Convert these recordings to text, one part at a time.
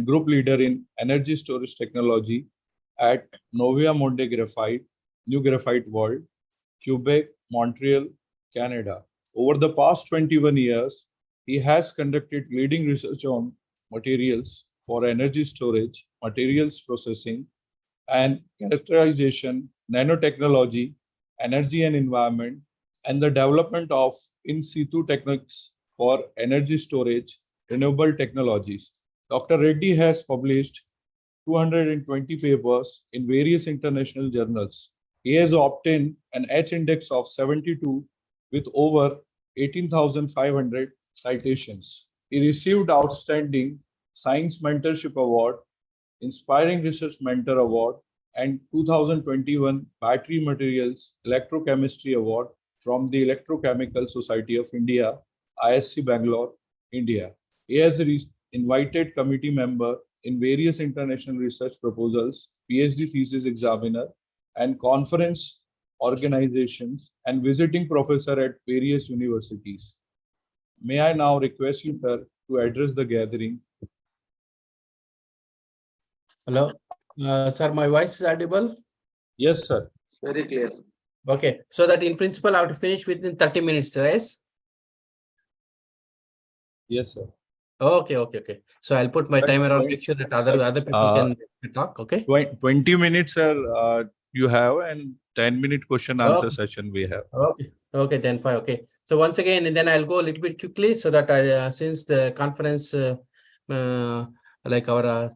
group leader in energy storage technology at Novia Monde Graphite, New Graphite World, Quebec, Montreal, Canada. Over the past 21 years, he has conducted leading research on materials for energy storage, materials processing, and characterization, nanotechnology, energy and environment, and the development of in situ techniques for energy storage, renewable technologies. Dr. Reddy has published 220 papers in various international journals. He has obtained an H index of 72 with over 18,500 citations. He received Outstanding Science Mentorship Award, Inspiring Research Mentor Award, and 2021 Battery Materials Electrochemistry Award from the Electrochemical Society of India, ISC Bangalore, India. He has invited committee member in various international research proposals, PhD thesis examiner, and conference organizations, and visiting professor at various universities. May I now request you, sir, to address the gathering. Hello, sir, my voice is audible? Yes, sir. Very clear. Okay, so that in principle I have to finish within 30 minutes, yes? Yes, sir. Okay. So I'll put my timer on, make sure that other people can talk, okay? 20 minutes, sir, you have, and 10-minute question answer session we have. Okay, then fine, okay. So once again, and then I'll go a little bit quickly so that I, since the conference, like our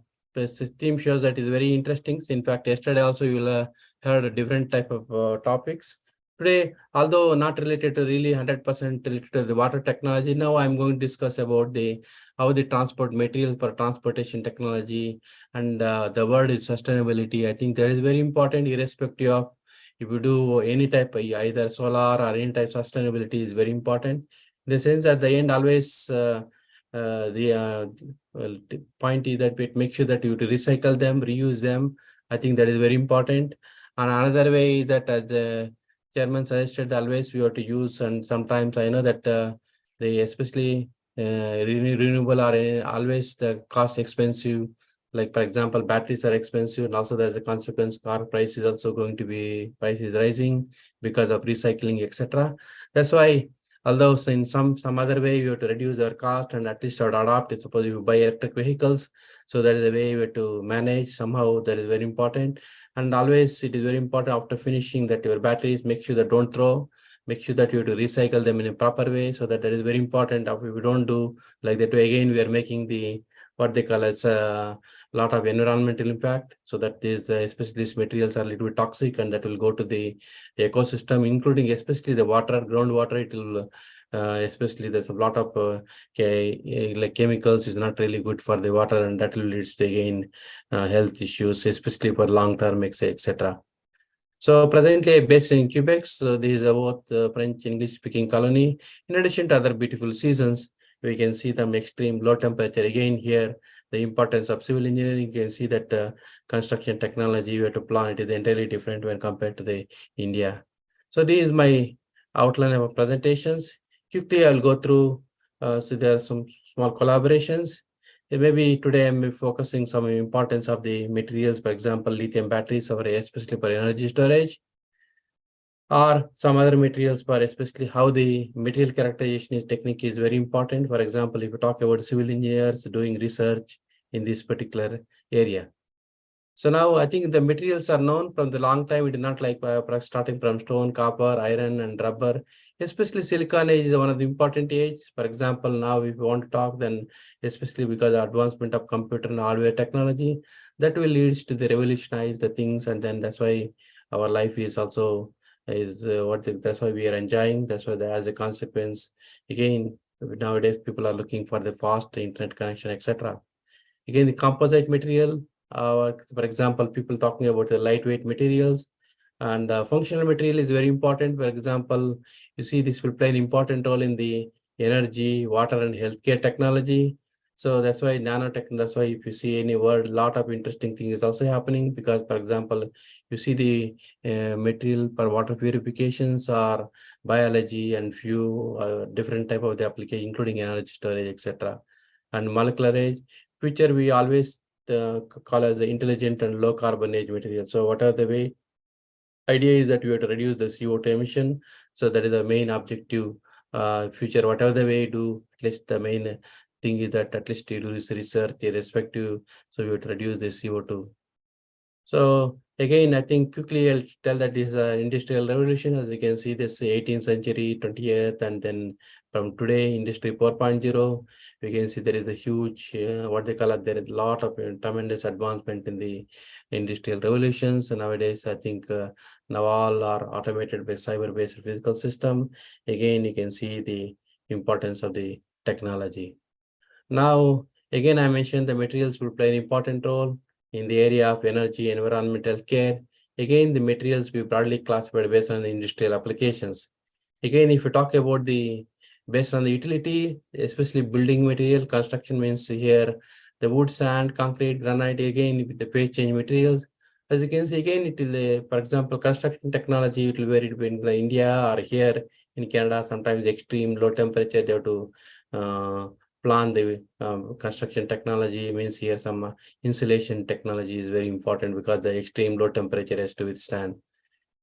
team shows that is very interesting. In fact, yesterday also you will heard a different type of topics. Today, although not related to really 100% related to the water technology, now I'm going to discuss about how the transport material for transportation technology and the word is sustainability. I think that is very important, irrespective of if you do any type of either solar or any type of sustainability is very important. In the sense at the end, always the point is that we make sure that you recycle them, reuse them. I think that is very important. And another way is that as the chairman suggested, always we have to use, and sometimes I know that they especially renewable are always the cost expensive. Like for example, batteries are expensive, and also there's a consequence car price is also going to be rising because of recycling, etc. That's why, although in some other way you have to reduce our cost and at least adopt it. Suppose you buy electric vehicles, so that is the way you have to manage somehow. That is very important. And always it is very important after finishing that your batteries, make sure that don't throw, make sure that you have to recycle them in a proper way. So that is very important. If we don't do like that way, again we are making the what they call as a lot of environmental impact. So that is especially these materials are a little bit toxic, and that will go to the ecosystem, including especially the water, groundwater. It will especially there's a lot of like chemicals is not really good for the water, and that will lead to again health issues, especially for long term, etc. So presently based in Quebec, so this is about French English speaking colony. In addition to other beautiful seasons, we can see some extreme low temperature. Again here, the importance of civil engineering. You can see that construction technology we have to plan it is entirely different when compared to the India. So this is my outline of presentations. Quickly, I'll go through. So there are some small collaborations. Maybe today I'm focusing some importance of the materials, for example, lithium batteries, or especially for energy storage, or some other materials for especially how the material characterization is technique is very important. For example, if you talk about civil engineers doing research in this particular area. So now I think the materials are known from the long time. It is not like starting from stone, copper, iron, and rubber. Especially silicon age is one of the important age. For example, now if you want to talk, then especially because of advancement of computer and hardware technology, that will lead to the revolutionize the things, and then that's why our life is also that's why we are enjoying. That's why as a consequence, again nowadays people are looking for the fast internet connection, etc. Again, the composite material. For example, people talking about the lightweight materials, and functional material is very important. For example, you see this will play an important role in the energy, water, and healthcare technology. So that's why nanotech, that's why if you see any word, a lot of interesting things is also happening, because for example, you see the material for water purifications or biology and few different type of the application, including energy storage, etc. And molecular age. future we always call as the intelligent and low carbon age material. So whatever the way, idea is that we have to reduce the CO2 emission. So that is the main objective. Future, whatever the way do, at least the main thing is that at least you do this research irrespective. So we have to reduce the CO2. So again, I think quickly I'll tell that this is an industrial revolution. As you can see, this 18th century, 20th, and then from today, industry 4.0, we can see there is a huge, what they call it, there is a lot of tremendous advancement in the industrial revolutions. And nowadays, I think now all are automated by cyber-based physical system. Again, you can see the importance of the technology. Now, again, I mentioned the materials will play an important role in the area of energy, environmental care. Again, the materials we broadly classified based on the industrial applications. Again, if you talk about the based on the utility, especially building material, construction means here the wood, sand, concrete, granite, again with the phase change materials. As you can see, again, it will, for example, construction technology, it will vary between India or here in Canada, sometimes extreme low temperature, they have to plan the construction technology means here some insulation technology is very important because the extreme low temperature has to withstand.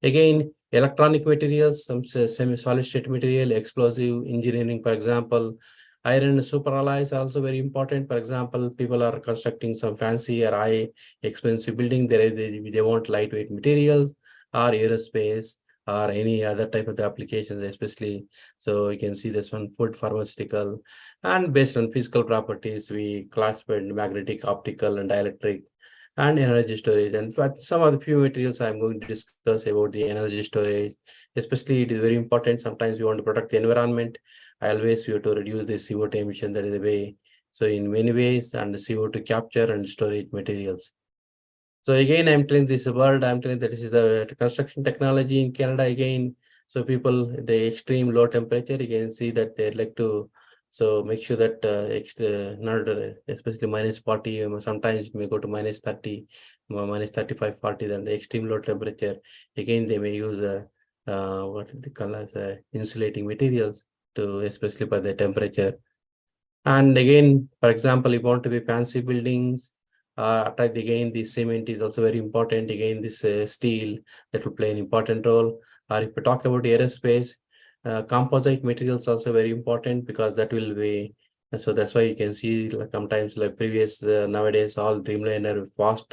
Again, electronic materials, some semi-solid state material, explosive engineering, for example, iron superalloys also very important. For example, people are constructing some fancy or high expensive building, they want lightweight materials or aerospace or any other type of the applications, especially. So you can see this one, food, pharmaceutical, and based on physical properties, we classified magnetic, optical, and dielectric, and energy storage. And for some of the few materials I'm going to discuss about the energy storage, especially it is very important. Sometimes we want to protect the environment. Always we have to reduce the CO2 emission, that is the way. So in many ways, and the CO2 capture and storage materials. So again, I'm telling this word, I'm telling that this is the construction technology in Canada again. So people, the extreme low temperature, you can see that they like to, so make sure that not especially minus 40, sometimes it may go to minus 30, minus 35, 40, then the extreme low temperature. Again, they may use what they call as insulating materials to, especially by the temperature. And again, for example, if you want to be fancy buildings, again, the cement is also very important. Again, this steel that will play an important role. Or if we talk about aerospace, composite materials also very important because that will be. So that's why you can see like sometimes like previous nowadays all Dreamliner fast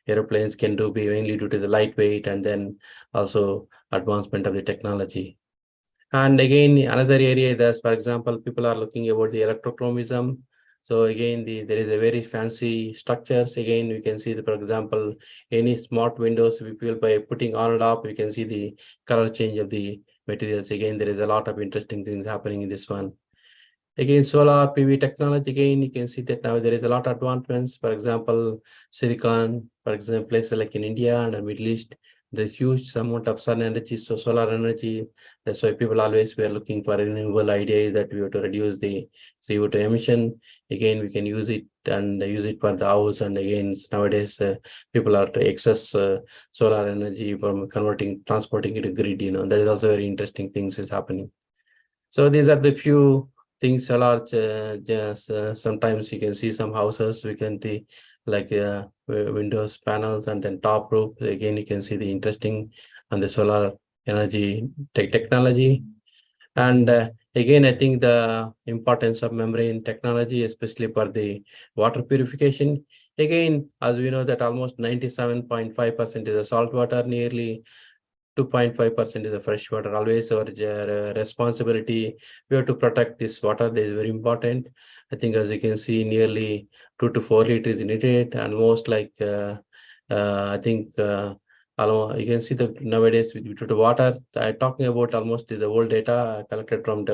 airplanes can do be mainly due to the lightweight and then also advancement of the technology. And again, another area that's, for example, people are looking about the electrochromism. So again, there is a very fancy structures. Again, we can see the, for example, any smart windows, people by putting on and off, we can see the color change of the materials. Again, there is a lot of interesting things happening in this one. Again, solar PV technology, again, you can see that now there is a lot of advancements. For example, silicon, for example, places like in India and the Middle East, there's huge amount of sun energy, so solar energy. That's why people always were looking for renewable ideas that we have to reduce the CO2 emission. Again, we can use it and use it for the house. And again, nowadays, people are to access solar energy from transporting it to grid, that is also very interesting things is happening. So these are the few things a lot. Just sometimes you can see some houses, we can see like windows panels and then top roof. Again, you can see the interesting and the solar energy technology. And again, I think the importance of membrane technology, especially for the water purification. Again, as we know that almost 97.5% is a salt water, nearly 2.5% is the fresh water. Always our responsibility. We have to protect this water. That is very important. I think as you can see, nearly 2 to 4 liters needed, and most like I think you can see that nowadays due to water. I'm talking about almost the old data collected from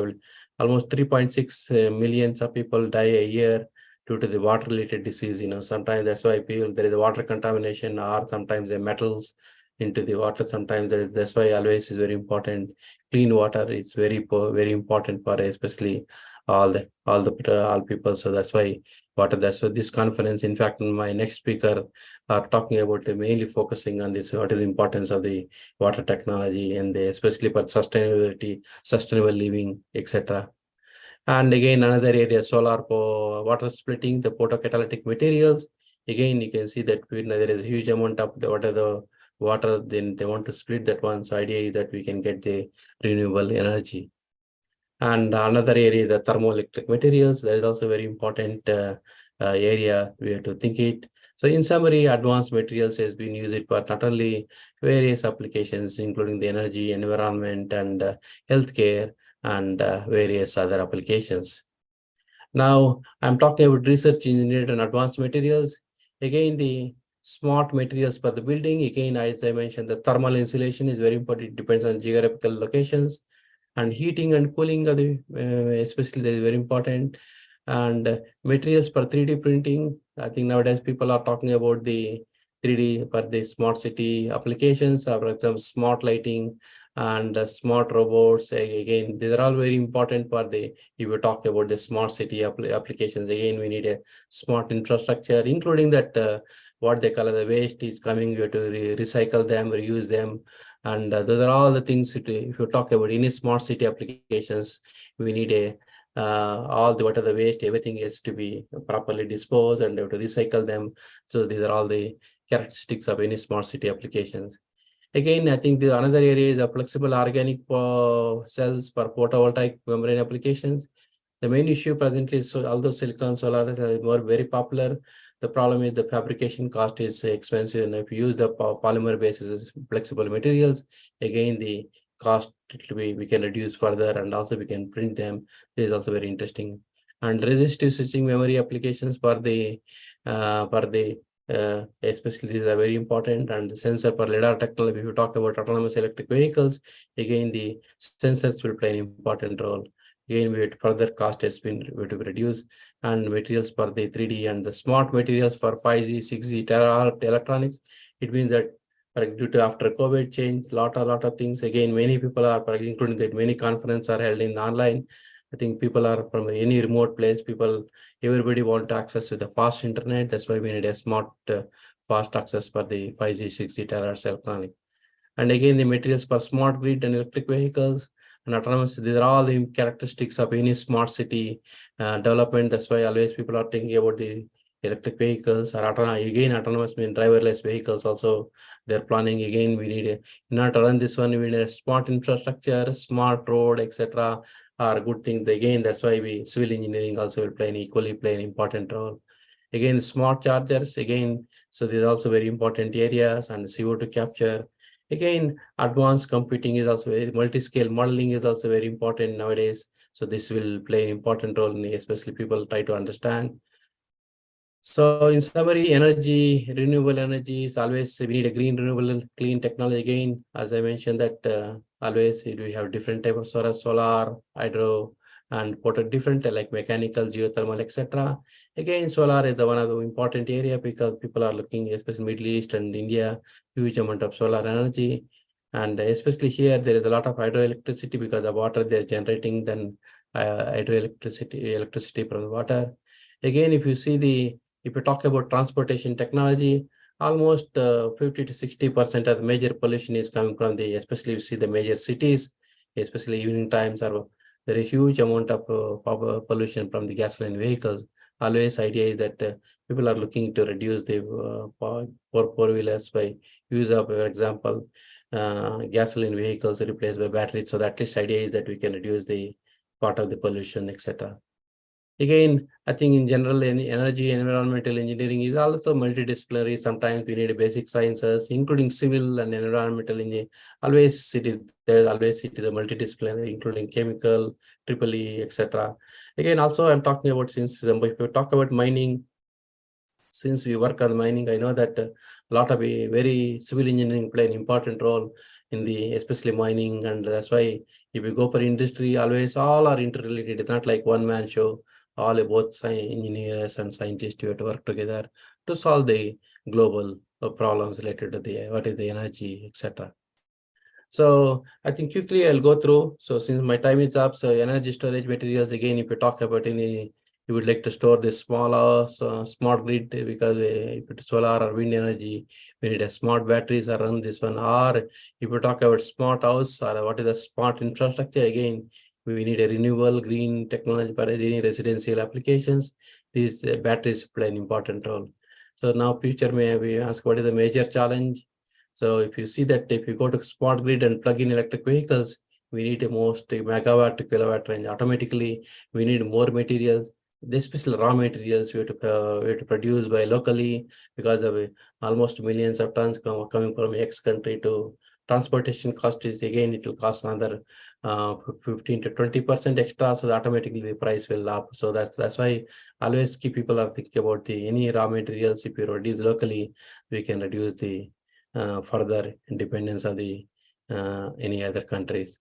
almost 3.6 millions of people die a year due to the water-related disease. Sometimes that's why people there is a water contamination, or sometimes the metals into the water. Sometimes that's why always is very important. Clean water is very important for especially all people. So that's why water. That's why this conference. In fact, my next speaker are talking about mainly focusing on this. What is the importance of the water technology and especially for sustainability, sustainable living, etc. And again, another area, solar for water splitting, the photocatalytic materials. Again, you can see that there is a huge amount of the water, then they want to split that one. So idea is that we can get the renewable energy. And another area, the thermoelectric materials, that is also very important area we have to think it. So in summary, advanced materials has been used for not only various applications, including the energy, environment, and healthcare, and various other applications. Now, I'm talking about research engineered and advanced materials. Again, the smart materials for the building. Again, as I mentioned, the thermal insulation is very important. It depends on geographical locations, and heating and cooling are the especially that is very important. And materials for 3D printing. I think nowadays people are talking about the 3D for the smart city applications, for example, smart lighting and smart robots. Again, these are all very important for the, if we talk about the smart city applications. Again, we need a smart infrastructure, including that what they call the waste is coming, we have to recycle them, reuse them. And those are all the things if you talk about any smart city applications, we need a all the what are the waste, everything has to be properly disposed and have to recycle them. So these are all the characteristics of any smart city applications. Again, I think the another area is the flexible organic cells for photovoltaic membrane applications. The main issue presently is, so although silicon solar is more very popular, the problem is the fabrication cost is expensive, and if you use the polymer basis flexible materials, again the cost we can reduce further, and also we can print them. This is also very interesting. And resistive switching memory applications for the especially these are very important. And the sensor for LiDAR technology, if you talk about autonomous electric vehicles, again the sensors will play an important role. Again, we had further cost has been to be reduced, and materials for the 3D and the smart materials for 5G, 6G terahertz electronics. It means that due to after COVID change, lot of things. Again, many people are, including that many conferences are held in online. I think people are from any remote place. Everybody want to access to the fast internet. That's why we need a smart, fast access for the 5G, 6G terahertz electronic. And again, the materials for smart grid and electric vehicles and autonomous, these are all the characteristics of any smart city development. That's why always people are thinking about the electric vehicles or autonomous mean driverless vehicles also. They're planning. Again, we need not to run this one, we need a smart infrastructure, smart road, etc. are good things. Again, that's why civil engineering also will play an important role. Again, smart chargers, again, so these are also very important areas. And CO2 capture. Again, advanced computing is also very, multi-scale modeling is also very important nowadays. So this will play an important role in, especially people try to understand. So in summary, renewable energy is always, we need a green, renewable, clean technology. Again, as I mentioned that always we have different type of solar, hydro, and different like mechanical, geothermal, etc. Again, solar is one of the important area because people are looking, especially Middle East and India, huge amount of solar energy. And especially here, there is a lot of hydroelectricity because the water they're generating, then electricity from the water. Again, if you talk about transportation technology, almost 50 to 60% of the major pollution is coming from especially you see the major cities, especially evening times, are there is a huge amount of pollution from the gasoline vehicles. Always idea is that people are looking to reduce the four-wheelers by use of, for example, gasoline vehicles replaced by batteries. So that least idea is that we can reduce the part of the pollution, etc. Again, I think in general, energy environmental engineering is also multidisciplinary. Sometimes we need basic sciences, including civil and environmental engineering. There's always it is a multidisciplinary, including chemical, EEE, etc. Again, also I'm talking about, since if you talk about mining, since we work on mining, I know that a lot of very civil engineering play an important role in especially mining. And that's why if you go for industry, always all are interrelated. It's not like one man show. All both engineers and scientists have to work together to solve the global problems related to what is the energy, etc. So I think quickly I'll go through. So since my time is up, so energy storage materials, again, if you talk about you would like to store this smaller smart grid, because if it's solar or wind energy, we need a smart batteries around this one. Or if you talk about smart house or what is the smart infrastructure, again, we need a renewable green technology for any residential applications. These batteries play an important role. So now future may we ask what is the major challenge? So if you see that if you go to smart grid and plug in electric vehicles, we need a most megawatt to kilowatt range. Automatically, we need more materials. This special raw materials we have to produce by locally because of almost millions of tons coming from X country to transportation cost is again it will cost another 15 to 20% extra, so automatically the price will up. So that's why always keep people are thinking about the any raw materials. If you reduce locally, we can reduce the further dependence on the any other countries.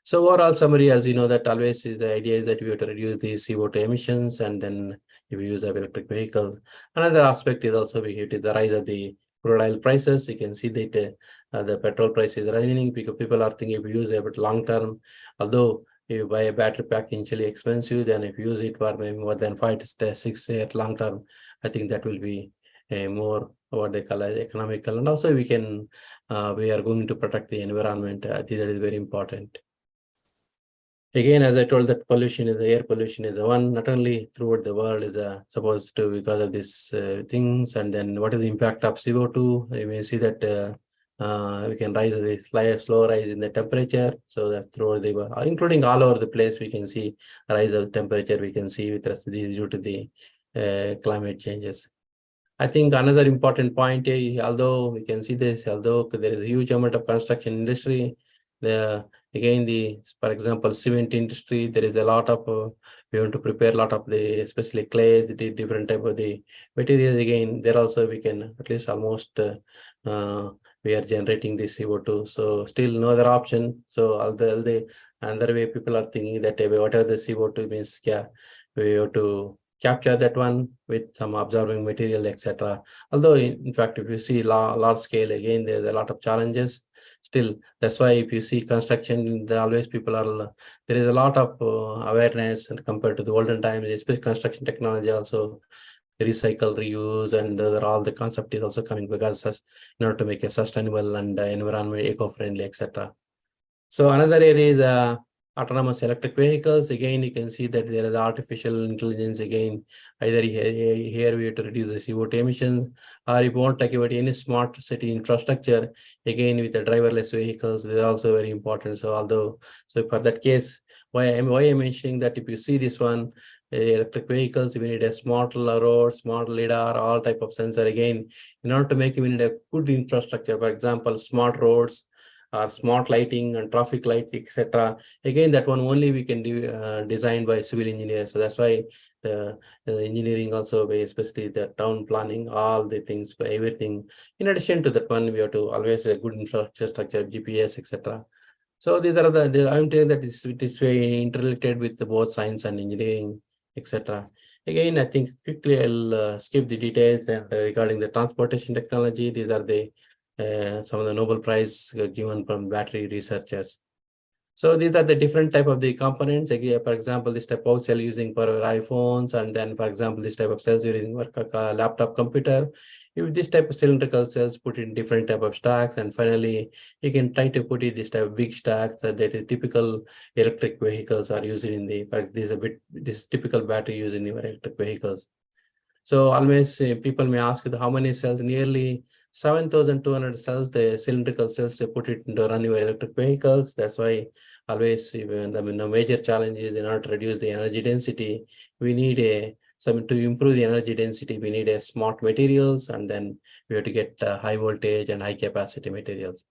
So overall summary, as you know, that always is the idea is that we have to reduce the CO2 emissions, and then if we use of electric vehicles. Another aspect is also we hit the rise of the crude oil prices. You can see that the petrol price is rising because people are thinking if you use it long term, although if you buy a battery pack initially expensive, then if you use it for maybe more than 5 to 6 years long term, I think that will be a more what they call as economical, and also we can we are going to protect the environment. I think that is very important. Again, as I told, that pollution is the air pollution is the one not only throughout the world is supposed to because of these things, and then what is the impact of CO2? You may see that we can rise the slow rise in the temperature, so that throughout the world, including all over the place, we can see rise of temperature. We can see with respect due to the climate changes. I think another important point, although we can see this, although there is a huge amount of construction industry, for example, cement industry, there is a lot of, we want to prepare a lot of the, especially clays, the different type of the materials. Again, there also we can at least almost, we are generating the CO2. So still no other option. So another way people are thinking that whatever the CO2 means, yeah, we have to capture that one with some absorbing material, etc. Although in fact, if you see large scale, again, there's a lot of challenges. Still, that's why if you see construction, there always people are, there is a lot of awareness compared to the olden times, especially construction technology also, recycle, reuse, and all the concept is also coming because in order to make it sustainable and environment eco-friendly, etc. So another area is autonomous electric vehicles. Again, you can see that there is artificial intelligence. Again, either here we have to reduce the CO2 emissions, or if you want to talk about any smart city infrastructure, again with the driverless vehicles, they're also very important. So for that case, why I'm mentioning that if you see this one, electric vehicles, we need a smart road, smart lidar, all type of sensor. Again, in order to make it, we need a good infrastructure. For example, smart roads, or smart lighting and traffic light, etc. Again, that one only we can do designed by civil engineers. So that's why the engineering also, especially the town planning, all the things, for everything. In addition to that one, we have to always a good infrastructure, GPS, etc. So these are I'm telling that it is very interrelated with both science and engineering, etc. Again, I think quickly I'll skip the details and regarding the transportation technology. These are the some of the Nobel Prize given from battery researchers. So these are the different type of the components. Again, for example, this type of cell using for iPhones, and then for example, this type of cells using for a laptop computer. If this type of cylindrical cells put in different type of stacks, and finally you can try to put it this type of big stacks that is typical electric vehicles are using in the, this typical battery used in your electric vehicles. So always people may ask you how many cells, nearly 7,200 cells, the cylindrical cells, they put it into run your electric vehicles. That's why always even the major challenge is in order to reduce the energy density, we need to improve the energy density, we need a smart materials, and then we have to get high voltage and high capacity materials.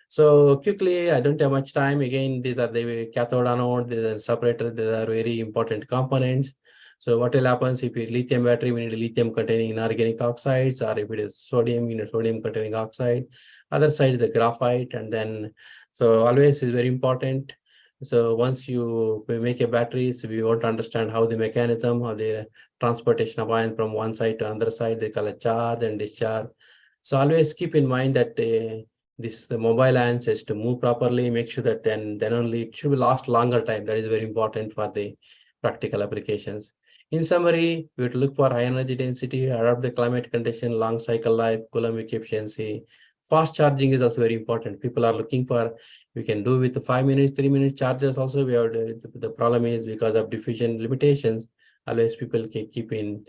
So quickly, I don't have much time. Again, these are the cathode anode, these are separator, these are very important components. So what will happen if it lithium battery, we need lithium containing inorganic oxides, or if it is sodium, we need sodium containing oxide. Other side is the graphite, and then, so always is very important. So once you make a battery, so we want to understand how the mechanism, how the transportation of ion from one side to another side, they call it charge and discharge. So always keep in mind that the mobile ions has to move properly, make sure that then only it should last longer time. That is very important for the practical applications. In summary, we have to look for high energy density, adapt the climate condition, long cycle life, coulombic efficiency, Fast charging is also very important. People are looking for, we can do with the 5 minutes, 3 minute chargers also. We have the problem is because of diffusion limitations, always people can keep in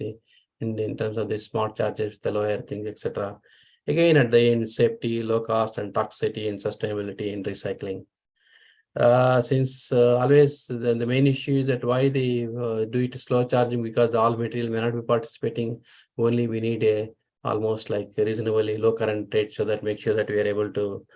terms of the smart chargers, the lower things, etc. Again, at the end, safety, low cost, and toxicity and sustainability in recycling. Since always the main issue is that why they do it slow charging, because all material may not be participating. Only we need a almost like a reasonably low current rate, so that make sure that we are able to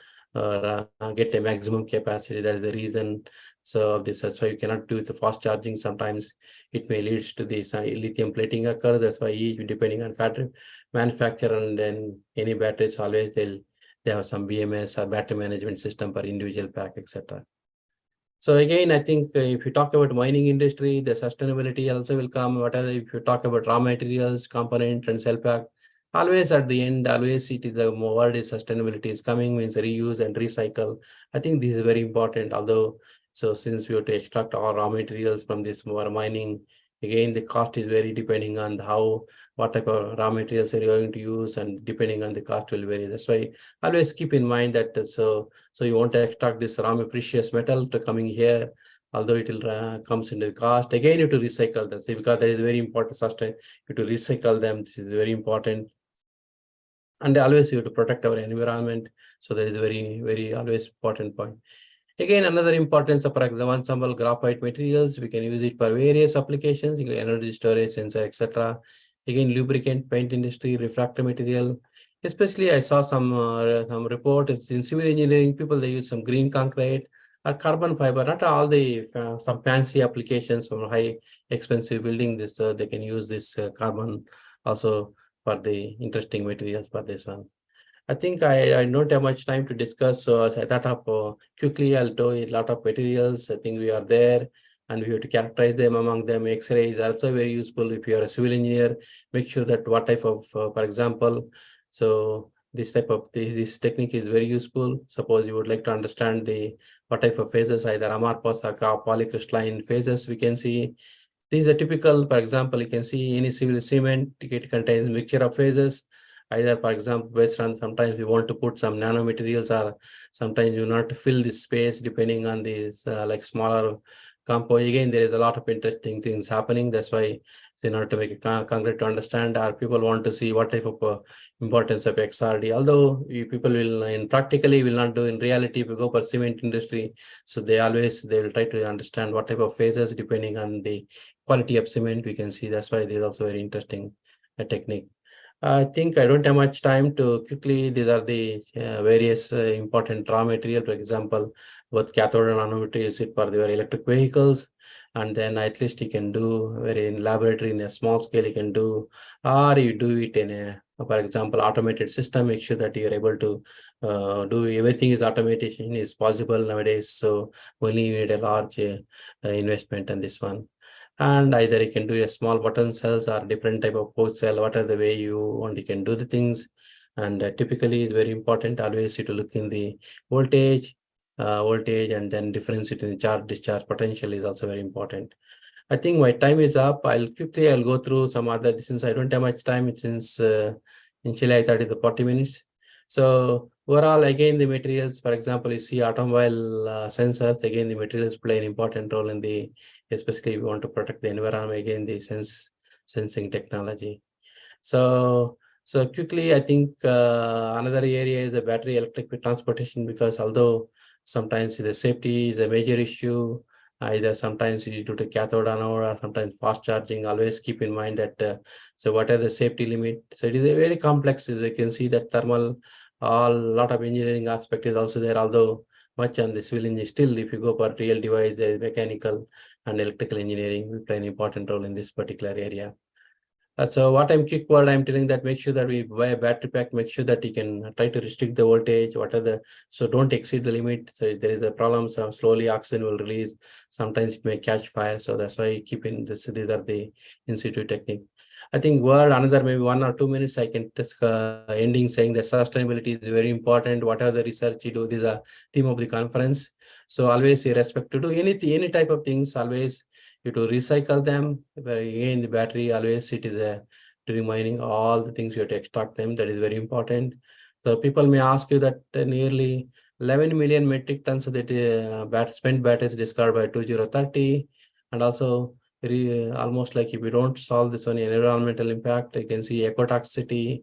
get a maximum capacity. That is the reason. So that's why you cannot do the fast charging. Sometimes it may lead to this lithium plating occur. That's why each depending on battery manufacturer, and then any batteries always they have some BMS or battery management system for individual pack, etc. So again, I think if you talk about mining industry, the sustainability also will come. Whatever, if you talk about raw materials, component, and cell pack, always at the end, always it is the word is sustainability is coming, means reuse and recycle. I think this is very important. Although, so since we have to extract all raw materials from this more mining, again the cost is very depending on how what type of raw materials are you going to use, and depending on the cost will vary. That's why always keep in mind that so you want to extract this raw precious metal to coming here, although it will comes into the cost. Again, you have to recycle them, see, because that is very important. Sustain, you have to recycle them. This is very important. And always you have to protect our environment. So that is very, very always important point. Again, another importance of, for example, graphite materials, we can use it for various applications, including energy storage, sensor, etc. Again, lubricant, paint industry, refractor material. Especially, I saw some report in civil engineering. People they use some green concrete or carbon fiber. Not all the some fancy applications from high expensive building. This they can use this carbon also for the interesting materials for this one. I think I don't have much time to discuss. So I thought of quickly I'll do a lot of materials. I think we are there and we have to characterize them. Among them, X-ray is also very useful. If you are a civil engineer, make sure that what type of, for example, so this type of this technique is very useful. Suppose you would like to understand the what type of phases, either amorphous or polycrystalline phases, we can see. These are typical, for example, you can see any civil cement, it contains mixture of phases. Either, for example, based on sometimes we want to put some nanomaterials, or sometimes you want to fill this space depending on these like smaller compound. Again, there is a lot of interesting things happening. That's why in order to make it concrete to understand, our people want to see what type of importance of XRD. Although people will in practically will not do in reality if you go for cement industry. So they will try to understand what type of phases depending on the quality of cement. We can see that's why this is also very interesting technique. I think I don't have much time to quickly. These are the various important raw material. For example, both cathode and anode materials for the electric vehicles, and then at least you can do very in laboratory in a small scale. You can do, or you do it in a, for example, automated system. Make sure that you are able to do everything is automation is possible nowadays. So only you need a large investment on this one. And either you can do a small button cells or different type of post cell, whatever the way you want, you can do the things. And typically it's very important always to look in the voltage, and then difference between charge discharge potential is also very important. I think my time is up. I'll go through some other, since I don't have much time, since initially I thought it's 40 minutes. So overall, again, the materials, for example, you see automobile sensors, again, the materials play an important role in the, especially if we want to protect the environment, again, the sensing technology. So quickly, I think another area is the battery electric transportation, because although sometimes the safety is a major issue, either sometimes it is due to cathode anode or sometimes fast charging. Always keep in mind that so what are the safety limit. So it is a very complex, as you can see that thermal, a lot of engineering aspect is also there, although much on the civil engineering. Still, if you go for real device, there is mechanical and electrical engineering will play an important role in this particular area. So what I'm quick word, I'm telling that make sure that we buy a battery pack, make sure that you can try to restrict the voltage, what are the, so don't exceed the limit. So if there is a problem, so slowly oxygen will release. Sometimes it may catch fire. So that's why keeping this, these are the in situ technique. I think word another maybe 1 or 2 minutes, I can just ending saying that sustainability is very important. Whatever the research you do, these are theme of the conference. So always respect to do anything, any type of things, always you to recycle them. But again, the battery always it is a during mining, all the things you have to extract them. That is very important. So people may ask you that nearly 11 million metric tons of the spent batteries discarded by 2030, and also almost like if we don't solve this on environmental impact, you can see ecotoxicity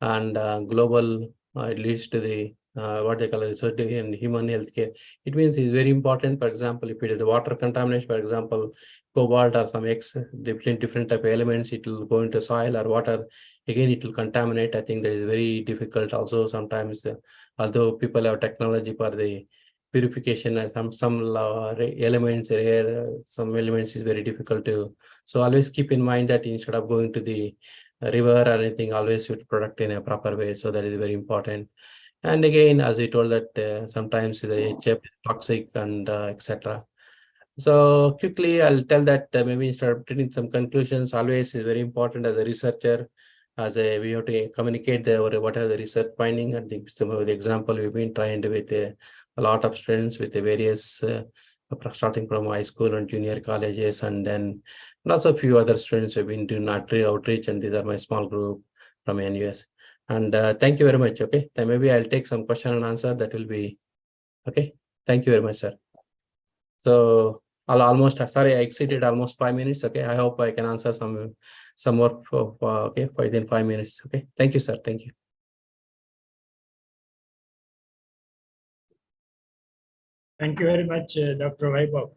and global, it leads to the what they call research and human healthcare. It means it's very important. For example, if it is the water contamination, for example, cobalt or some different type of elements, it will go into soil or water. Again, it will contaminate. I think that is very difficult. Also, sometimes, although people have technology for the purification and some elements rare, some elements is very difficult to. So always keep in mind that instead of going to the river or anything, always should product in a proper way. So that is very important. And again, as you told that sometimes the HF is toxic and etc. So quickly, I'll tell that maybe instead of taking some conclusions, always is very important as a researcher. We have to communicate what are the research finding. I think some of the example we've been trying to with a lot of students with the various starting from high school and junior colleges, and then also a few other students have been doing outreach, and these are my small group from NUS. And thank you very much. Okay, then maybe I'll take some question and answer. That will be okay. Thank you very much, sir. So I'll almost, sorry, I exceeded almost 5 minutes. Okay, I hope I can answer some more okay, within 5 minutes. Okay, thank you, sir. Thank you. Thank you very much, Dr. Vaibhav.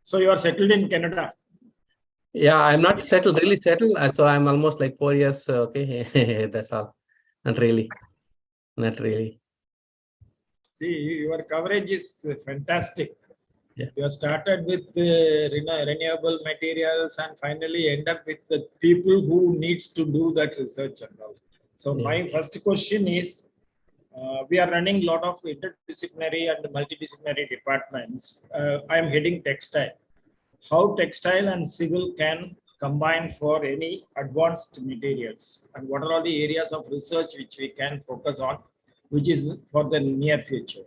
So you are settled in Canada? Yeah, I'm not settled, really settled. So I'm almost like 4 years. Okay, that's all. Not really. Not really. See, your coverage is fantastic. Yeah. You have started with renewable materials and finally end up with the people who needs to do that research and all. So Yeah. my first question is, we are running a lot of interdisciplinary and multidisciplinary departments. I am heading textile. How textile and civil can combine for any advanced materials, and what are all the areas of research which we can focus on, which is for the near future?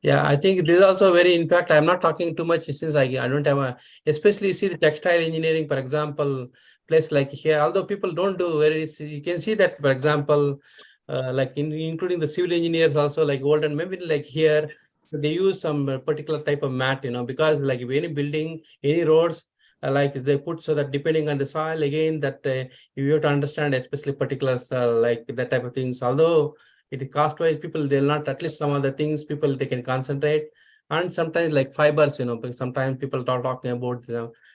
Yeah, I think this is also very, in fact, I'm not talking too much since I don't have especially you see the textile engineering, for example, place like here, although people don't do you can see that, for example, like including the civil engineers also, like olden, maybe like here, they use some particular type of mat, because like if any building, any roads, like they put so that depending on the soil, again, that you have to understand, especially particulars, like that type of things, although it is cost-wise, people, they'll not, at least some of the things, people, they can concentrate. And sometimes like fibers, because sometimes people are talking about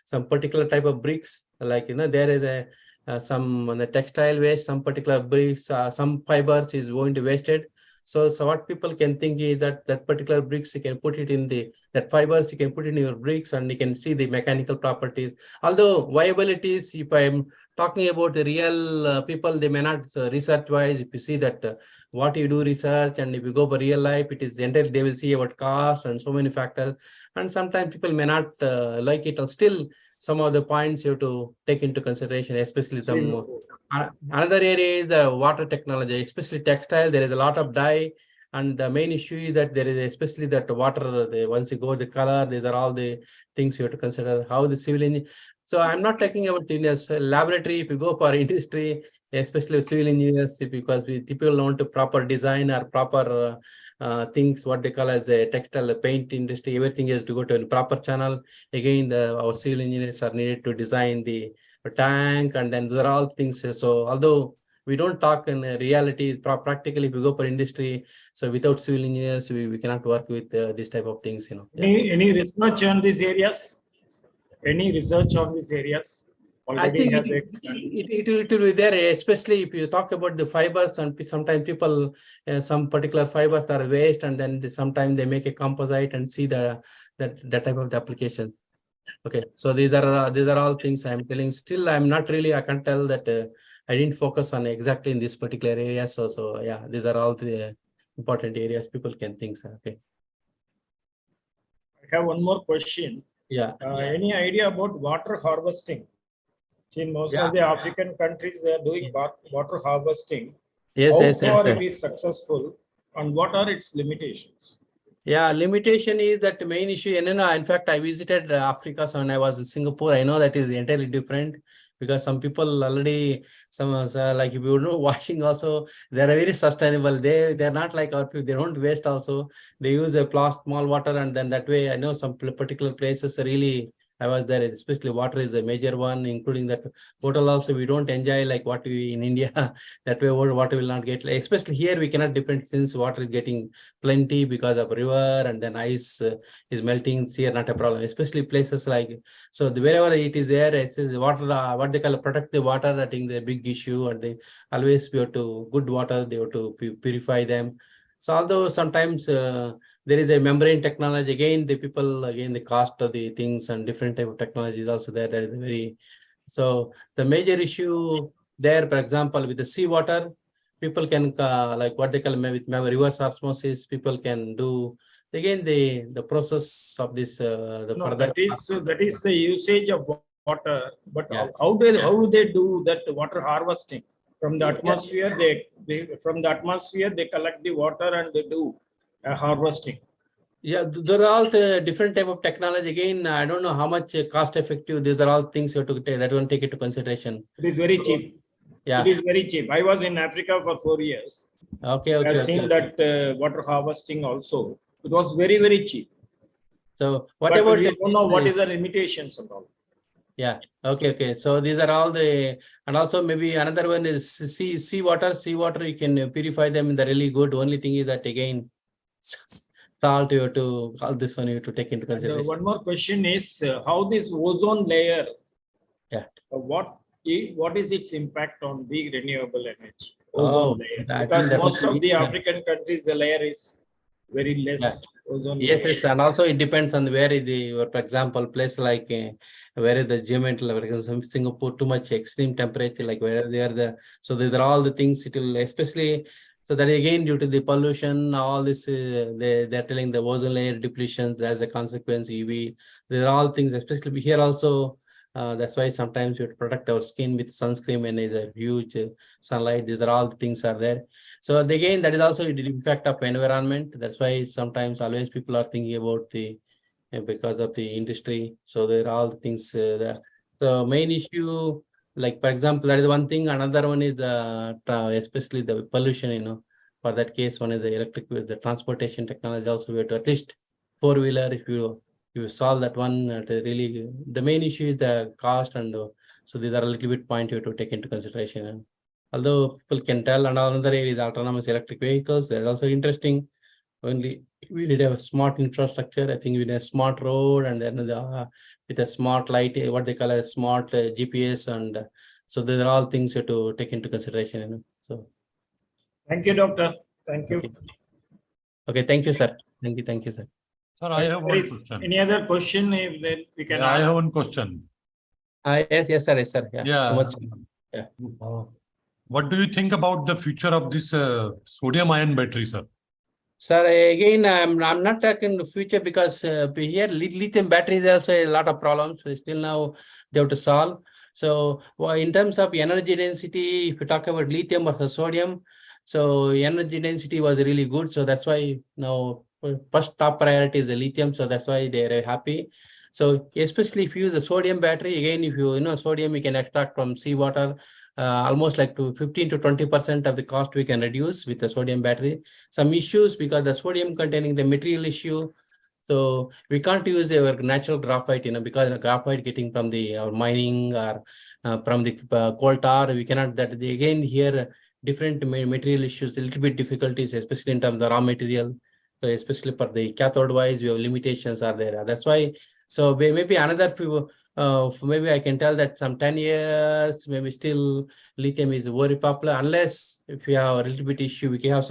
some particular type of bricks, like, there is some on the textile waste, some particular bricks, some fibers is going to wasted. So what people can think is that particular bricks, you can put it in that fibers, you can put it in your bricks and you can see the mechanical properties. Although viabilities, if I'm talking about the real people, they may not research wise, if you see that what you do research, and if you go for real life, it is entirely, they will see about cost and so many factors. And sometimes people may not like it, or still some of the points you have to take into consideration, especially some. Another area is the water technology, especially textile. There is a lot of dye, and the main issue is that there is especially that water. Once you go the color, these are all the things you have to consider. How the civil engineer. So I'm not talking about in a laboratory. If you go for industry, especially civil engineers, because people want to proper design or proper things, what they call as a textile paint industry. Everything has to go to a proper channel. Again, our civil engineers are needed to design the tank, and then there are all things. So although we don't talk in reality, practically, if we go for industry, so without civil engineers, we cannot work with this type of things. Any research on these areas? Any research on these areas? I think it will be there, especially if you talk about the fibers, and sometimes people, some particular fibers are waste, and then sometimes they make a composite and see that type of the application. Okay, so these are all things I'm telling. Still, I'm not really, I can't tell that I didn't focus on exactly in this particular area. So yeah, these are all the important areas people can think. Okay. I have one more question. Yeah. Any idea about water harvesting? In most of the African countries, they are doing water harvesting. Yes, How yes, far yes. it is successful, and what are its limitations? Yeah, limitation is that the main issue. And in fact, I visited Africa, so when I was in Singapore, I know that is entirely different. because some people already, like if you know, washing also, they are very sustainable. They're not like our people, they don't waste also. They use a small water, and then that way I know some particular places really, I was there, especially water is the major one, including that hotel also we don't enjoy like what we in India. That way water will not get, like, especially here we cannot depend since water is getting plenty because of river, and then ice is melting. Here not a problem, especially places like, so wherever it is there, it's the water, what they call protect the water. I think the big issue, and they always we have to good water, they have to purify them. So although sometimes there is a membrane technology, again the people, again the cost of the things and different type of technology is also there. That is very, so the major issue there, for example, with the seawater, people can like what they call with reverse osmosis, people can do again the process of this the No, further. that is the usage of water. But Yeah. how do they do that water harvesting from the atmosphere? They from the atmosphere they collect the water and they do harvesting. Yeah, there are all the different type of technology. Again, I don't know how much cost effective. These are all things you have to take, that one take into consideration. It is very So, cheap. yeah. It is very cheap. I was in Africa for 4 years. Okay. I have seen that water harvesting also. It was very, very cheap. So what But about we the, don't know what is the limitations and all. yeah. Okay. So these are all the, and also maybe another one is seawater. Seawater, you can purify them in the really good. Only thing is that again, salt you have to, all this one you have to take into And consideration. one more question is how this ozone layer, Yeah. what is its impact on the renewable energy? Oh, Ozone layer. I Because think that most was of the African countries, the layer is very less. Yeah. Ozone Yes, layer. and also it depends on where is the, for example, place like where is the geometry, like Singapore, too much extreme temperature, like where they are the, so these are all the things it will, especially, so that again due to the pollution, all this, they're telling the ozone layer depletions as a consequence, UV, these are all things, especially here also, that's why sometimes we have to protect our skin with sunscreen and is a huge sunlight, these are all the things are there. So again, that is also the impact of environment. That's why sometimes always people are thinking about the because of the industry. So there are all the things that the main issue, like for example, that is one thing. Another one is the especially the pollution. For that case, one is the electric, the transportation technology. Also, we have to at least four-wheeler. If you solve that one, really the main issue is the cost, and so these are a little bit point you have to take into consideration. Although people can tell, and another area is autonomous electric vehicles. That's also interesting. Only we need a smart infrastructure. I think we need a smart road, and then with a smart light, what they call a smart GPS, and so these are all things you have to take into consideration. So, Thank you, doctor. Thank you. Okay. Thank you, sir. Thank you, sir. Sir, I have one question. Any other question? If then we can Yeah, I ask. have one question. Yes, sir. Yeah. Yeah. Yeah. What do you think about the future of this sodium ion battery, sir? Sir, again, I'm not talking the future because here lithium batteries also a lot of problems. Still now they have to solve. So in terms of energy density, if you talk about lithium versus sodium, so energy density was really good. So that's why now first top priority is the lithium. So that's why they are happy. So especially if you use the sodium battery, again, if you know sodium, you can extract from seawater. Almost like to 15 to 20% of the cost we can reduce with the sodium battery. Some issues because the sodium containing the material issue. So we can't use our natural graphite, because the graphite getting from the mining or from the coal tar, we cannot, that again here different material issues, a little bit difficulties, especially in terms of the raw material. So especially for the cathode wise, we have limitations are there. That's why, so maybe another few, maybe I can tell that some 10 years, maybe still lithium is very popular, unless if you have a little bit issue, we can have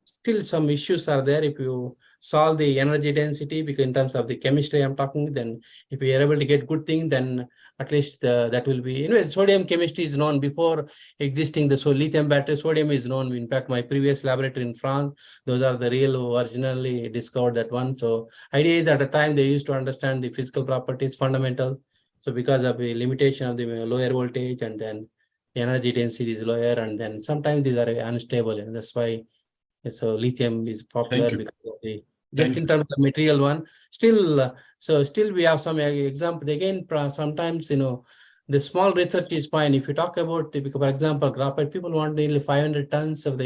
still some issues are there. If you solve the energy density, because in terms of the chemistry I'm talking, then if we are able to get good thing, then at least that will be, sodium chemistry is known before existing. So lithium battery, sodium is known. In fact, my previous laboratory in France, those are the real originally discovered that one. So idea is at the time they used to understand the physical properties, fundamental. So because of the limitation of the lower voltage, and then the energy density is lower, and then sometimes these are unstable, and that's why. So lithium is popular because of the, just in terms of material one. Still, so still we have some example again. Sometimes The small research is fine. If you talk about, for example, graphite, people want nearly 500 tons of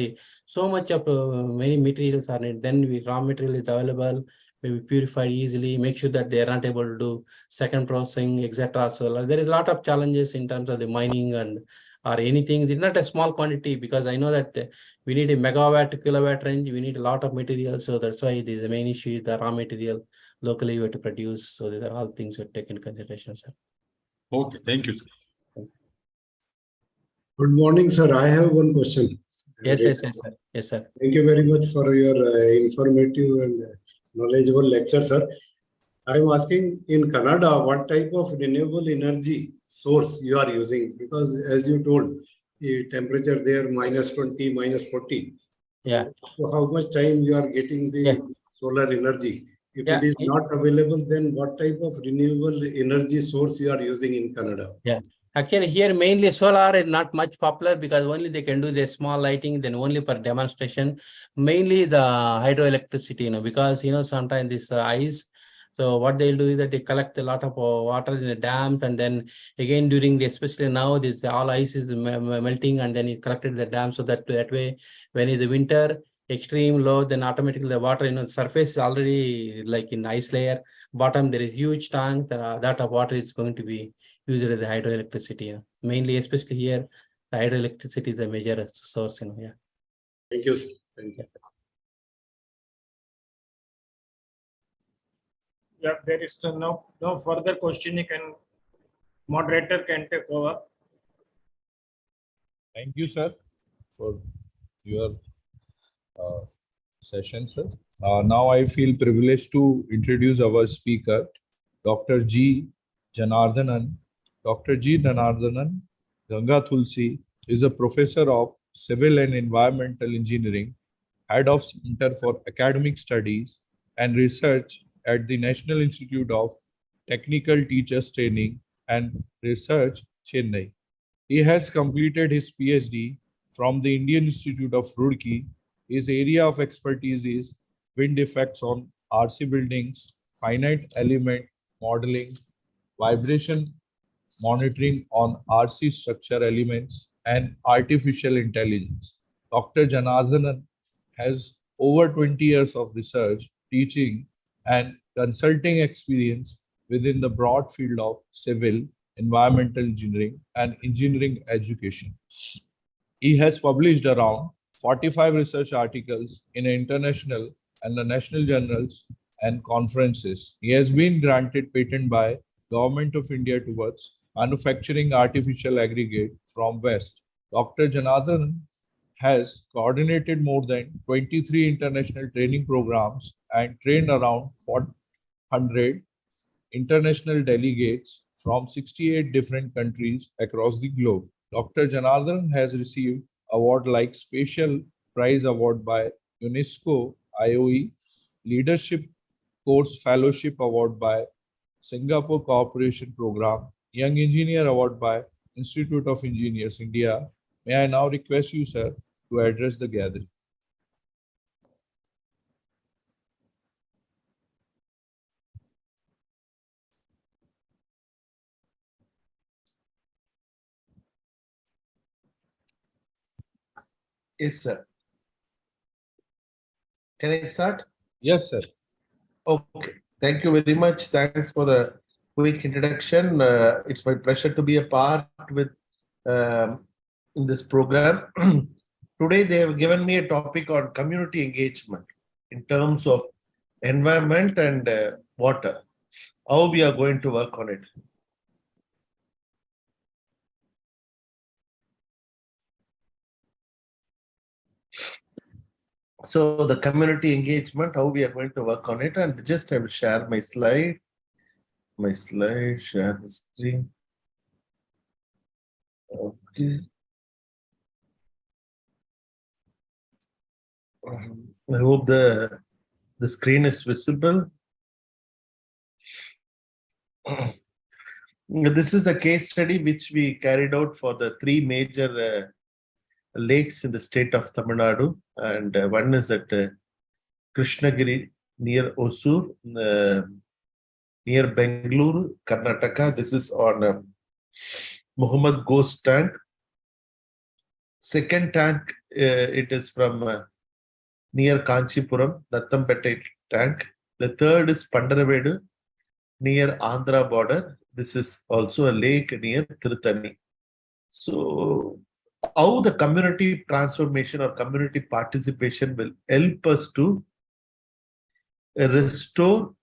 so much of many materials are needed. Then raw material is available, maybe purified easily, make sure that they are not able to do second processing, etc. So there is a lot of challenges in terms of the mining and or anything. It's not a small quantity, because I know that we need a megawatt to kilowatt range. We need a lot of material. So that's why the main issue is the raw material locally we have to produce. So these are all things we take into consideration, sir. Okay, thank you, sir. Good morning, sir. I have one question. Yes, sir. Yes, sir. Thank you very much for your informative and knowledgeable lecture, sir. I am asking, in Canada, what type of renewable energy source you are using? Because as you told, the temperature there -20, -40. Yeah. So how much time you are getting the Yeah. solar energy? If Yeah. it is not available, then what type of renewable energy source you are using in Canada? Yeah. Actually, here mainly solar is not much popular, because only they can do the small lighting, then only for demonstration. Mainly the hydroelectricity, because sometimes this ice. So what they'll do is that they collect a lot of water in the dams, and then again during the, especially now, this all ice is melting, and then it collected in the dam. So that way, when is the winter extreme low, then automatically the water, surface is already like in ice layer. Bottom there is huge tank that of water is going to be used as the hydroelectricity. Mainly, especially here, the hydroelectricity is a major source. Yeah. Thank you, sir. Thank you. Yeah, there is no further question. Moderator can take over. Thank you, sir, for your session, sir. Now I feel privileged to introduce our speaker, Dr. G. Janardhanan. Dr. G. Janardhanan Ganga Tulsi is a professor of Civil and Environmental Engineering, head of Center for Academic Studies and Research at the National Institute of Technical Teachers Training and Research, Chennai. He has completed his PhD from the Indian Institute of Roorkee. His area of expertise is wind effects on RC buildings, finite element modeling, vibration monitoring on RC structure elements, and artificial intelligence. Dr. Janardhanan has over 20 years of research, teaching, and consulting experience within the broad field of civil, environmental engineering, and engineering education. He has published around 45 research articles in international and the national journals and conferences. He has been granted patent by Government of India towards manufacturing artificial aggregate from West. Dr. Janardhan has coordinated more than 23 international training programs and trained around 400 international delegates from 68 different countries across the globe. Dr. Janardhan has received awards like Special Prize Award by UNESCO IOE, Leadership Course Fellowship Award by Singapore Cooperation Program, Young Engineer Award by Institute of Engineers India. May I now request you, sir, to address the gathering. Yes, sir. Can I start? Yes, sir. Okay. Thank you very much. Thanks for the quick introduction. It's my pleasure to be a part with in this program. Today, they have given me a topic on community engagement in terms of environment and water. How we are going to work on it. So the community engagement, how we are going to work on it, and just I will share my slide. Share the screen. Okay. I hope the screen is visible. This is the case study which we carried out for the three major lakes in the state of Tamil Nadu, and one is at Krishnagiri near Osur, near Bengaluru, Karnataka. This is on Muhammad Ghost tank. Second tank, it is from near Kanchipuram, Nathampete tank. The third is Pandaravedu, near Andhra border. This is also a lake near Tirthani. So, how the community transformation or community participation will help us to restore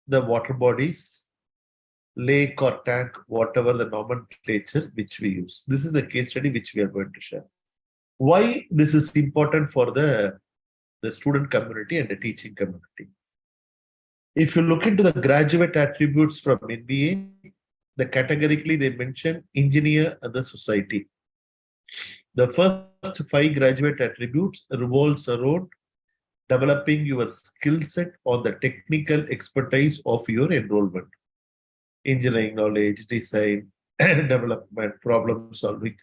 the water bodies, lake or tank, whatever the nomenclature which we use. This is the case study which we are going to share. Why this is important for the student community and the teaching community. If you look into the graduate attributes from NBA, the categorically they mention engineer and the society. The first 5 graduate attributes revolves around developing your skill set on the technical expertise of your enrollment. Engineering knowledge, design, development, problem solving,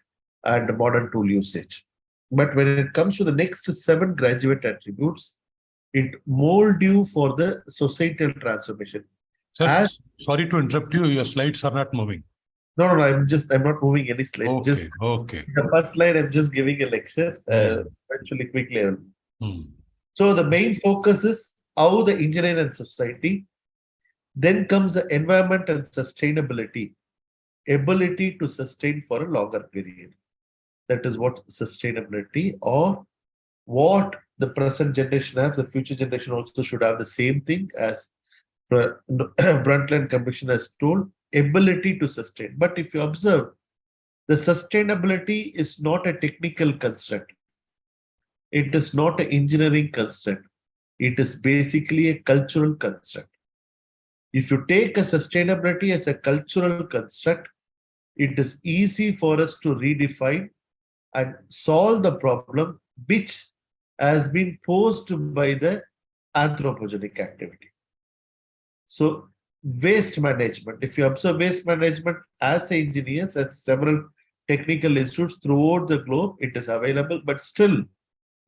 and modern tool usage. But when it comes to the next 7 graduate attributes, it mold you for the societal transformation. Sir, sorry to interrupt you. Your slides are not moving. No, I'm not moving any slides. Okay, Just okay. the first slide, I'm just giving a lecture. Actually, quickly. So the main focus is how the engineer and society. Then comes the environment and sustainability, ability to sustain for a longer period. That is what sustainability, or what the present generation has, the future generation also should have the same thing as Brundtland Commission has told, ability to sustain. But if you observe, the sustainability is not a technical construct. It is not an engineering construct. It is basically a cultural construct. If you take a sustainability as a cultural construct, it is easy for us to redefine and solve the problem which has been posed by the anthropogenic activity. So, waste management, if you observe waste management as engineers, as several technical institutes throughout the globe, it is available, but still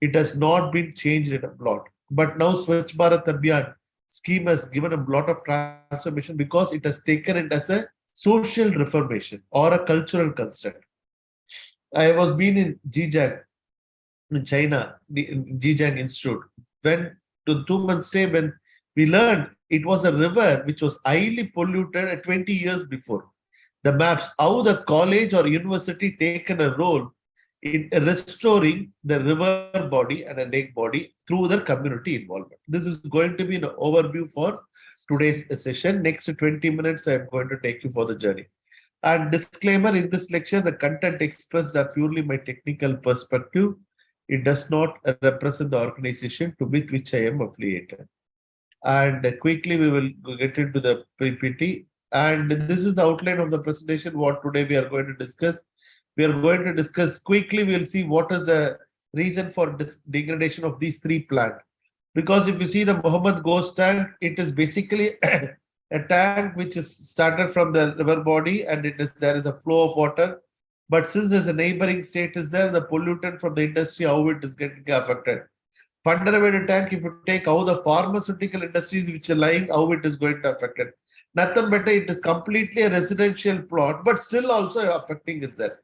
it has not been changed in a lot. But now Swachh Bharat Abhiyan scheme has given a lot of transformation because it has taken it as a social reformation or a cultural construct. I was been in Zhejiang, in China, the Zhejiang Institute. When to 2 months stay, when we learned it was a river which was highly polluted at 20 years before. The maps, how the college or university taken a role in restoring the river body and a lake body through their community involvement. This is going to be an overview for today's session. Next 20 minutes, I am going to take you for the journey. And disclaimer, in this lecture, the content expressed are purely my technical perspective. It does not represent the organization to with which I am affiliated. And quickly, we will get into the PPT. And this is the outline of the presentation, what today we are going to discuss. We are going to discuss quickly, we will see what is the reason for degradation of these 3 plants. Because if you see the Muhammad Ghost tank, it is basically a tank which is started from the river body, and there is a flow of water. But since there's a neighboring state is there, the pollutant from the industry, how it is getting affected. Pandaravedu tank, if you take how the pharmaceutical industries which are lying, how it is going to affect it. Nothing better, it is completely a residential plot, but still also affecting is there.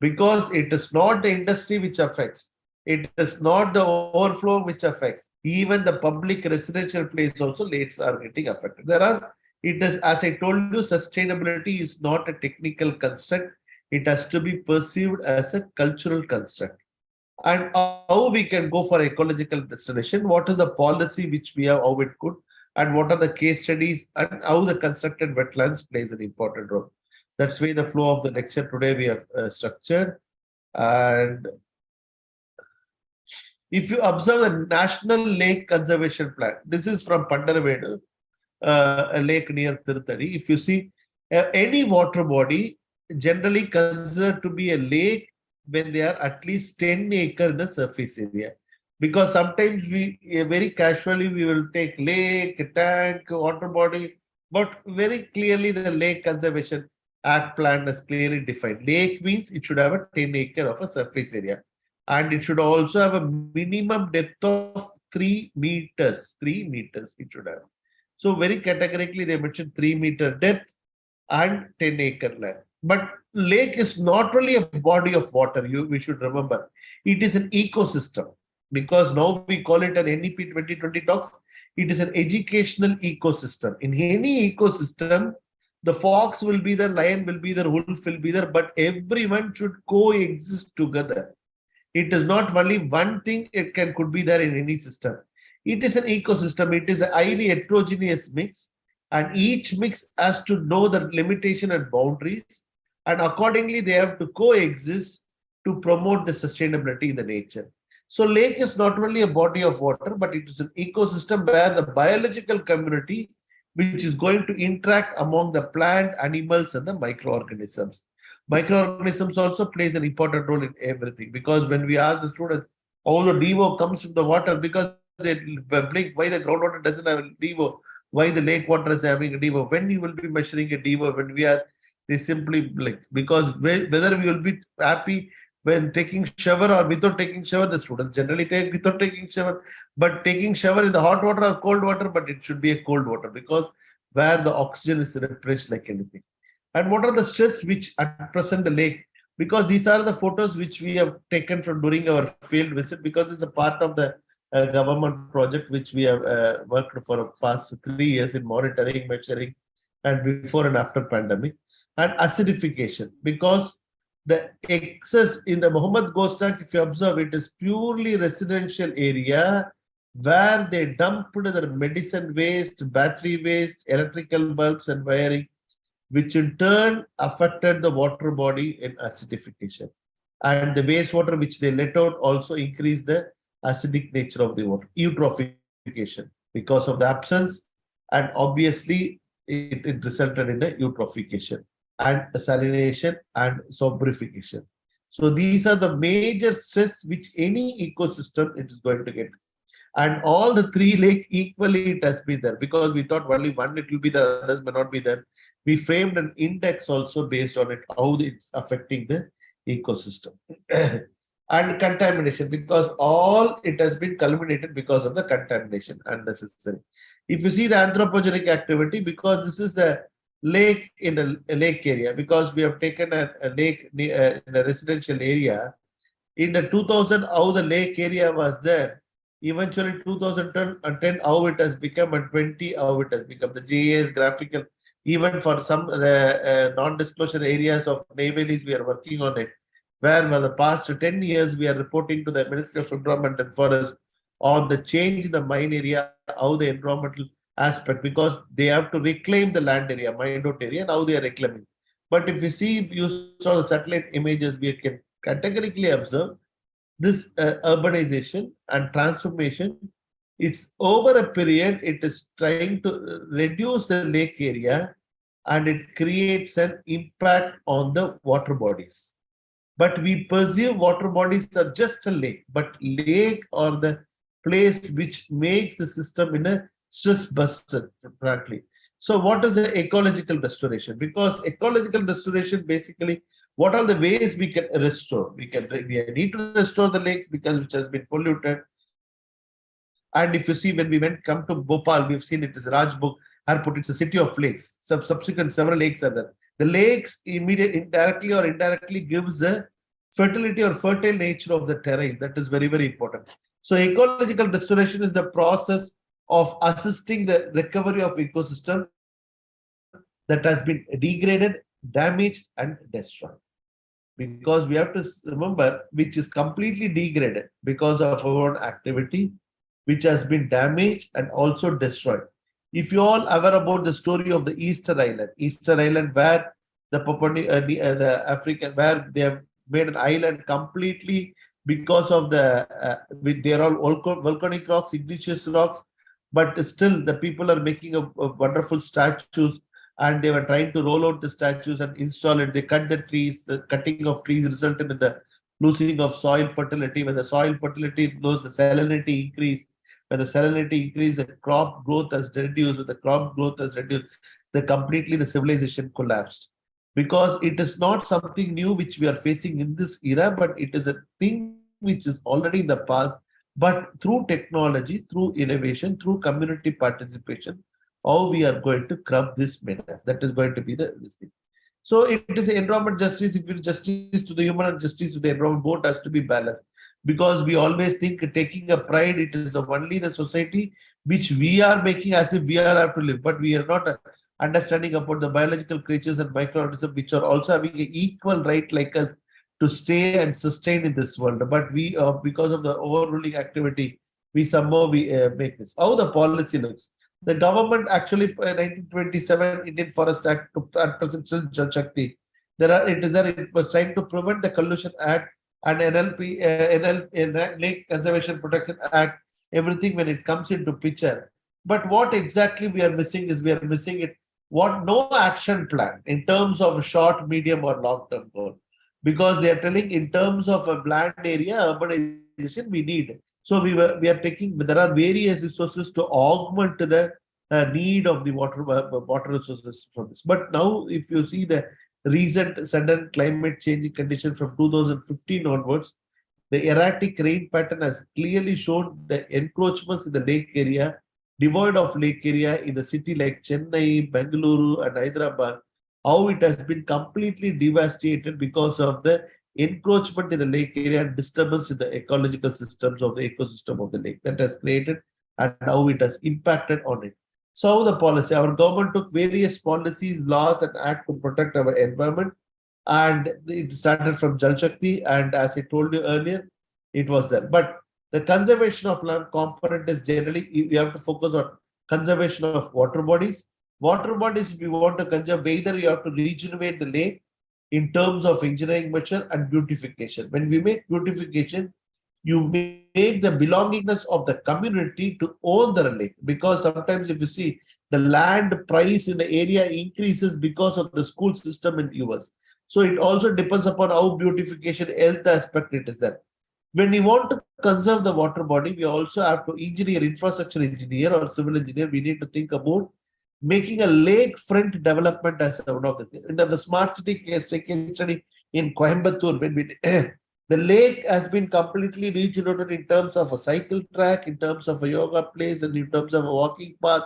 Because it is not the industry which affects. It is not the overflow which affects. Even the public residential place also lakes are getting affected. It is, as I told you, sustainability is not a technical construct. It has to be perceived as a cultural construct. And how we can go for ecological restoration, what is the policy which we have, how it could, and what are the case studies, and how the constructed wetlands plays an important role. That's why the flow of the lecture today we have structured. And if you observe the National Lake Conservation Plan, this is from Pandaravedu, a lake near Tirthani. If you see any water body, generally considered to be a lake when they are at least 10 acres in the surface area. Because sometimes we very casually we will take lake, tank, water body, but very clearly the Lake Conservation Act plan is clearly defined. Lake means it should have a 10 acre of a surface area. And it should also have a minimum depth of 3 meters. 3 meters it should have. So very categorically they mentioned 3 meter depth and 10 acre land. But lake is not really a body of water. We should remember, it is an ecosystem, because now we call it an NEP 2020 talks. It is an educational ecosystem. In any ecosystem, the fox will be there, lion will be there, wolf will be there, but everyone should coexist together. It is not only one thing could be there in any system. It is an ecosystem. It is a highly heterogeneous mix, and each mix has to know the limitation and boundaries, and accordingly they have to coexist to promote the sustainability in the nature. So lake is not only a body of water, but it is an ecosystem where the biological community, which is going to interact among the plant, animals, and the microorganisms. Microorganisms also plays an important role in everything, because when we ask the students how the DO comes from the water, because they blink why the groundwater doesn't have a DO, why the lake water is having a DO. When you will be measuring a DO, when we ask, they simply blink, because whether we will be happy when taking shower or without taking shower, the students generally take without taking shower, but taking shower in the hot water or cold water, but it should be a cold water, because where the oxygen is refreshed like anything. And what are the stress which at present the lake, because these are the photos which we have taken from during our field visit, because it's a part of the government project which we have worked for the past 3 years in monitoring, measuring, and before and after pandemic. And acidification, because the excess in the Muhammad Gostak, if you observe, it is purely residential area where they dumped their medicine waste, battery waste, electrical bulbs and wiring, which in turn affected the water body in acidification. And the wastewater which they let out also increased the acidic nature of the water, eutrophication, because of the absence, and obviously it resulted in the eutrophication and salination and sobrification. So these are the major stress which any ecosystem it is going to get. And all the three lake equally it has been there, because we thought only one it will be there, others may not be there. We framed an index also based on it, how it's affecting the ecosystem. And contamination, because all it has been culminated because of the contamination unnecessary. If you see the anthropogenic activity, because this is the lake in the lake area, because we have taken a lake in a residential area. In the 2000, how the lake area was there. Eventually 2010, how it has become, and 20, how it has become. The GIS graphical, even for some non-disclosure areas of neighborhoods, we are working on it. Where for the past 10 years, we are reporting to the Ministry of Environment and Forest on the change in the mine area, how the environmental aspect, because they have to reclaim the land area, mined out area, and how they are reclaiming. But if you see, you saw the satellite images, we can categorically observe this urbanization and transformation. It's over a period, it is trying to reduce the lake area, and it creates an impact on the water bodies. But we perceive water bodies are just a lake, but lake or the place which makes the system in a stress buster, frankly. So what is the ecological restoration? Because ecological restoration, basically, what are the ways we can restore? We need to restore the lakes because which has been polluted. And if you see, when we come to Bhopal, we've seen it is Rajbog, Harput, it's a city of lakes. Subsequent several lakes are there. The lakes indirectly or indirectly gives the fertility or fertile nature of the terrain. That is very, very important. So ecological restoration is the process of assisting the recovery of ecosystem that has been degraded, damaged, and destroyed. Because we have to remember, which is completely degraded because of our own activity, which has been damaged and also destroyed. If you all aware about the story of the Easter Island, where the African, where they have made an island completely because of the they are all volcanic rocks, igneous rocks, but still the people are making a wonderful statues, and they were trying to roll out the statues and install it. They cut the trees. The cutting of trees resulted in the losing of soil fertility. When the soil fertility loses, the salinity increase. When the salinity increase, the crop growth has reduced. When the crop growth has reduced, the civilization collapsed. Because it is not something new which we are facing in this era, but it is a thing which is already in the past. But through technology, through innovation, through community participation, how we are going to curb this menace. That is going to be this thing. So it is environment justice. If it's justice to the human and justice to the environment, both has to be balanced. Because we always think taking a pride, it is only the society which we are making as if we are have to live, but we are not understanding about the biological creatures and microorganisms which are also having an equal right like us to stay and sustain in this world. But we, because of the overruling activity, we somehow make this. How the policy looks. The government actually, 1927 Indian Forest Act to at present still Jal Shakti. It was trying to prevent the Collusion Act and Lake Conservation Protection Act, everything when it comes into picture. But what exactly we are missing is we are missing it. What no action plan in terms of short, medium, or long-term goal, because they are telling in terms of a land area urbanization we need. So we are taking, there are various resources to augment the need of the water resources from this. But now, if you see the recent sudden climate changing condition from 2015 onwards, the erratic rain pattern has clearly shown the encroachments in the lake area, devoid of lake area in the city like Chennai, Bengaluru, and Hyderabad, how it has been completely devastated because of the encroachment in the lake area and disturbance in the ecological systems of the ecosystem of the lake that has created and how it has impacted on it. So the policy, our government took various policies, laws, and acts to protect our environment. And it started from Jal Shakti, and as I told you earlier, it was there. But the conservation of land component is generally, you have to focus on conservation of water bodies. Water bodies, if you want to conserve, either you have to regenerate the lake in terms of engineering measure and beautification. When we make beautification, you make the belongingness of the community to own the lake. Because sometimes if you see, the land price in the area increases because of the school system in US. So it also depends upon how beautification, health aspect it is there. When we want to conserve the water body, we also have to engineer, infrastructure engineer or civil engineer. We need to think about making a lakefront development as one of the things. In the smart city case study in Coimbatore, when we the lake has been completely regenerated in terms of a cycle track, in terms of a yoga place, and in terms of a walking path,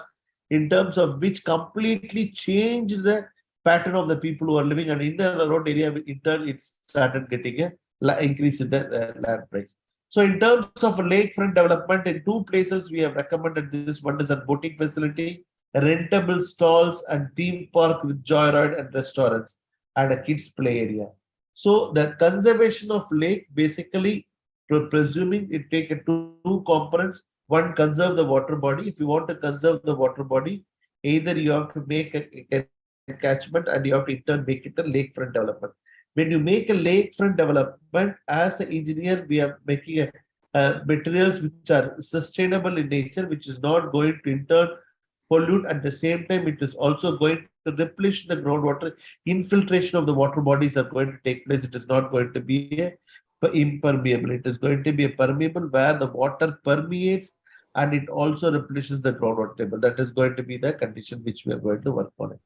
in terms of which completely changed the pattern of the people who are living, and in and around area, in turn, it started getting a increase in the land price. So in terms of lakefront development, in two places we have recommended this. One is a boating facility, rentable stalls and theme park with joyride and restaurants, and a kids play area. So the conservation of lake, basically presuming it take two components. One, conserve the water body. If you want to conserve the water body, either you have to make a catchment and you have to in turn make it a lakefront development. When you make a lakefront development, as an engineer, we are making materials which are sustainable in nature, which is not going to in turn pollute. At the same time, it is also going to replenish the groundwater. Infiltration of the water bodies are going to take place. It is not going to be impermeable. It is going to be a permeable where the water permeates and it also replenishes the groundwater table. That is going to be the condition which we are going to work on it.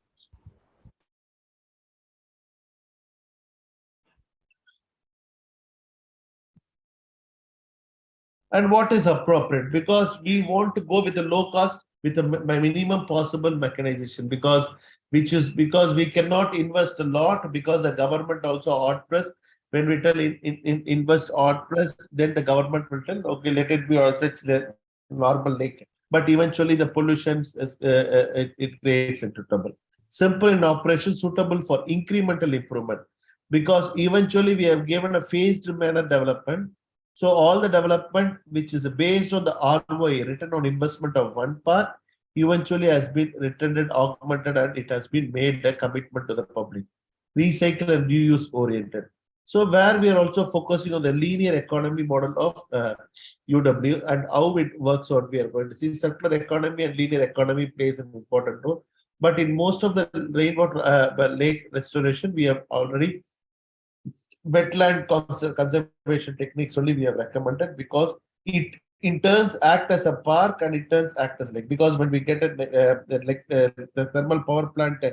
And what is appropriate, because we want to go with the low cost with the minimum possible mechanization, because we cannot invest a lot, because the government also hard press. When we tell invest hard press, then the government will tell, okay, let it be or such the normal lake. But eventually the pollution it creates into trouble. Simple in operation, suitable for incremental improvement, because eventually we have given a phased manner development. So all the development which is based on the ROI, return on investment of one part, eventually has been returned and augmented, and it has been made a commitment to the public. Recycle and reuse oriented. So where we are also focusing on the linear economy model of UW and how it works out, we are going to see circular economy and linear economy plays an important role. But in most of the rainwater lake restoration, we have already wetland conservation techniques only we have recommended, because it in turns act as a park and it turns act as lake. Because when we get the thermal power plant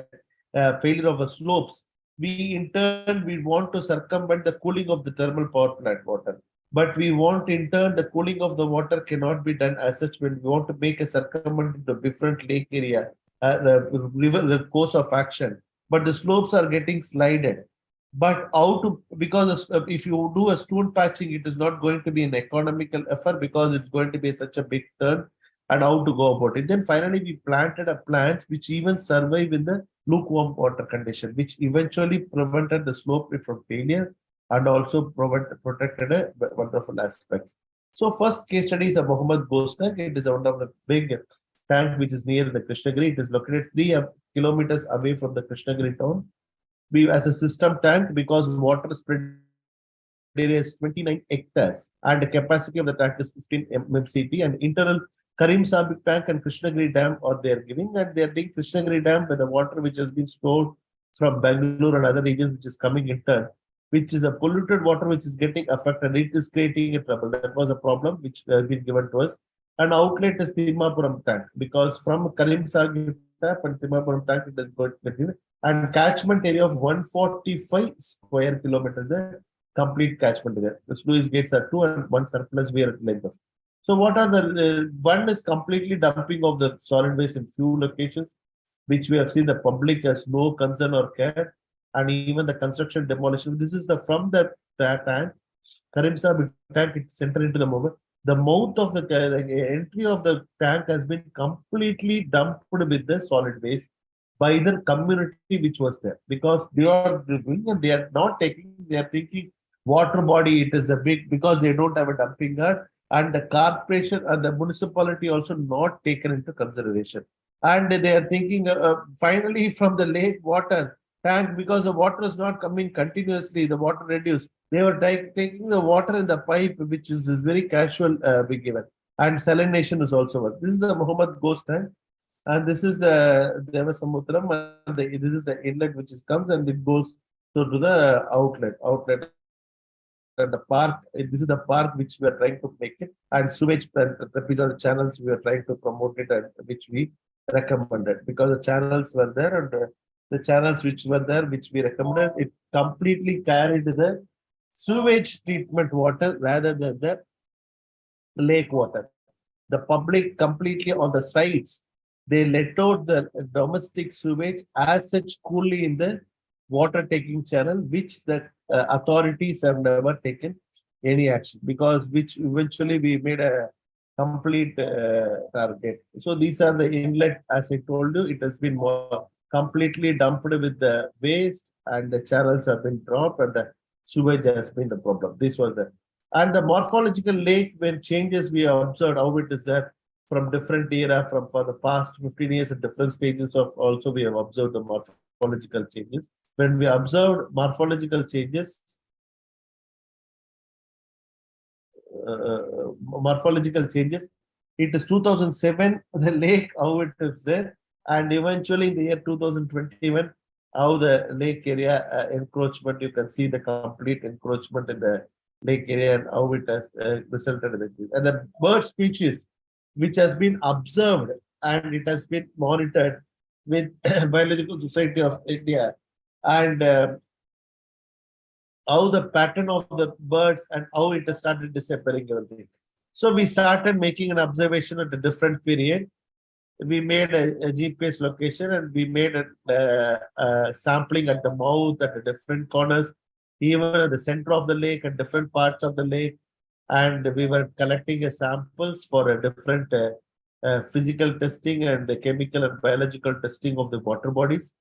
failure of the slopes, we in turn we want to circumvent the cooling of the thermal power plant water. But we want in turn the cooling of the water cannot be done as such. When we want to make a circumvent to different lake area, river the course of action, but the slopes are getting slided. But how to, because if you do a stone patching, it is not going to be an economical effort because it's going to be such a big turn, and how to go about it. Then finally, we planted a plant which even survive in the lukewarm water condition, which eventually prevented the slope from failure and also protected a wonderful aspects. So first case study is a Muhammad Ghosh tank. It is one of the big tank which is near the Krishnagiri. It is located 3 kilometers away from the Krishnagiri town. We as a system tank, because water spread area is 29 hectares and the capacity of the tank is 15 MMCT, and internal Karim Sabik tank and Krishnagiri Dam are they are giving, and they are doing Krishnagiri Dam with the water which has been stored from Bangalore and other regions which is coming in turn, which is a polluted water which is getting affected. It is creating a trouble. That was a problem which has been given to us. And outlet is Timapuram tank, because from Karim Sabik tap and Timapuram tank it is going to, and catchment area of 145 square kilometers. Complete catchment there. The sluice gates are 2 and 1 surplus weir at length of. So what are the one is completely dumping of the solid waste in few locations, which we have seen the public has no concern or care, and even the construction demolition. This is the from the tank, Karimsa tank, it's enter into the moment. The mouth of the entry of the tank has been completely dumped with the solid waste by the community which was there, because they are doing and they are not taking, they are thinking water body, it is a big, because they don't have a dumping yard, and the corporation and the municipality also not taken into consideration. And they are thinking finally from the lake water tank, because the water is not coming continuously, the water reduced. They were taking the water in the pipe, which is very casual be given. And salination is also one. This is the Muhammad Ghosh tank. And this is the Devasamudram, and this is the inlet which is comes and it goes to the outlet. And the park, this is a park which we are trying to make it, and sewage and the channels we are trying to promote it, and which we recommended, because the channels were there, and the channels which were there, which we recommended, it completely carried the sewage treatment water rather than the lake water. The public completely on the sides, they let out the domestic sewage as such coolly in the water taking channel, which the authorities have never taken any action, because which eventually we made a complete target. So these are the inlet, as I told you, it has been more completely dumped with the waste, and the channels have been dropped, and the sewage has been the problem. This was the, and the morphological lake, when changes we have observed how it is there from different era, from for the past 15 years at different stages of, also we have observed the morphological changes. When we observed morphological changes, it is 2007, the lake, how it is there, and eventually in the year 2021, how the lake area encroachment, you can see the complete encroachment in the lake area and how it has resulted in this. And the bird species, which has been observed and it has been monitored with Biological Society of India, and how the pattern of the birds and how it has started disappearing, everything. So we started making an observation at a different period. We made a GPS location, and we made a sampling at the mouth, at the different corners, even at the center of the lake, at different parts of the lake. And we were collecting samples for a different physical testing and the chemical and biological testing of the water bodies,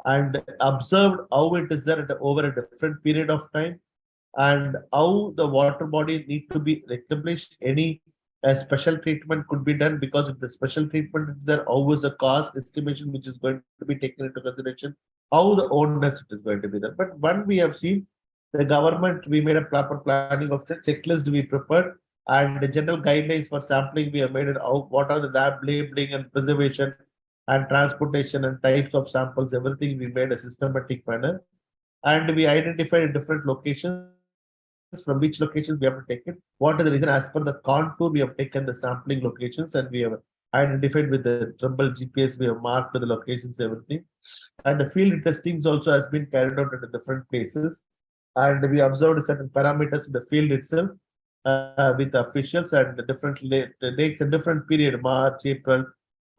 and observed how it is there over a different period of time, and how the water body need to be established. Any special treatment could be done, because if the special treatment is there, how is the cost estimation which is going to be taken into consideration, how the owners it is going to be there. But when we have seen the government, we made a proper planning of the checklist we prepared, and the general guidelines for sampling we have made it out. What are the lab labeling and preservation and transportation and types of samples, everything we made a systematic manner, and we identified different locations, from which locations we have to take it. What is the reason? As per the contour, we have taken the sampling locations, and we have identified with the Trumbull GPS, we have marked the locations, everything. And the field testings also has been carried out at different places. And we observed certain parameters in the field itself with officials and the different lakes in different period, March, April,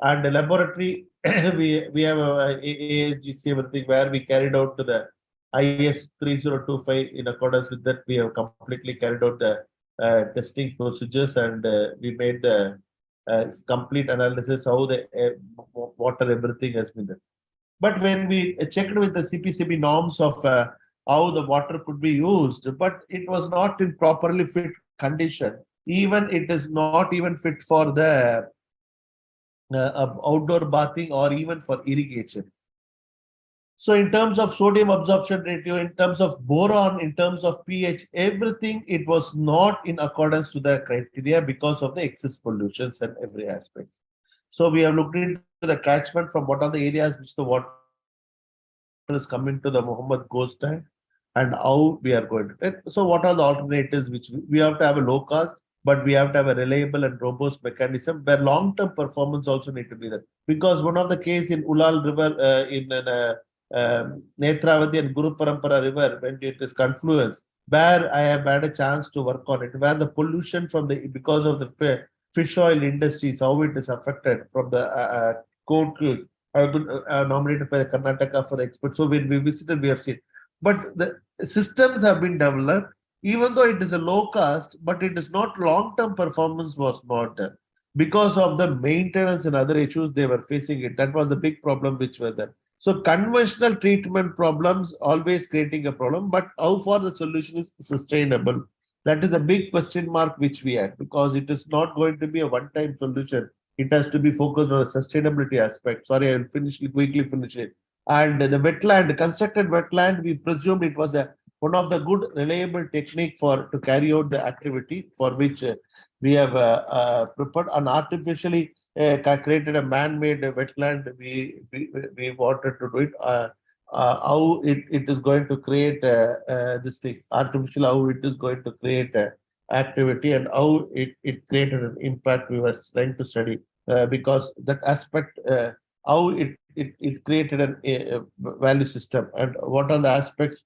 and the laboratory we have a ASGC everything where we carried out to the IS 3025. In accordance with that, we have completely carried out the testing procedures, and we made the complete analysis how the water everything has been done. But when we checked with the CPCB norms of how the water could be used, but it was not in properly fit condition. Even it is not even fit for the outdoor bathing or even for irrigation. So in terms of sodium absorption ratio, in terms of boron, in terms of pH, everything, it was not in accordance to the criteria because of the excess pollutions and every aspect. So we have looked into the catchment from what are the areas which the water is coming to the Muhammad Ghost tank and how we are going to. So what are the alternatives which we have to have a low cost, but we have to have a reliable and robust mechanism where long-term performance also need to be there. Because one of the case in Ulal River, in Netravati and Guru Parampara River, when it is confluence, where I have had a chance to work on it, where the pollution from the because of the fish oil industries, how it is affected from the court. I have been nominated by the Karnataka for the expert. So when we visited, we have seen. But the systems have been developed, even though it is a low cost, but it is not long-term performance was not there. Because of the maintenance and other issues they were facing it. That was the big problem which were there. So conventional treatment problems always creating a problem, but how far the solution is sustainable? That is a big question mark which we had, because it is not going to be a one-time solution. It has to be focused on a sustainability aspect. Sorry, I'll quickly finish it. And the wetland, constructed wetland, we presumed it was one of the good reliable technique to carry out the activity for which we have prepared and artificially created a man-made wetland. We wanted to do it. How it is going to create this thing, artificial, how it is going to create activity and how it created an impact we were trying to study because that aspect, how it created a value system and what are the aspects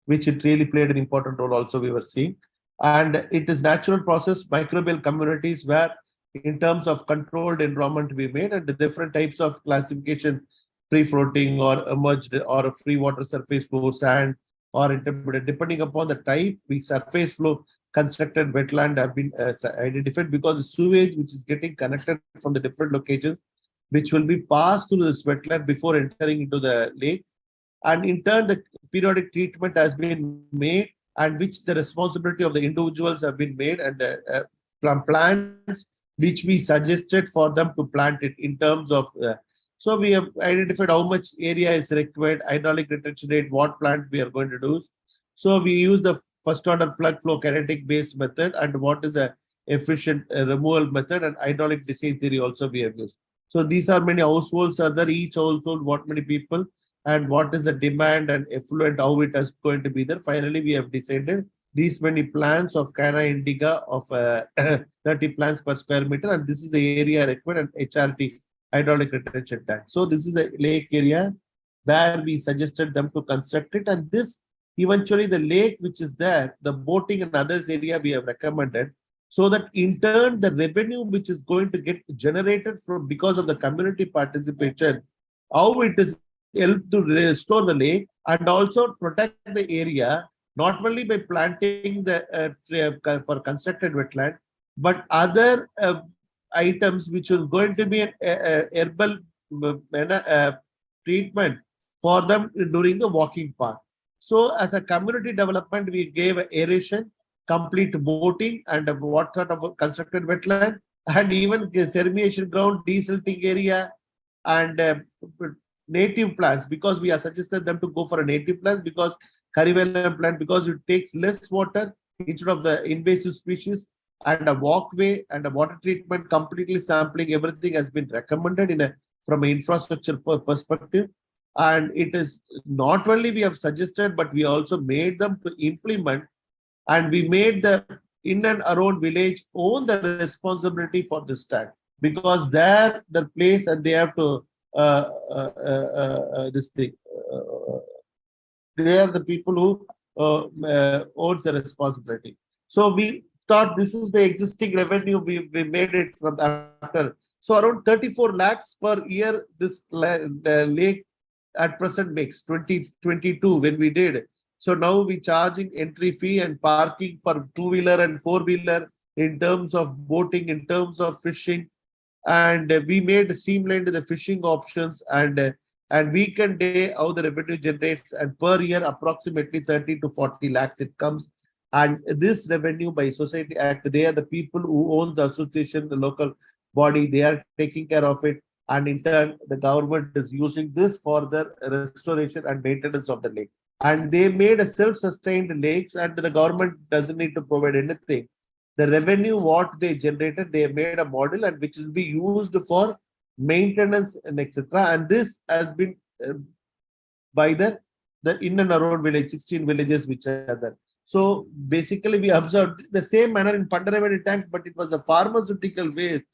which it really played an important role also we were seeing. And it is natural process, microbial communities where in terms of controlled environment we made and the different types of classification, free floating or emerged or free water surface flow, sand or interpreted, depending upon the type, we surface flow constructed wetland have been identified because the sewage which is getting connected from the different locations, which will be passed through this wetland before entering into the lake. And in turn, the periodic treatment has been made and which the responsibility of the individuals have been made and from plants which we suggested for them to plant it in terms of so we have identified how much area is required, hydraulic retention rate, what plant we are going to do. So we use the first order plug flow kinetic based method and what is a efficient removal method and hydraulic design theory also we have used. So these are many households are there, each household what many people and what is the demand and effluent, how it is going to be there. Finally, we have decided these many plants of Canna indica of 30 plants per square meter, and this is the area required and HRT, hydraulic retention tank. So this is a lake area where we suggested them to construct it, and this eventually the lake which is there, the boating and others area we have recommended, so that in turn the revenue which is going to get generated from because of the community participation, how it is help to restore the lake and also protect the area, not only by planting the for constructed wetland, but other items which is going to be an herbal treatment for them during the walking path. So as a community development, we gave aeration, complete boating and what sort of constructed wetland and even ceremonial ground, desilting area and native plants, because we are suggested them to go for a native plant because Karivelam plant because it takes less water instead of the invasive species, and a walkway and a water treatment, completely sampling, everything has been recommended in from an infrastructure perspective. And it is not only we have suggested, but we also made them to implement, and we made the in and around village own the responsibility for this tank because they're the place and they have to this thing. They are the people who owns the responsibility. So we thought this is the existing revenue. We made it from after So around 34 lakhs per year, this lake at present makes 2022 when we did. So now we charging entry fee and parking for two-wheeler and four-wheeler in terms of boating, in terms of fishing. And we made streamlined the fishing options and weekend day how the revenue generates, and per year approximately 30 to 40 lakhs it comes. And this revenue by Society Act, they are the people who own the association, the local body, they are taking care of it. And in turn, the government is using this for the restoration and maintenance of the lake. And they made a self-sustained lakes, and the government doesn't need to provide anything. The revenue what they generated, they made a model and which will be used for maintenance and etc. And this has been by the in and around village, 16 villages which are there. So basically we observed the same manner in Pandaravadi tank, but it was a pharmaceutical waste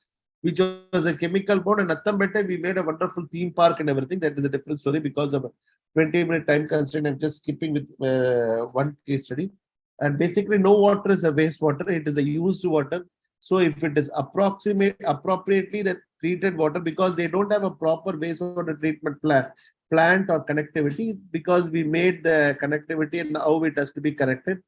which was a chemical board. And Attambette, we made a wonderful theme park and everything. That is a different story because of a 20-minute time constraint. I'm just skipping with one case study. And basically no water is a wastewater, it is a used water. So if it is appropriately the treated water, because they don't have a proper wastewater treatment plant or connectivity, because we made the connectivity and how it has to be connected.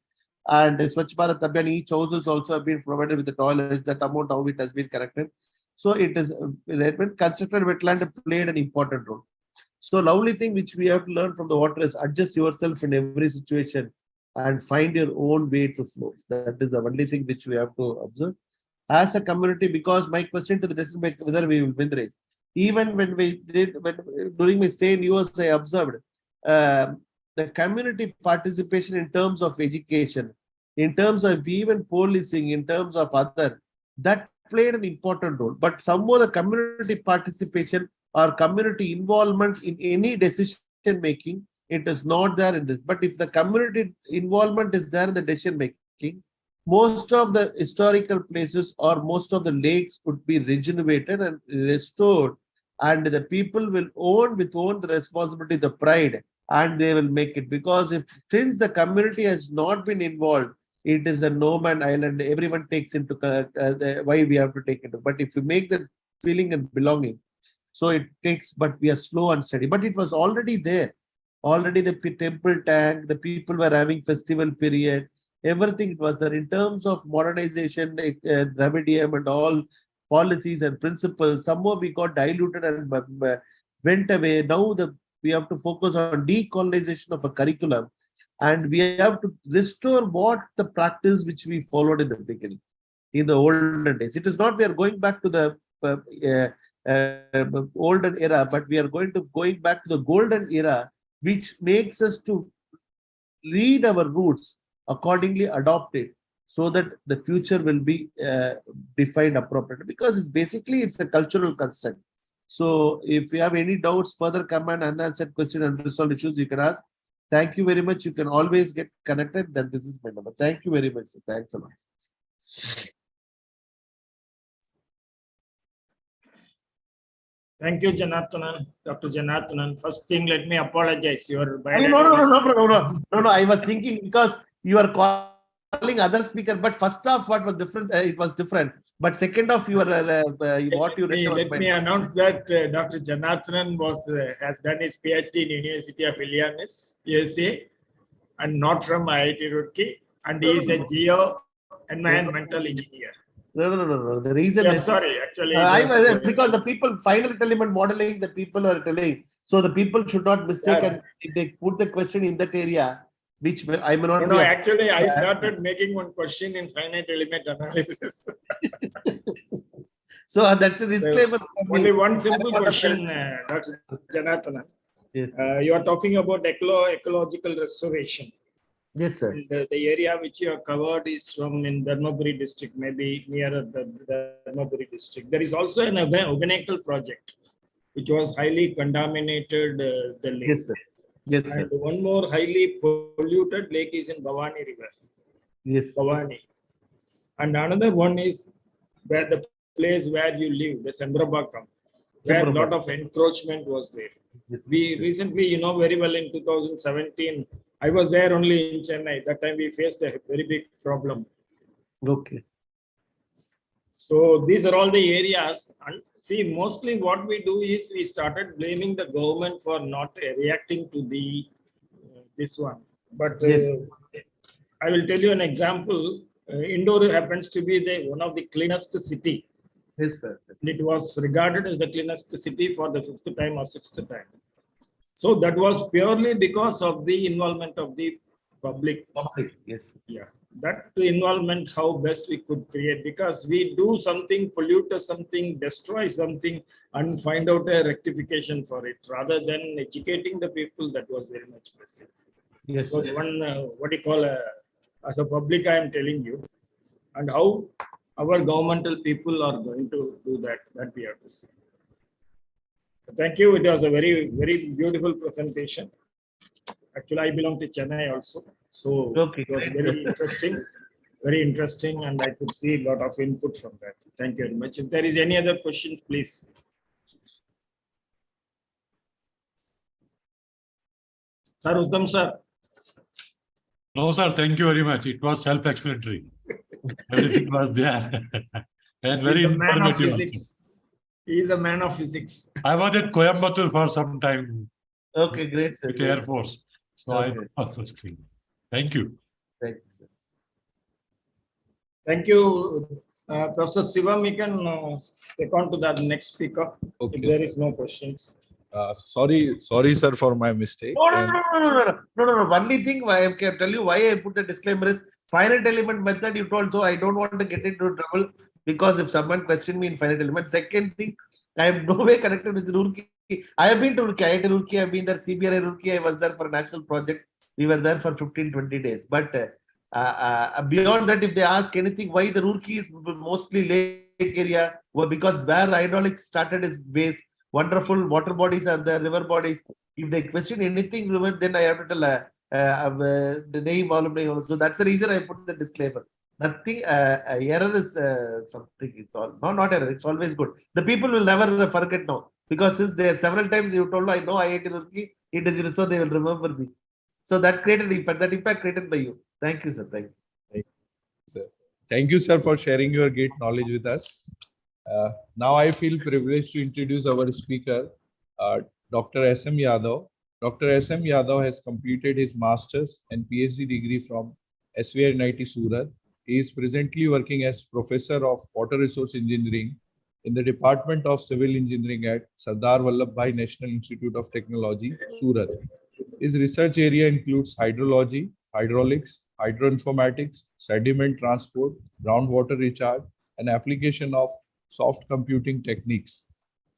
And Swachh Bharat Abhiyan, each houses also have been provided with the toilets, that amount how it has been connected. So it is constructed wetland played an important role. So lovely thing which we have to learn from the water is adjust yourself in every situation and find your own way to flow. That is the only thing which we have to observe as a community. Because my question to the decision maker, whether we will win the race. Even when during my stay in US, I observed the community participation in terms of education, in terms of even policing, in terms of other, that played an important role. But somehow the community participation or community involvement in any decision making, it is not there in this. But if the community involvement is there in the decision making, most of the historical places or most of the lakes would be regenerated and restored, and the people will own the responsibility, the pride, and they will make it. Because since the community has not been involved, it is a no man island. Everyone takes into why we have to take it. But if you make the feeling and belonging, so it takes, but we are slow and steady. But it was already there. Already the temple tank, the people were having festival period, everything it was there. In terms of modernization, Dravidium and all policies and principles, somehow we got diluted and went away. Now we have to focus on decolonization of a curriculum, and we have to restore what the practice which we followed in the beginning, in the olden days. It is not we are going back to the olden era, but we are going back to the golden era, which makes us to read our roots, accordingly adopt it, so that the future will be defined appropriately. Because it's a cultural construct. So if you have any doubts, further come and unanswered question and resolve issues, you can ask. Thank you very much. You can always get connected. Then this is my number. Thank you very much. Thanks a lot. Thank you, Janathanan, Dr. Janathanan. First thing, let me apologize. Your No. I was thinking because you are calling other speaker, but first off, what was different? It was different. But second off, you are what you read. Let me announce that Dr. Janathanan has done his PhD in University of Illinois, USA, and not from IIT Roorkee, and he is a geo-environmental engineer. No. The reason is sorry, actually, because the people final element modeling, the people are telling, so the people should not mistake, and if they put the question in that area, which I may not. No, actually, I started making one question in finite element analysis. So that's a disclaimer. Only one simple question, Dr. Janathanan. Yes. You are talking about ecological restoration. Yes, sir. The area which you have covered is from in Dharmaburi district, maybe nearer the Dharmaburi district. There is also an organical project which was highly contaminated the lake. Yes, sir. Yes, sir. And one more highly polluted lake is in Bhavani River. Yes. Bhavani. And another one is where the place where you live, the Sembrabakam, where a lot of encroachment was there. Yes. We recently, very well in 2017, I was there only in Chennai. That time we faced a very big problem. Okay. So these are all the areas. And see, mostly what we do is we started blaming the government for not reacting to the this one. But Yes. I will tell you an example. Indore happens to be the one of the cleanest city. Yes, sir. It was regarded as the cleanest city for the 5th time or 6th time. So that was purely because of the involvement of the public. Yes. Yeah, that involvement, how best we could create, because we do something, pollute something, destroy something, and find out a rectification for it, rather than educating the people. That was very much missing. Yes. So one, what do you call, as a public, I am telling you, and how our governmental people are going to do that, that we have to see. Thank you. It was a very, very beautiful presentation. Actually, I belong to Chennai also. So Okay, it was great, sir. very interesting, and I could see a lot of input from that. Thank you very much. If there is any other question, please. Sir, Uttam sir. No, sir, thank you very much. It was self-explanatory. Everything was there. And very He's a man of informative. physics. He is a man of physics. I was at Coimbatore for some time Okay, great, sir. with the Air Force. So Okay. I thought those things. Thank you. Thank you, sir. Thank you. Professor Sivam, you can take on to the next speaker. Okay, If there sir. is no questions. Sorry, sir, for my mistake. No, no, And- no, no, no, no, no, no, no. Only thing I can tell you why I put the disclaimer is finite element method you told, so I don't want to get into trouble because if someone questioned me in finite element. Second thing, I am no way connected with Roorkee. I have been to Roorkee, IIT Roorkee, I have been there, CBRI Roorkee, I was there for a national project. We were there for 15, 20 days. But beyond that, if they ask anything, why the Roorkee is mostly lake area, well, because where the hydraulics started is base, wonderful water bodies are there, river bodies. If they question anything, then I have to tell the name, all of them. So that's the reason I put the disclaimer. Nothing, error is something, it's all, no, not error, it's always good. The people will never forget now, because since there several times you told, I know IIT Roorkee, it is so they will remember me. So that created impact, that impact created by you. Thank you, sir. Thank you. Sir. Thank you, sir, for sharing your great knowledge with us. Now I feel privileged to introduce our speaker, Dr. S.M. Yadav. Dr. S.M. Yadav has completed his master's and PhD degree from SVR NIT Surat. He is presently working as Professor of Water Resource Engineering in the Department of Civil Engineering at Sardar Vallabhbhai National Institute of Technology, Surat. His research area includes hydrology, hydraulics, hydroinformatics, sediment transport, groundwater recharge, and application of soft computing techniques.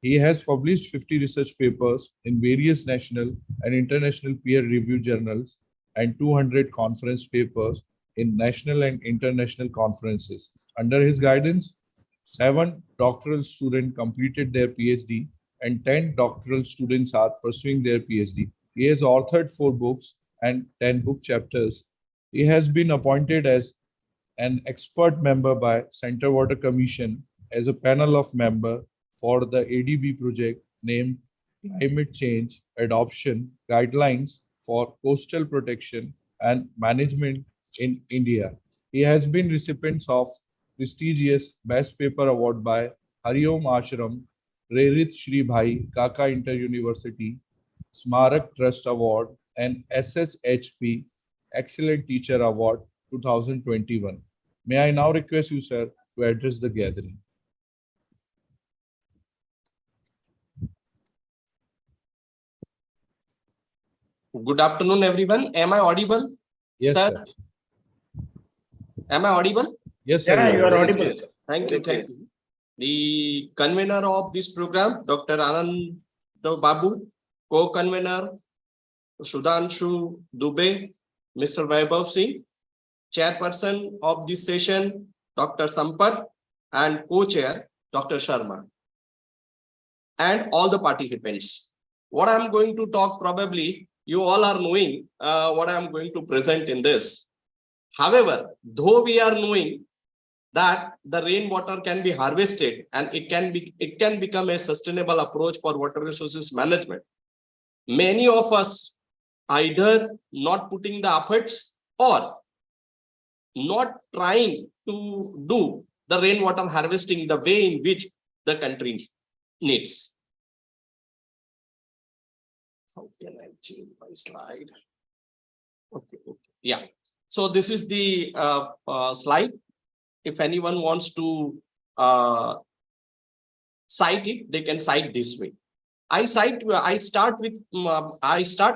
He has published 50 research papers in various national and international peer-reviewed journals and 200 conference papers in national and international conferences. Under his guidance, 7 doctoral students completed their PhD and 10 doctoral students are pursuing their PhD. He has authored 4 books and 10 book chapters. He has been appointed as an expert member by Center Water Commission as a panel of member for the ADB project named Climate Change Adoption Guidelines for Coastal Protection and Management in India. He has been recipient of prestigious Best Paper Award by Hariom Ashram, Prerit Shri Bhai Kaka Inter University, Smarak Trust Award, and SHHP Excellent Teacher Award 2021. May I now request you, sir, to address the gathering. Good afternoon, everyone. Am I audible? Yes, sir. sir. Am I audible? Yes, sir. Yeah, you are audible. Yes, sir. Thank you. Thank you. The convener of this program, Dr. Anand Babu, co-convener, Sudhanshu Dubey, Mr. Vaibhav Singh, chairperson of this session, Dr. Sampath, and co-chair, Dr. Sharma, and all the participants. What I'm going to talk, probably you all are knowing what I'm going to present in this. However, though we are knowing that the rainwater can be harvested and it can become a sustainable approach for water resources management, many of us either not putting the efforts or not trying to do the rainwater harvesting the way in which the country needs. How can I change my slide? Okay. Yeah. So this is the slide. If anyone wants to cite it, they can cite this way. I start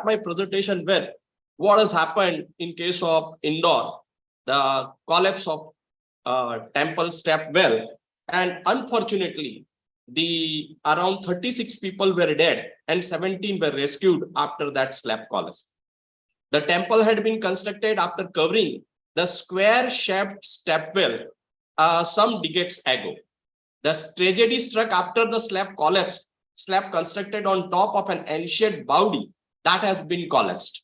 my presentation with what has happened in case of Indore, the collapse of temple step well, and unfortunately, the around 36 people were dead and 17 were rescued after that slab collapse. The temple had been constructed after covering the square-shaped stepwell some decades ago. The tragedy struck after the slab collapse, slab constructed on top of an ancient Baudi that has been collapsed.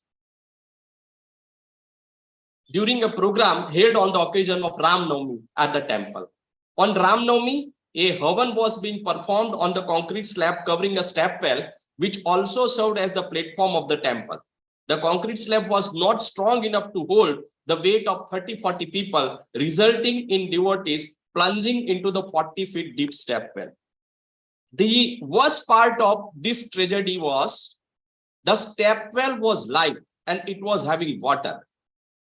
During a program held on the occasion of Ram Navami at the temple. On Ram Navami, a havan was being performed on the concrete slab covering a stepwell, which also served as the platform of the temple. The concrete slab was not strong enough to hold the weight of 30-40 people, resulting in devotees plunging into the 40 feet deep stepwell. The worst part of this tragedy was the stepwell was live and it was having water.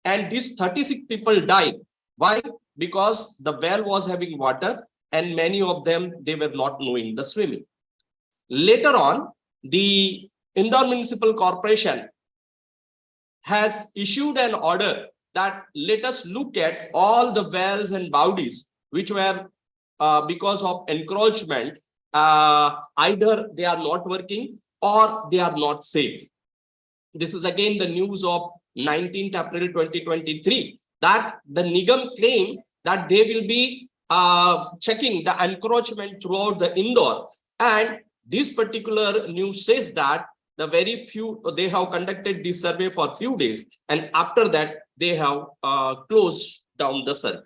And these 36 people died. Why? Because the well was having water and many of them, they were not knowing the swimming. Later on, the Indore Municipal Corporation has issued an order that let us look at all the wells and Baudis which were because of encroachment, either they are not working or they are not safe. This is again the news of 19th April 2023 that the Nigam claim that they will be checking the encroachment throughout the Indore, and this particular news says that the very few, they have conducted this survey for a few days and after that they have closed down the survey.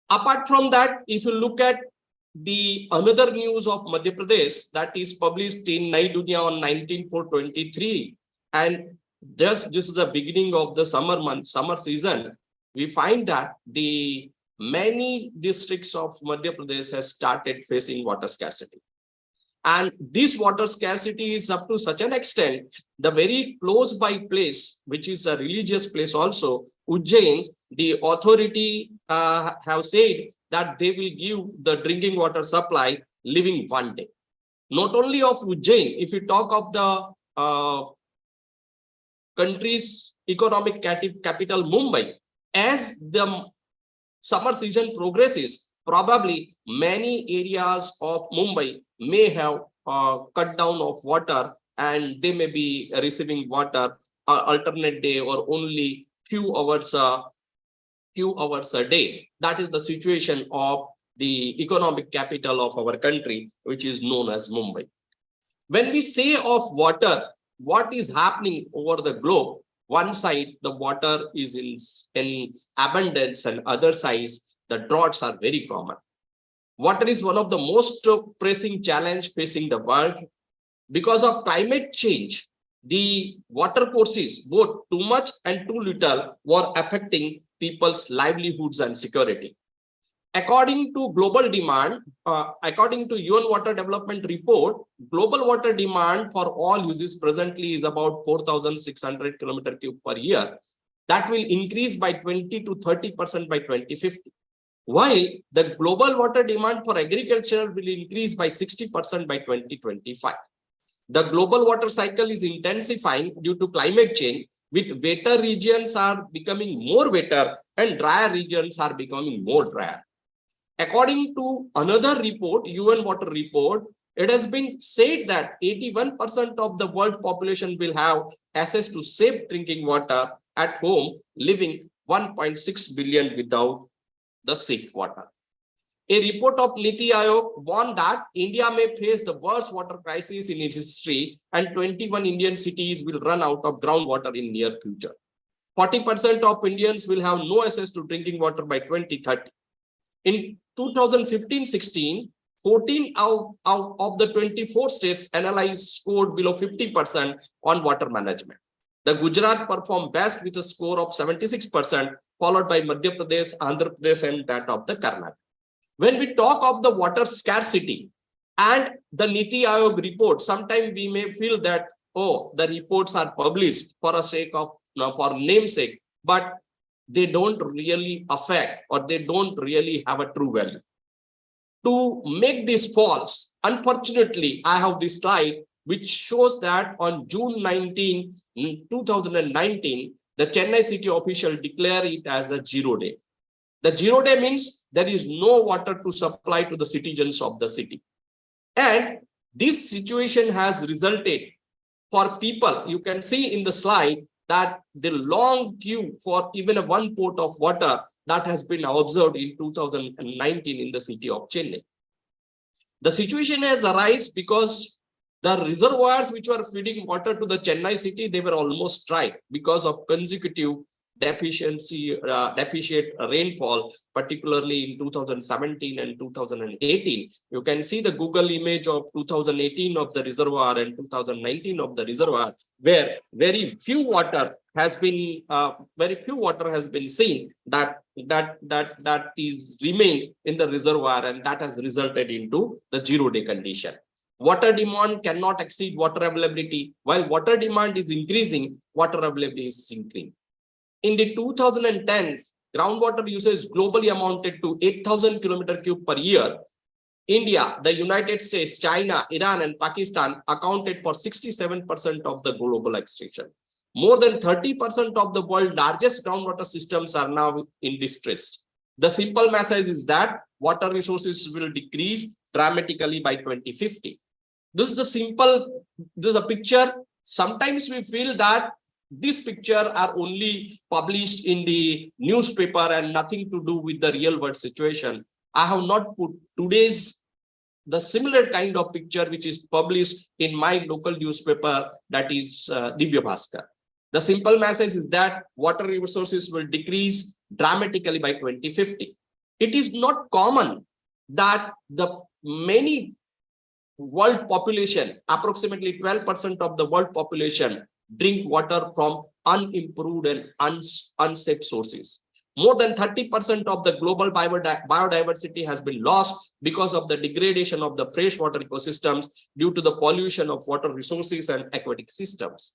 Apart from that, if you look at the another news of Madhya Pradesh that is published in Nai Dunya on 19/4/23, and just this is the beginning of the summer season, we find that the many districts of Madhya Pradesh has started facing water scarcity. And this water scarcity is up to such an extent, the very close by place, which is a religious place also, Ujjain, the authority have said that they will give the drinking water supply living one day. Not only of Ujjain, if you talk of the country's economic capital Mumbai, as the summer season progresses, probably many areas of Mumbai may have cut down of water and they may be receiving water alternate day or only few hours a day. That is the situation of the economic capital of our country, which is known as Mumbai. When we say of water, what is happening over the globe? One side, the water is in abundance, and other sides, the droughts are very common. Water is one of the most pressing challenge facing the world. Because of climate change, the water courses, both too much and too little, were affecting people's livelihoods and security. According to global demand, according to UN Water Development Report, global water demand for all uses presently is about 4,600 km³ per year. That will increase by 20 to 30% by 2050. While the global water demand for agriculture will increase by 60% by 2025. The global water cycle is intensifying due to climate change, with wetter regions are becoming more wetter and drier regions are becoming more drier. According to another report, UN Water Report, it has been said that 81% of the world population will have access to safe drinking water at home, leaving 1.6 billion without the safe water. A report of Niti Aayog warned that India may face the worst water crisis in its history and 21 Indian cities will run out of groundwater in near future. 40% of Indians will have no access to drinking water by 2030. In 2015-16, 14 out of the 24 states analyzed scored below 50% on water management. The Gujarat performed best with a score of 76%, followed by Madhya Pradesh, Andhra Pradesh, and that of the Karnataka. When we talk of the water scarcity and the Niti Aayog report, sometimes we may feel that, oh, the reports are published for a sake of, for namesake, but they don't really affect, or they don't really have a true value. To make this false, unfortunately, I have this slide which shows that on June 19, 2019, the Chennai city official declared it as a 0 day. The 0 day means there is no water to supply to the citizens of the city. And this situation has resulted for people, you can see in the slide that the long queue for even a one quart of water that has been observed in 2019 in the city of Chennai. The situation has arisen because the reservoirs which were feeding water to the Chennai city, they were almost dry because of consecutive deficient rainfall, particularly in 2017 and 2018. You can see the Google image of 2018 of the reservoir and 2019 of the reservoir, where very few water has been seen that is remained in the reservoir, and that has resulted into the 0 day condition. Water demand cannot exceed water availability. While water demand is increasing, water availability is sinking. In the 2010, groundwater usage globally amounted to 8,000 km³ per year. India, the United States, China, Iran, and Pakistan accounted for 67% of the global extraction. More than 30% of the world's largest groundwater systems are now in distress. The simple message is that water resources will decrease dramatically by 2050. This is a picture. Sometimes we feel that this picture are only published in the newspaper and nothing to do with the real world situation. I have not put the similar kind of picture which is published in my local newspaper, that is Divya Bhaskar. The simple message is that water resources will decrease dramatically by 2050. It is not common that the many world population, approximately 12% of the world population, drink water from unimproved and unsafe sources. More than 30% of the global biodiversity has been lost because of the degradation of the freshwater ecosystems due to the pollution of water resources and aquatic systems.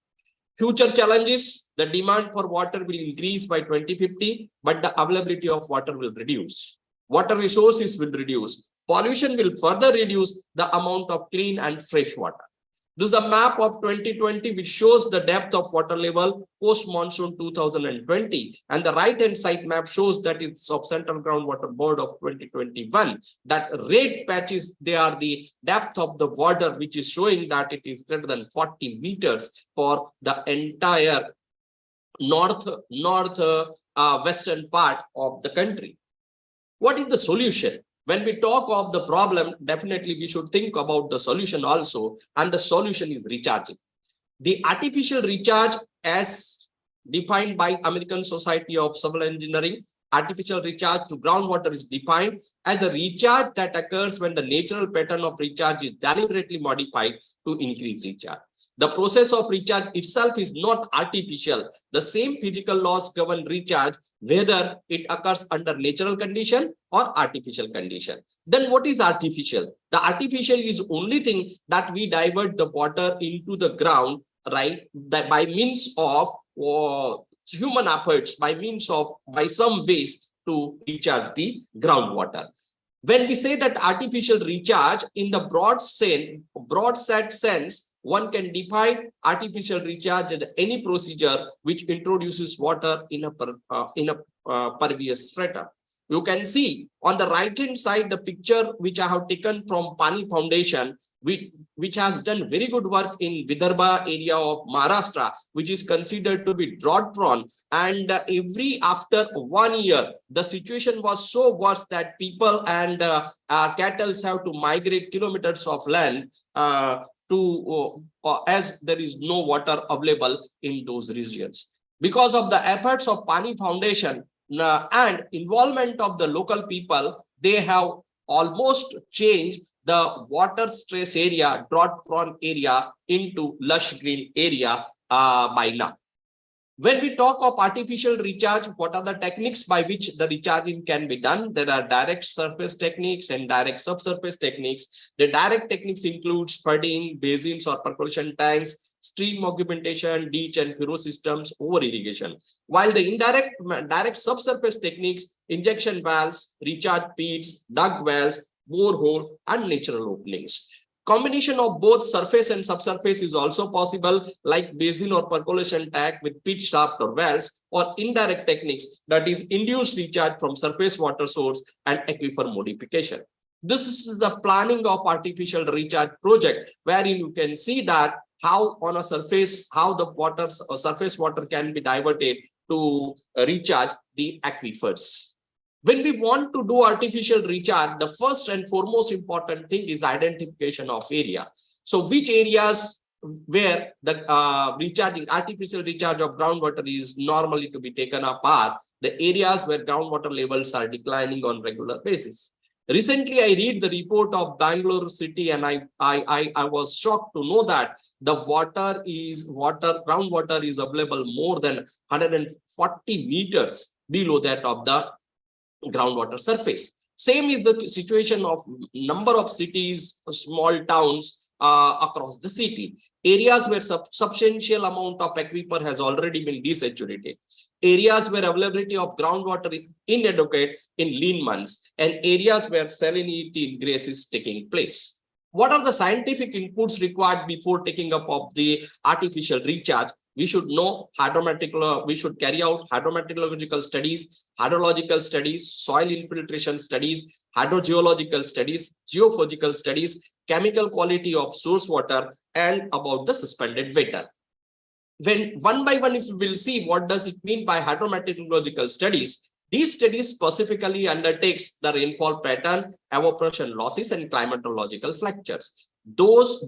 Future challenges: the demand for water will increase by 2050, but the availability of water will reduce. Water resources will reduce. Pollution will further reduce the amount of clean and fresh water. This is a map of 2020 which shows the depth of water level post-monsoon 2020. And the right-hand side map shows that it's of Central Groundwater Board of 2021. That red patches, they are the depth of the water, which is showing that it is greater than 40 meters for the entire western part of the country. What is the solution? When we talk of the problem, definitely we should think about the solution also, and the solution is recharging. The artificial recharge, as defined by American Society of Civil Engineering, artificial recharge to groundwater is defined as the recharge that occurs when the natural pattern of recharge is deliberately modified to increase recharge. The process of recharge itself is not artificial. The same physical laws govern recharge, whether it occurs under natural condition or artificial condition. Then what is artificial? The artificial is only thing that we divert the water into the ground, right? That by means of human efforts, by some ways to recharge the groundwater. When we say that artificial recharge in the broad set sense, one can define artificial recharge as any procedure which introduces water in a pervious strata. You can see on the right-hand side the picture which I have taken from Pani Foundation, which has done very good work in Vidarbha area of Maharashtra, which is considered to be drought-prone. And after 1 year, the situation was so worse that people and cattle have to migrate kilometers of land as there is no water available in those regions. Because of the efforts of Pani Foundation and involvement of the local people, they have almost changed the water stress area, drought prone area into lush green area by now. When we talk of artificial recharge, what are the techniques by which the recharging can be done? There are direct surface techniques and direct subsurface techniques. The direct techniques include spudding, basins or percolation tanks, stream augmentation, ditch and furrow systems, over irrigation. While the direct subsurface techniques, injection valves, recharge pits, duct wells, borehole, and natural openings. Combination of both surface and subsurface is also possible, like basin or percolation tank with pit shaft or wells, or indirect techniques, that is induced recharge from surface water source and aquifer modification. This is the planning of artificial recharge project, wherein you can see that how on a surface, how the waters or surface water can be diverted to recharge the aquifers. When we want to do artificial recharge, the first and foremost important thing is identification of area. So which areas where the artificial recharge of groundwater is normally to be taken up are the areas where groundwater levels are declining on regular basis. Recently, I read the report of Bangalore city, and I was shocked to know that the groundwater is available more than 140 meters below that of the groundwater surface. Same is the situation of number of cities, small towns across the city. Areas where substantial amount of aquifer has already been desaturated. Areas where availability of groundwater is inadequate in lean months, and areas where salinity ingress is taking place. What are the scientific inputs required before taking up of the artificial recharge? We should know we should carry out hydrometeorological studies, hydrological studies, soil infiltration studies, hydrogeological studies, geophysical studies, chemical quality of source water, and about the suspended water. When one by one, if we will see what does it mean by hydrometeorological studies, these studies specifically undertakes the rainfall pattern, evaporation losses, and climatological factors.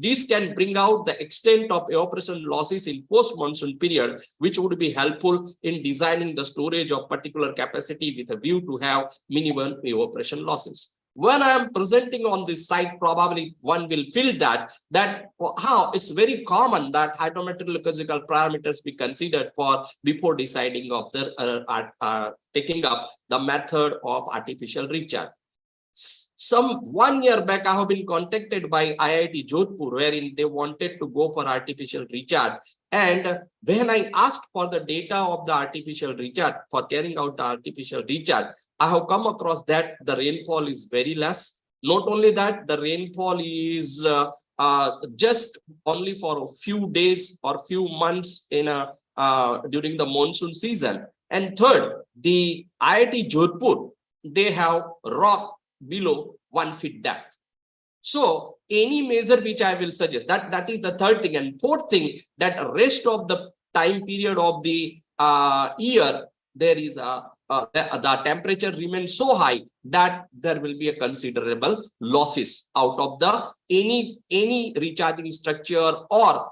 These can bring out the extent of evaporation losses in post-monsoon period, which would be helpful in designing the storage of particular capacity with a view to have minimum evaporation losses. When I am presenting on this site, probably one will feel that how it's very common that hydrometeorological parameters be considered for before deciding of the taking up the method of artificial recharge. Some 1 year back, I have been contacted by IIT Jodhpur, wherein they wanted to go for artificial recharge. And when I asked for the data of the artificial recharge, for carrying out the artificial recharge, I have come across that the rainfall is very less. Not only that, the rainfall is just only for a few days or few months in during the monsoon season. And third, the IIT Jodhpur, they have rock below 1 feet depth. So any measure which I will suggest, that is the third thing. And fourth thing, that rest of the time period of the year, there is the temperature remains so high that there will be a considerable losses out of the any recharging structure. Or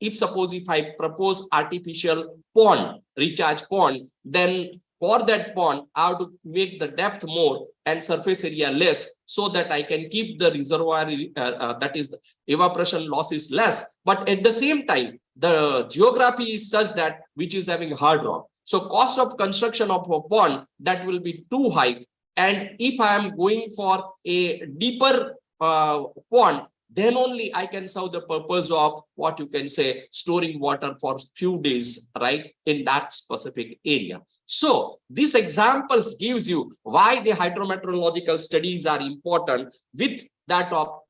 if I propose artificial pond, recharge pond, then for that pond, I have to make the depth more and surface area less, so that I can keep the reservoir, that is the evaporation losses less. But at the same time, the geography is such that which is having hard rock. So cost of construction of a pond, that will be too high. And if I am going for a deeper pond, then only I can serve the purpose of what you can say storing water for few days, right, in that specific area. So these examples gives you why the hydrometeorological studies are important, with that of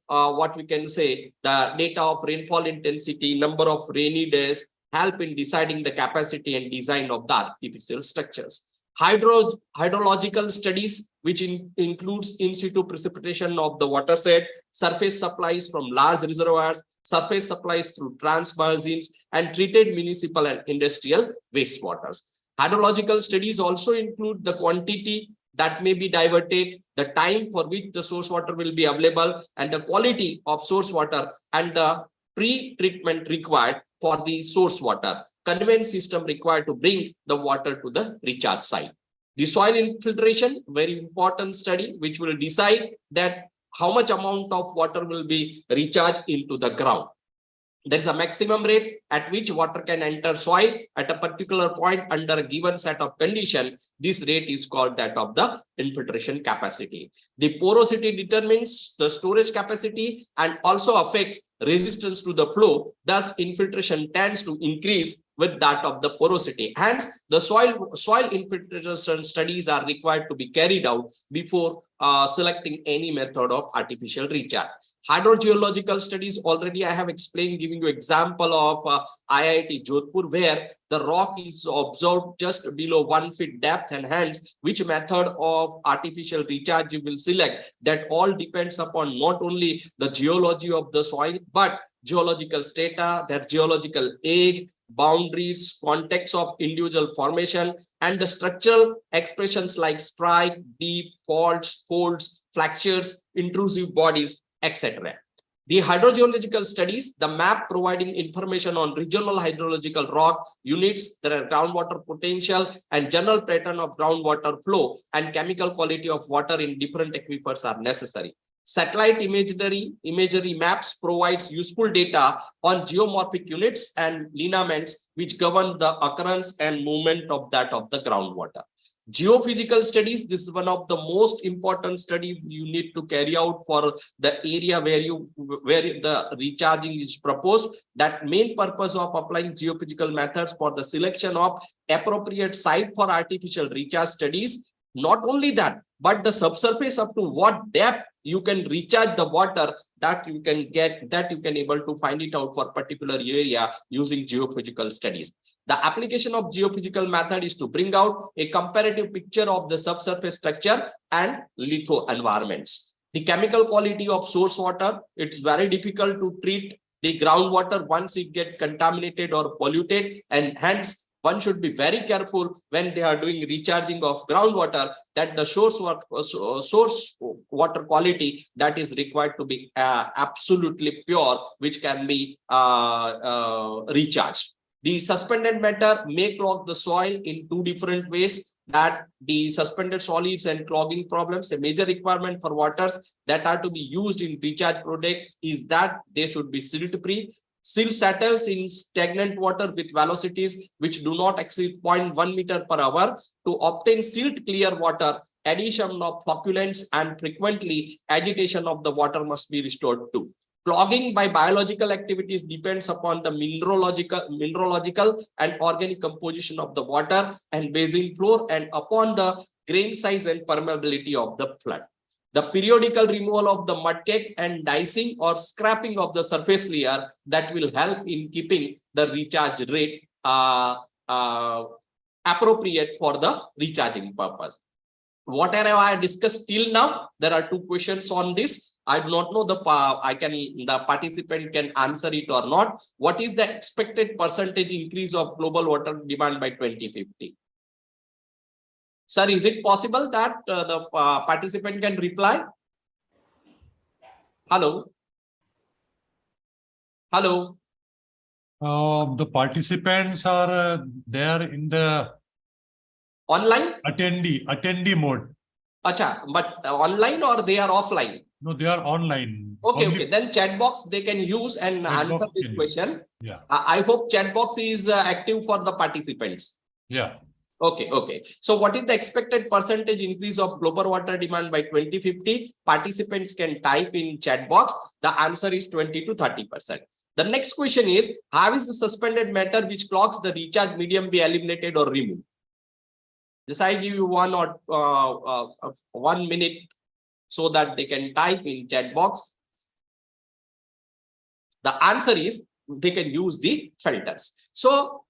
what we can say, the data of rainfall intensity, number of rainy days, help in deciding the capacity and design of the artificial structures. Hydrological studies, which includes in situ precipitation of the watershed, surface supplies from large reservoirs, surface supplies through transmargins, and treated municipal and industrial wastewaters. Hydrological studies also include the quantity that may be diverted, the time for which the source water will be available, and the quality of source water, and the pre-treatment required for the source water, conveyance system required to bring the water to the recharge site. The soil infiltration, very important study, which will decide that how much amount of water will be recharged into the ground. There is a maximum rate at which water can enter soil at a particular point under a given set of conditions. This rate is called that of the infiltration capacity. The porosity determines the storage capacity and also affects resistance to the flow. Thus, infiltration tends to increase with that of the porosity. Hence, the soil infiltration studies are required to be carried out before selecting any method of artificial recharge. Hydrogeological studies, already I have explained, giving you example of IIT Jodhpur, where the rock is observed just below 1 feet depth, and hence which method of artificial recharge you will select, that all depends upon not only the geology of the soil, but geological strata, their geological age, boundaries, context of individual formation, and the structural expressions like strike, deep, faults, folds, fractures, intrusive bodies, etc. The hydrogeological studies, the map providing information on regional hydrological rock units, their groundwater potential and general pattern of groundwater flow and chemical quality of water in different aquifers are necessary. Satellite imagery maps provides useful data on geomorphic units and lineaments which govern the occurrence and movement of that of the groundwater. Geophysical studies, this is one of the most important study you need to carry out for the area where the recharging is proposed. That main purpose of applying geophysical methods for the selection of appropriate site for artificial recharge studies. Not only that, but the subsurface up to what depth you can recharge the water, that you can able to find it out for particular area using geophysical studies. The application of geophysical method is to bring out a comparative picture of the subsurface structure and litho environments. The chemical quality of source water, it's very difficult to treat the groundwater once it get contaminated or polluted, and hence one should be very careful when they are doing recharging of groundwater, that the source water quality that is required to be absolutely pure, which can be recharged. The suspended matter may clog the soil in two different ways, that the suspended solids and clogging problems. A major requirement for waters that are to be used in recharge product is that they should be silt-free. Silt settles in stagnant water with velocities which do not exceed 0.1 meter per hour. To obtain silt clear water, addition of flocculants and frequently agitation of the water must be restored too. Clogging by biological activities depends upon the mineralogical and organic composition of the water and basin floor, and upon the grain size and permeability of the flood. The periodical removal of the mud cake and dicing or scrapping of the surface layer, that will help in keeping the recharge rate appropriate for the recharging purpose. Whatever I discussed till now, there are two questions on this. I do not know the participant can answer it or not. What is the expected percentage increase of global water demand by 2050? Sir, is it possible that the participant can reply? Hello? Hello? The participants are there in the Online? attendee mode. Acha, but online or they are offline? No, they are online. Okay, Only okay. Then chat box they can use and answer box this can question. Yeah, I hope chat box is active for the participants. yeah. Okay, okay. So what is the expected percentage increase of global water demand by 2050? Participants can type in chat box. The answer is 20 to 30%. The next question is, how is the suspended matter which clogs the recharge medium be eliminated or removed? This I give you 1 minute so that they can type in chat box. The answer is they can use the filters. So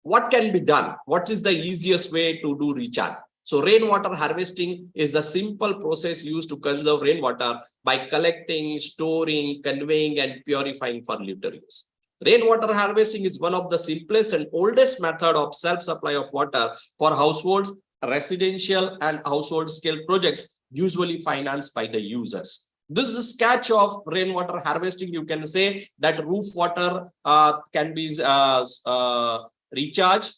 what can be done? What is the easiest way to do recharge? So rainwater harvesting is the simple process used to conserve rainwater by collecting, storing, conveying, and purifying for later use. Rainwater harvesting is one of the simplest and oldest method of self-supply of water for households, residential, and household scale projects, usually financed by the users. This is a sketch of rainwater harvesting. You can say that roof water can be recharged.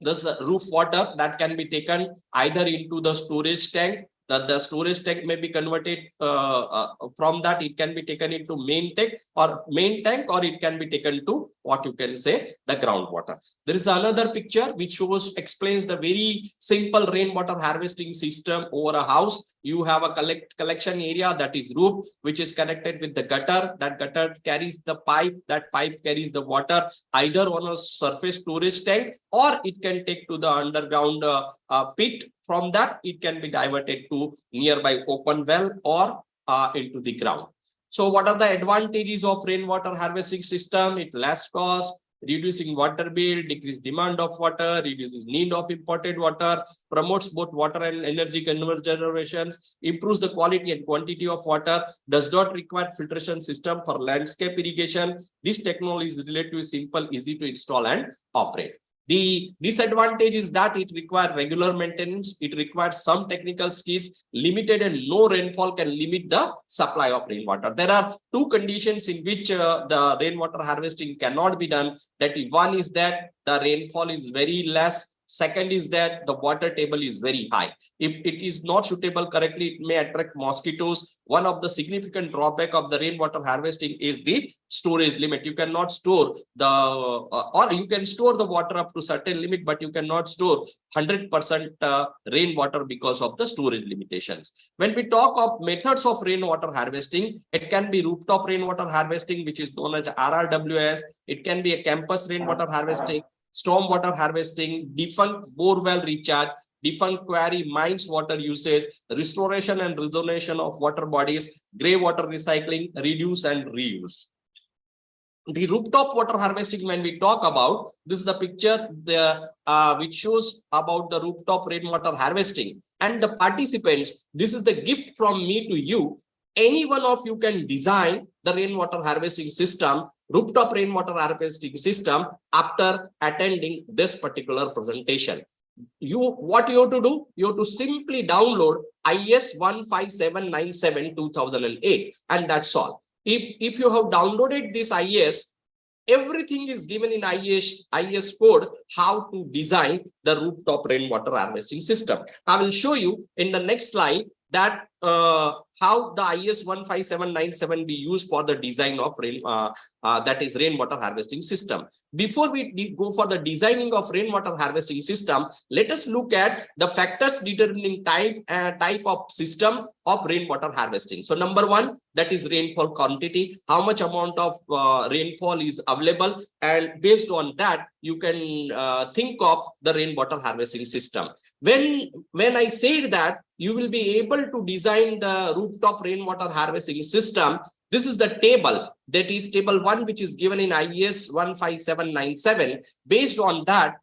This roof water that can be taken either into the storage tank the storage tank may be converted from that. It can be taken into main tank, or it can be taken to what you can say the groundwater. There is another picture which explains the very simple rainwater harvesting system over a house. You have a collection area, that is roof, which is connected with the gutter. That gutter carries the pipe. That pipe carries the water either on a surface storage tank, or it can take to the underground pit. From that, it can be diverted to nearby open well or into the ground. So what are the advantages of rainwater harvesting system? It less cost, reducing water bill, decrease demand of water, reduces need of imported water, promotes both water and energy conservations, improves the quality and quantity of water, does not require filtration system for landscape irrigation. This technology is relatively simple, easy to install and operate. The disadvantage is that it requires regular maintenance. It requires some technical skills. Limited and no rainfall can limit the supply of rainwater. There are two conditions in which the rainwater harvesting cannot be done. That one is that the rainfall is very less. Second is that the water table is very high. If it is not suitable correctly, it may attract mosquitoes. One of the significant drawback of the rainwater harvesting is the storage limit. You cannot store the, or you can store the water up to certain limit, but you cannot store 100% rainwater because of the storage limitations. When we talk of methods of rainwater harvesting, it can be rooftop rainwater harvesting, which is known as RRWS. It can be a campus rainwater harvesting, stormwater harvesting, defunct bore well recharge, defunct quarry mines water usage, restoration and rejuvenation of water bodies, grey water recycling, reduce and reuse. The rooftop water harvesting, when we talk about, this is the picture which shows about the rooftop rainwater harvesting. And the participants, this is the gift from me to you. Any one of you can design the rainwater harvesting system, rooftop rainwater harvesting system, after attending this particular presentation. What you have to do? You have to simply download IS 15797/2008, and that's all. If you have downloaded this IS, everything is given in IS code how to design the rooftop rainwater harvesting system. I will show you in the next slide that how the IS 15797 be used for the design of that is rainwater harvesting system. Before we go for the designing of rainwater harvesting system, let us look at the factors determining type of system of rainwater harvesting. So number one, that is rainfall quantity, how much amount of rainfall is available, and based on that you can think of the rainwater harvesting system. When I said that you will be able to design the rooftop rainwater harvesting system, this is the table, that is table 1, which is given in IS 15797. Based on that,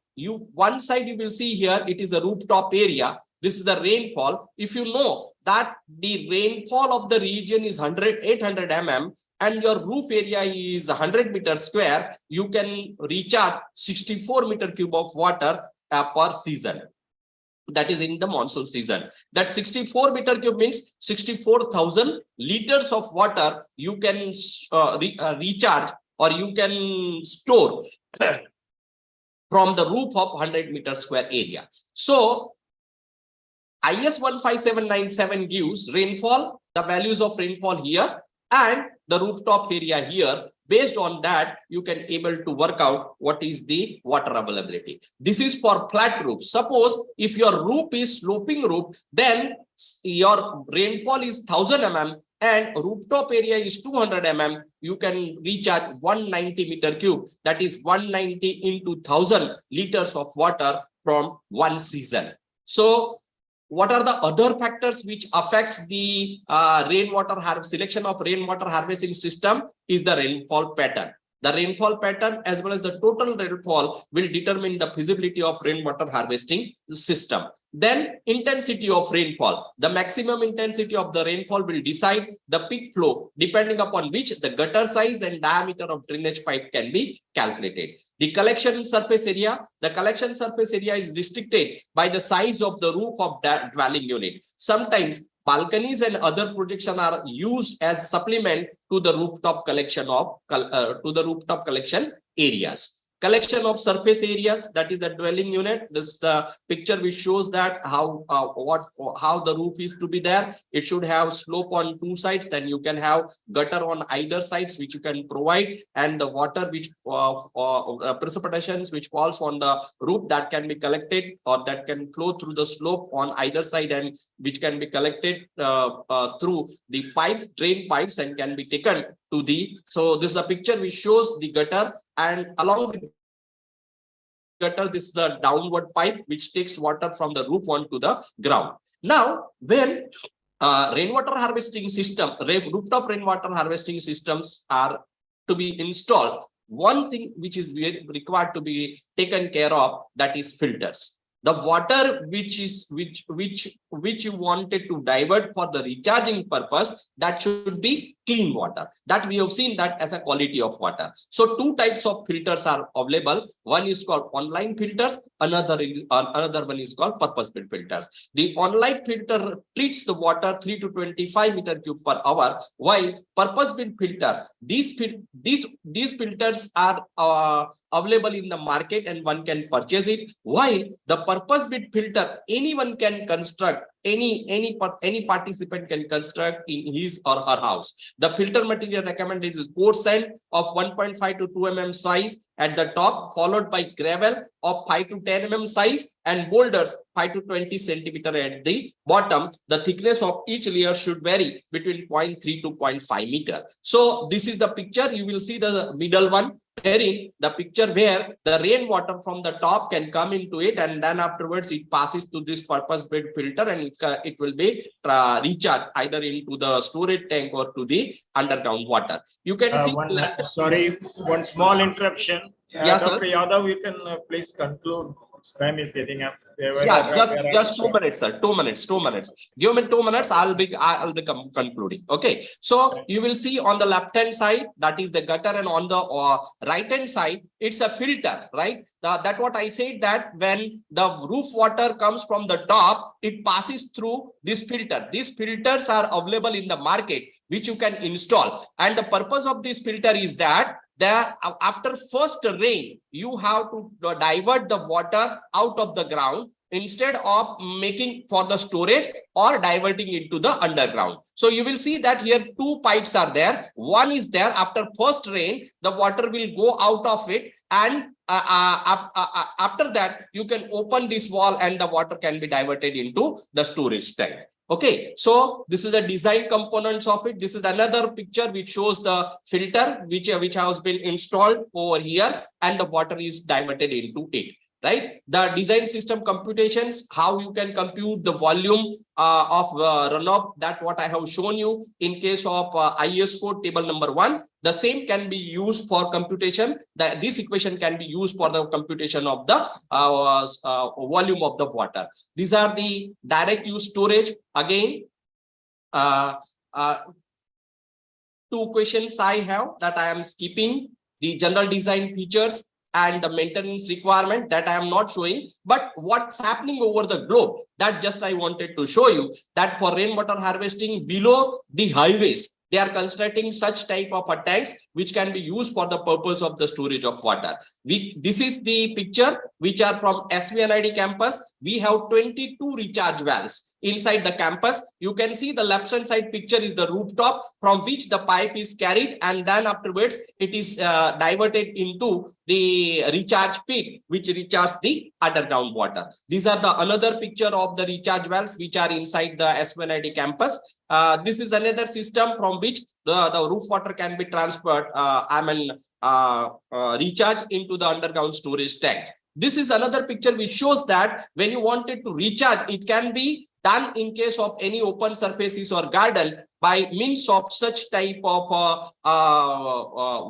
one side you will see here, it is a rooftop area. This is the rainfall. If you know that the rainfall of the region is 800 mm and your roof area is 100 meters square, you can recharge 64 meter cube of water per season. That is in the monsoon season. That 64 meter cube means 64,000 liters of water you can recharge, or you can store from the roof of 100 meter square area. So IS 15797 gives rainfall, the values of rainfall here, and the rooftop area here. Based on that, you can able to work out what is the water availability. This is for flat roof. Suppose if your roof is sloping roof, then your rainfall is 1000 mm and rooftop area is 200 mm. You can recharge 190 meter cube. That is 190 into 1000 liters of water from one season. So what are the other factors which affects the selection of rainwater harvesting system is the rainfall pattern. The rainfall pattern as well as the total rainfall will determine the feasibility of rainwater harvesting system. Then intensity of rainfall. The maximum intensity of the rainfall will decide the peak flow, depending upon which the gutter size and diameter of drainage pipe can be calculated. The collection surface area. The collection surface area is restricted by the size of the roof of that dwelling unit. Sometimes balconies and other projection are used as supplement to the rooftop collection areas. collection of surface areas, that is the dwelling unit. This is the picture which shows that how the roof is to be there. It should have slope on two sides, then you can have gutter on either sides which you can provide, and the water which precipitations which falls on the roof that can be collected or that can flow through the slope on either side, and which can be collected through the drain pipes and can be taken to the. So this is a picture which shows the gutter, and along with gutter, this is the downward pipe which takes water from the roof onto the ground. Now, when rainwater harvesting system, rooftop rainwater harvesting systems are to be installed, one thing which is required to be taken care of, that is filters. The water which you wanted to divert for the recharging purpose, that should be clean water. That we have seen that as a quality of water. So two types of filters are available. One is called online filters, another one is called purpose-built filters. The online filter treats the water 3 to 25 meter cube per hour, while purpose-built filter, these filters are available in the market and one can purchase it. While the purpose-built filter, anyone can construct, any participant can construct in his or her house. The filter material recommended is coarse sand of 1.5 to 2 mm size at the top, followed by gravel of 5 to 10 mm size, and boulders 5 to 20 centimeter at the bottom. The thickness of each layer should vary between 0.3 to 0.5 meter. So this is the picture. You will see the middle one, wherein the picture where the rainwater from the top can come into it, and then afterwards it passes to this purpose-built filter, and it will be recharged either into the storage tank or to the underground water. You can see. Sorry, one small interruption. Yes, Dr. sir. Yadav, you can please conclude. Time is getting up. Yeah, just 2 minutes, sir. 2 minutes. Give me 2 minutes. I'll be concluding. Okay. So you will see on the left hand side, that is the gutter, and on the right hand side, it's a filter, right? That what I said, that when the roof water comes from the top, it passes through this filter. These filters are available in the market, which you can install. And the purpose of this filter is that after first rain, you have to divert the water out of the ground instead of making for the storage or diverting into the underground. So you will see that here two pipes are there. One is there after first rain, the water will go out of it, and after that you can open this wall and the water can be diverted into the storage tank. Okay, so this is the design components of it. This is another picture which shows the filter which has been installed over here, and the water is diverted into it. Right, the design system computations, how you can compute the volume of runoff, that what I have shown you in case of IS code table number 1. The same can be used for computation. This equation can be used for the computation of the volume of the water. These are the direct use storage. Again, 2 questions I have that I am skipping: the general design features and the maintenance requirement, that I am not showing. But what's happening over the globe, that just I wanted to show you, that for rainwater harvesting below the highways, they are constructing such type of tanks which can be used for the purpose of the storage of water. This is the picture which are from SVNID campus. We have 22 recharge wells inside the campus. You can see the left hand side picture is the rooftop from which the pipe is carried, and then afterwards it is diverted into the recharge pit which recharges the underground water. These are the another picture of the recharge wells which are inside the SVNID campus. This is another system from which the roof water can be transferred, recharge into the underground storage tank. This is another picture which shows that when you wanted to recharge, it can be done in case of any open surfaces or garden by means of such type of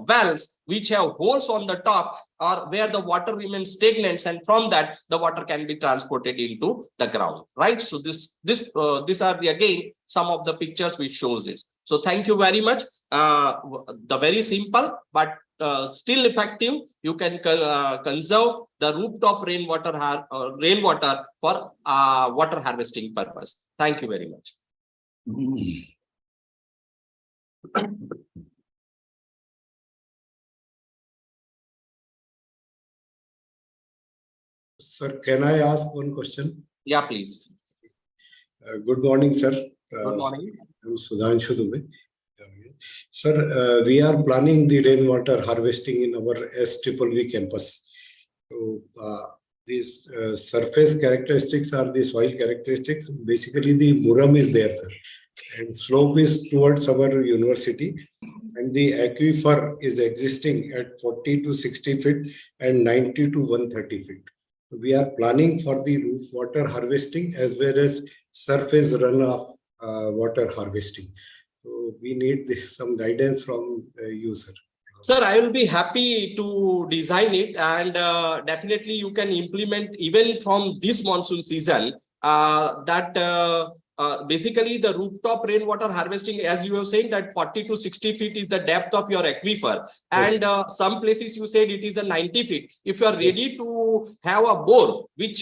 wells which have holes on the top, or where the water remains stagnant, and from that the water can be transported into the ground, right? So these are the again some of the pictures which shows this. So thank you very much. The very simple but still effective. You can conserve the rooftop rainwater for water harvesting purpose. Thank you very much. Sir, can I ask one question? Yeah, please. Good morning, sir. Good morning. I'm Sudhanshu Dubey. Sir, we are planning the rainwater harvesting in our SVV campus. So, these surface characteristics are the soil characteristics. Basically, the muram is there, sir, and slope is towards our university, and the aquifer is existing at 40 to 60 feet and 90 to 130 feet. We are planning for the roof water harvesting as well as surface runoff water harvesting. So we need some guidance from you, sir. Sir, I will be happy to design it, and definitely you can implement even from this monsoon season. Basically the rooftop rainwater harvesting, as you were saying, that 40 to 60 feet is the depth of your aquifer, and some places you said it is a 90 feet. If you are ready to have a bore which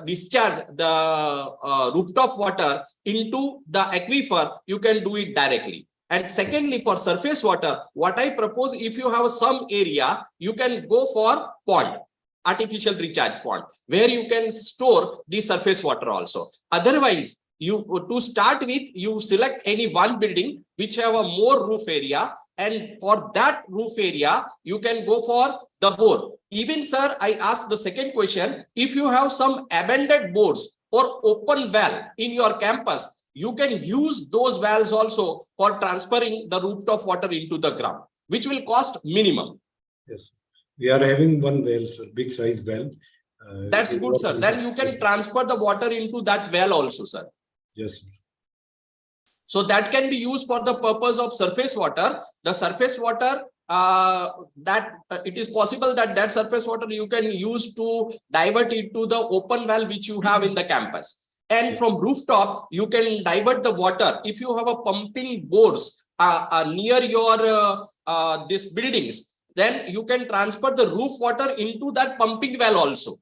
discharge the rooftop water into the aquifer, you can do it directly. And secondly, for surface water, what I propose, if you have some area, you can go for pond, artificial recharge pond, where you can store the surface water also. Otherwise, to start with, you select any one building which have a more roof area, and for that roof area, you can go for the bore. Even, sir, I asked the second question, if you have some abandoned bores or open well in your campus, you can use those wells also for transferring the rooftop water into the ground, which will cost minimum. Yes, we are having one well, sir, big size well. That's good, sir. Then you can transfer the water into that well also, sir. Yes, sir. So that can be used for the purpose of surface water. The surface water, it is possible that surface water you can use to divert it to the open well which you have in the campus. And from rooftop, you can divert the water. If you have a pumping bores near your these buildings, then you can transfer the roof water into that pumping well also.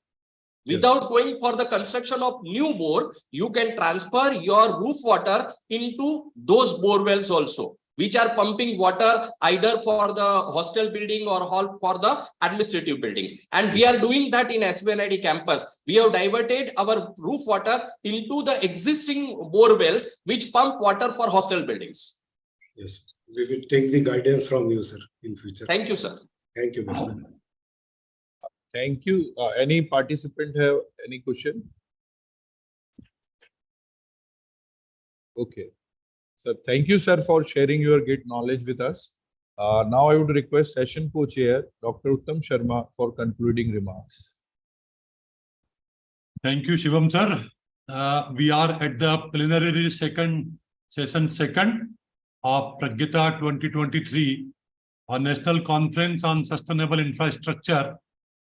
Without going for the construction of new bore, you can transfer your roof water into those bore wells also, which are pumping water either for the hostel building or for the administrative building. And we are doing that in SVNID campus. We have diverted our roof water into the existing bore wells, which pump water for hostel buildings. Yes, we will take the guidance from you, sir, in future. Thank you, sir. Thank you very much. Thank you. Any participant have any question? Okay. So thank you, sir, for sharing your great knowledge with us. Now I would request session co-chair, Dr. Uttam Sharma, for concluding remarks. Thank you, Shivam, sir. We are at the preliminary session second of Praygyata 2023, a national conference on sustainable infrastructure,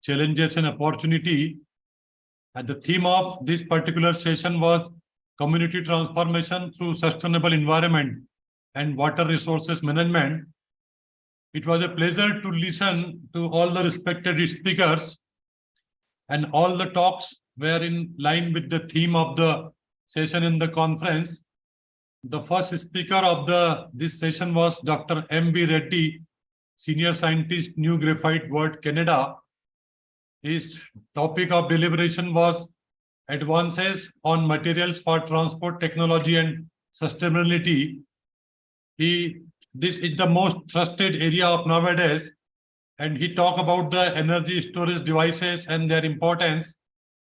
challenges and opportunity. And the theme of this particular session was community transformation through sustainable environment and water resources management. It was a pleasure to listen to all the respected speakers, and all the talks were in line with the theme of the session in the conference. The first speaker of this session was Dr. M.B. Reddy, Senior Scientist, New Graphite World, Canada. His topic of deliberation was advances on materials for transport technology and sustainability. This is the most trusted area of nowadays, and he talked about the energy storage devices and their importance,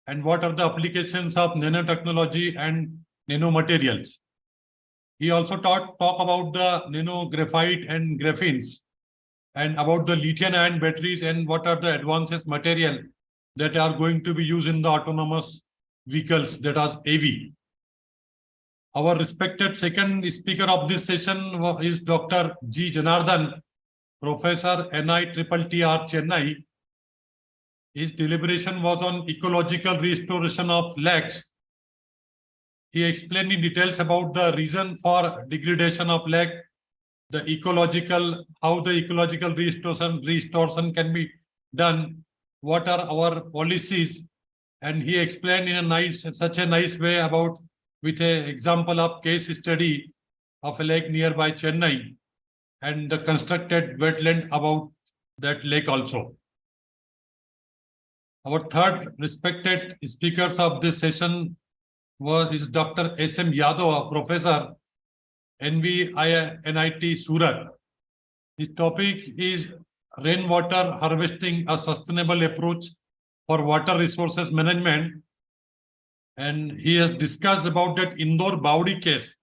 and what are the applications of nanotechnology and nanomaterials. He also talk about the nano graphite and graphenes, and about the lithium-ion batteries and what are the advances material that are going to be used in the autonomous vehicles, that is AV. Our respected second speaker of this session is Dr. G. Janardhan, Professor NITTR Chennai. His deliberation was on ecological restoration of lakes. He explained in details about the reason for degradation of lake, how the ecological restoration can be done, what are our policies, and he explained in such a nice way about with an example of case study of a lake nearby Chennai and the constructed wetland about that lake also. Our third respected speakers of this session is Dr. S.M. Yadav, Professor, NIT Surat. His topic is rainwater harvesting, a sustainable approach for water resources management. And he has discussed about that Indore Bawdi case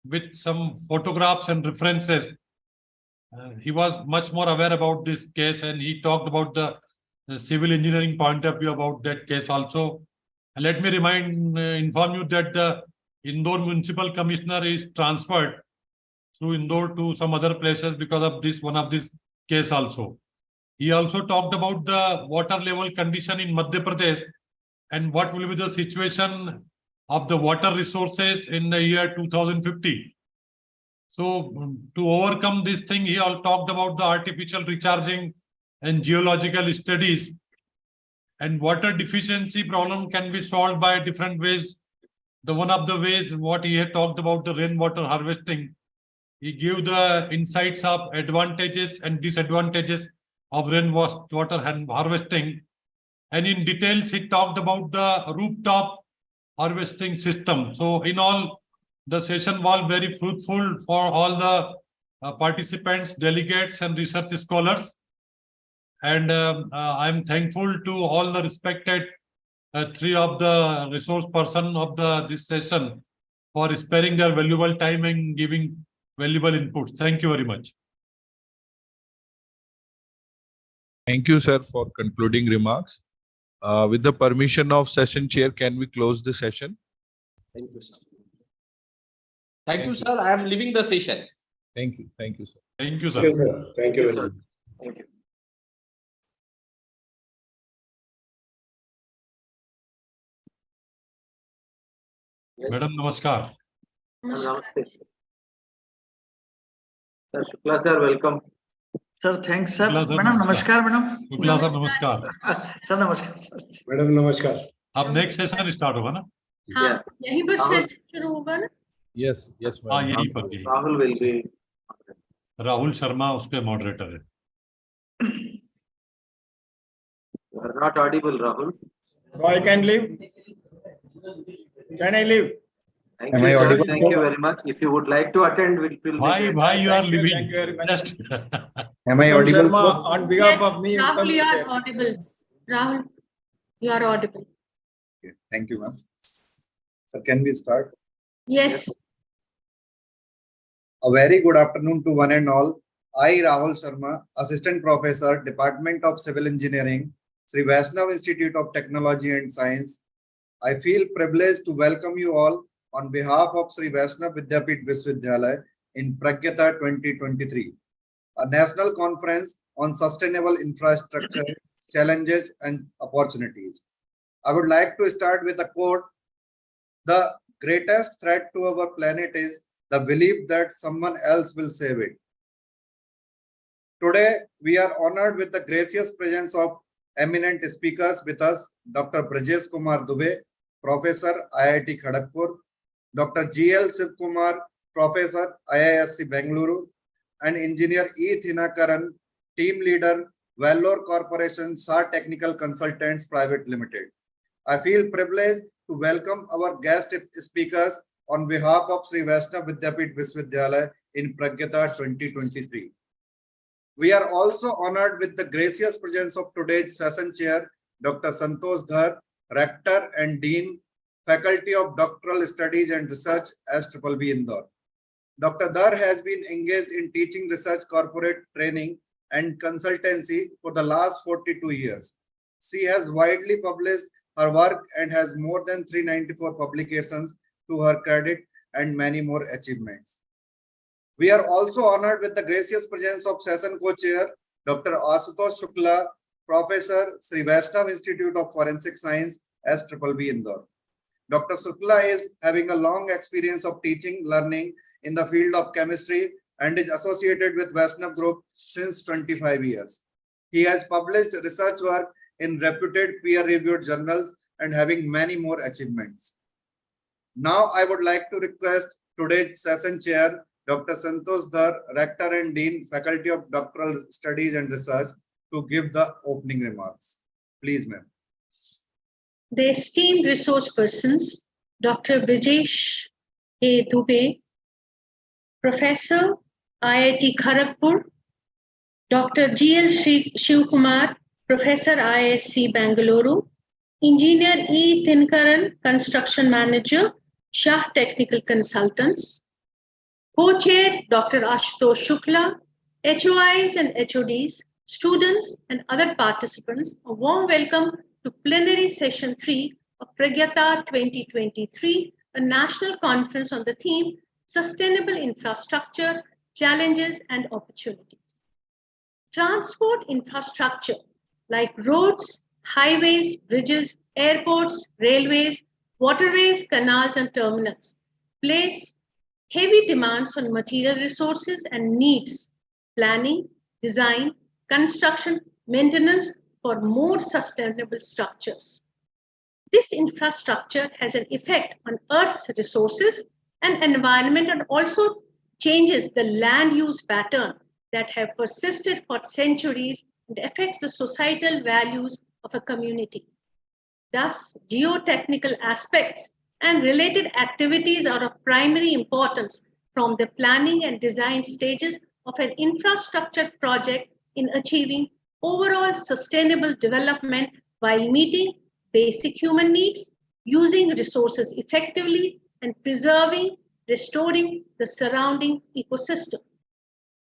with some photographs and references. He was much more aware about this case, and he talked about the civil engineering point of view about that case also. And let me inform you that the Indore Municipal Commissioner is transferred through Indore to some other places because of this case also. He also talked about the water level condition in Madhya Pradesh and what will be the situation of the water resources in the year 2050. So to overcome this thing, he all talked about the artificial recharging and geological studies. And water deficiency problem can be solved by different ways. One of the ways what he had talked about the rainwater harvesting. He gave the insights of advantages and disadvantages of rainwater harvesting. And in details, he talked about the rooftop harvesting system. So in all, the session was very fruitful for all the participants, delegates, and research scholars. And I'm thankful to all the respected three of the resource person of this session for sparing their valuable time and giving valuable inputs. Thank you very much. Thank you, sir, for concluding remarks. With the permission of session chair, can we close the session? Thank you, sir. Thank you, sir. I am leaving the session. Thank you. Thank you, sir. Thank you, sir. Thank you, sir. Thank you very much. Thank you. Madam, namaskar. Namaste. Sir, Shukla sir, welcome. Sir, thanks, sir. Shukla sir, Madam, namaskar. namaskar, madam. Shukla sir, namaskar. Sir, namaskar, sir. Madam, namaskar. अब next session start होगा ना? Yeah. यहीं पर Rahul. Session शुरू होगा ना? Yes, yes, हाँ, ma'am. यही पर Rahul will be. Rahul Sharma उसके मॉडरेटर है. You are not audible, Rahul. So I can leave? Can I leave? Thank you, sir. Thank you very much. If you would like to attend, we'll be Why you are Thank you, leaving? thank you very much. Just Am I Uttam audible? Sharma, on behalf Yes, of me, Rahul, Uttam you is are there. audible. Rahul, you are audible. Okay, thank you, ma'am. Sir, can we start? Yes. A very good afternoon to one and all. I, Rahul Sharma, Assistant Professor, Department of Civil Engineering, Sri Vaishnav Institute of Technology and Science. I feel privileged to welcome you all on behalf of Sri Vaishnav Vidyapit Viswavidyalaya in Praygyata 2023, a national conference on sustainable infrastructure, challenges and opportunities. I would like to start with a quote. The greatest threat to our planet is the belief that someone else will save it. Today, we are honored with the gracious presence of eminent speakers with us, Dr. Brajesh Kumar Dubey, Professor, IIT Kharagpur, Dr. G.L. Shivkumar, Professor, IISc Bengaluru, and Engineer E. Thinakaran, Team Leader, Vellore Corporation, SAR Technical Consultants Private Limited. I feel privileged to welcome our guest speakers on behalf of Sri Vaishnav Vidyapit Viswavidyalaya in Praygyata 2023. We are also honored with the gracious presence of today's session chair, Dr. Santosh Dhar, Rector and Dean, Faculty of Doctoral Studies and Research, SBB Indore. Dr. Dhar has been engaged in teaching, research, corporate training, and consultancy for the last 42 years. She has widely published her work and has more than 394 publications to her credit and many more achievements. We are also honored with the gracious presence of session co-chair, Dr. Ashutosh Shukla, Professor, Sri Vaishnav Institute of Forensic Science, SBB Indore. Dr. Shukla is having a long experience of teaching, learning in the field of chemistry and is associated with Vaishnav Group since 25 years. He has published research work in reputed peer-reviewed journals and having many more achievements. Now, I would like to request today's session chair, Dr. Santosh Dhar, Rector and Dean, Faculty of Doctoral Studies and Research, to give the opening remarks. Please, ma'am. the esteemed resource persons, Dr. Brijesh A. Dubey, Professor, IIT Kharagpur, Dr. G.L. Shivkumar, Professor, IISc Bangalore, Engineer E. Thinkaran, Construction Manager, Shah Technical Consultants, Co-Chair Dr. Ashutosh Shukla, HOIs and HODs, students and other participants, a warm welcome to Plenary Session 3 of Praygyata 2023, a national conference on the theme Sustainable Infrastructure, Challenges and Opportunities. Transport infrastructure like roads, highways, bridges, airports, railways, waterways, canals, and terminals place heavy demands on material resources and needs planning, design, construction, maintenance for more sustainable structures. This infrastructure has an effect on Earth's resources and environment and also changes the land use pattern that have persisted for centuries and affects the societal values of a community. Thus, geotechnical aspects and related activities are of primary importance from the planning and design stages of an infrastructure project in achieving overall sustainable development while meeting basic human needs, using resources effectively, and preserving, restoring the surrounding ecosystem.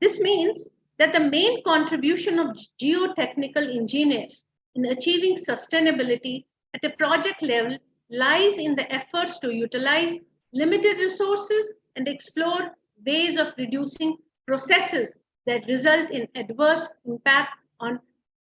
This means that the main contribution of geotechnical engineers in achieving sustainability at a project level lies in the efforts to utilize limited resources and explore ways of reducing processes that result in adverse impact on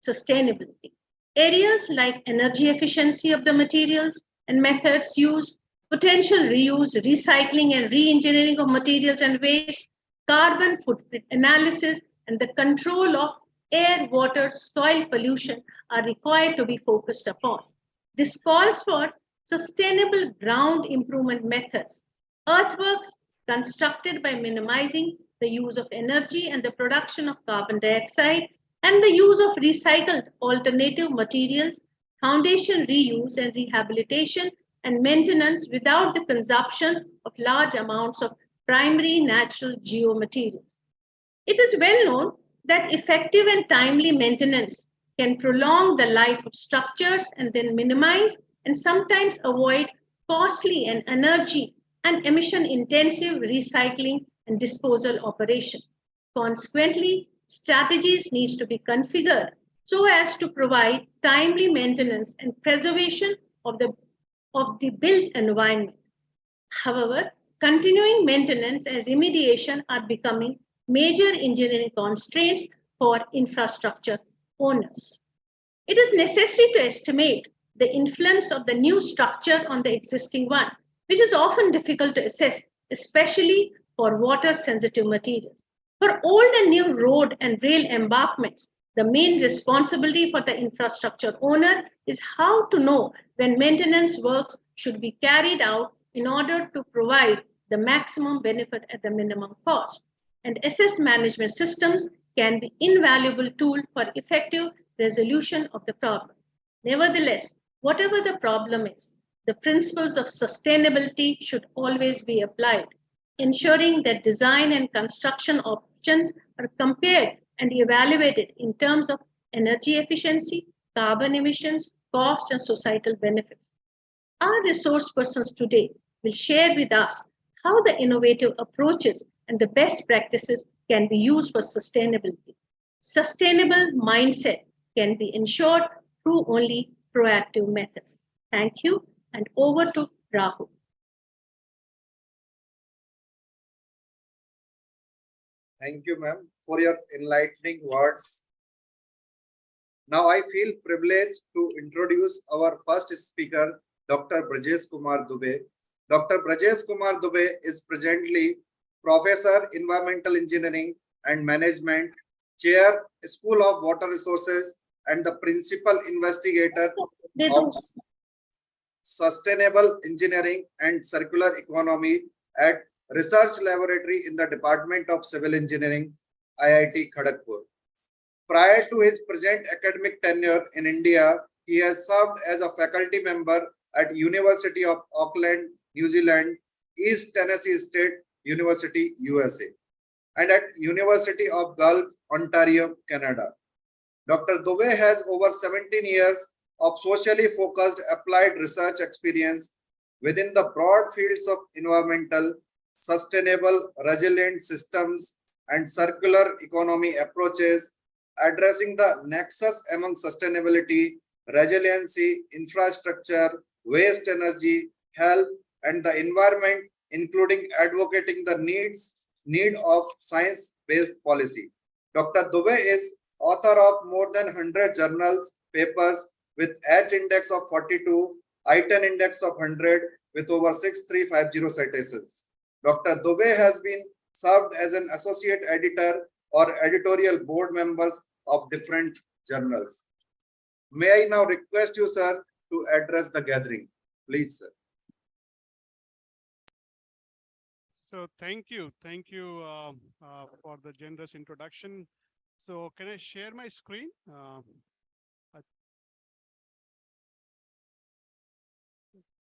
sustainability. Areas like energy efficiency of the materials and methods used, potential reuse, recycling and re-engineering of materials and waste, carbon footprint analysis, and the control of air, water, soil pollution are required to be focused upon. This calls for sustainable ground improvement methods, earthworks constructed by minimizing the use of energy and the production of carbon dioxide, and the use of recycled alternative materials, foundation reuse and rehabilitation, and maintenance without the consumption of large amounts of primary natural geomaterials. It is well known that effective and timely maintenance can prolong the life of structures and then minimize and sometimes avoid costly and energy and emission intensive recycling and disposal operation. Consequently, strategies need to be configured so as to provide timely maintenance and preservation of the built environment. However, continuing maintenance and remediation are becoming major engineering constraints for infrastructure owners. It is necessary to estimate the influence of the new structure on the existing one, which is often difficult to assess, especially for water-sensitive materials. For old and new road and rail embankments, the main responsibility for the infrastructure owner is how to know when maintenance works should be carried out in order to provide the maximum benefit at the minimum cost. And assessed management systems can be an invaluable tool for effective resolution of the problem. Nevertheless, whatever the problem is, the principles of sustainability should always be applied, ensuring that design and construction options are compared and evaluated in terms of energy efficiency, carbon emissions, cost, and societal benefits. Our resource persons today will share with us how the innovative approaches and the best practices can be used for sustainability. Sustainable mindset can be ensured through only proactive methods. Thank you, and over to Rahul. Thank you, ma'am, for your enlightening words. Now I feel privileged to introduce our first speaker, Dr. Brajesh Kumar Dubey. Dr. Brajesh Kumar Dubey is presently Professor Environmental Engineering and Management, Chair, School of Water Resources, and the Principal Investigator of Sustainable Engineering and Circular Economy at Research Laboratory in the Department of Civil Engineering, IIT Kharagpur. Prior to his present academic tenure in India, He has served as a faculty member at University of Auckland, New Zealand, East Tennessee State University, USA, and at University of Gulf, Ontario, Canada. Dr. Dubey has over 17 years of socially focused applied research experience within the broad fields of environmental, sustainable, resilient systems, and circular economy approaches, addressing the nexus among sustainability, resiliency, infrastructure, waste energy, health, and the environment, including advocating the need of science-based policy. Dr. Dubey is author of more than 100 journals, papers with H index of 42, I-10 index of 100 with over 6350 citations. Dr. Dubey has been served as an associate editor or editorial board members of different journals. May I now request you, sir, to address the gathering? Please, sir. So thank you for the generous introduction. So can I share my screen? Let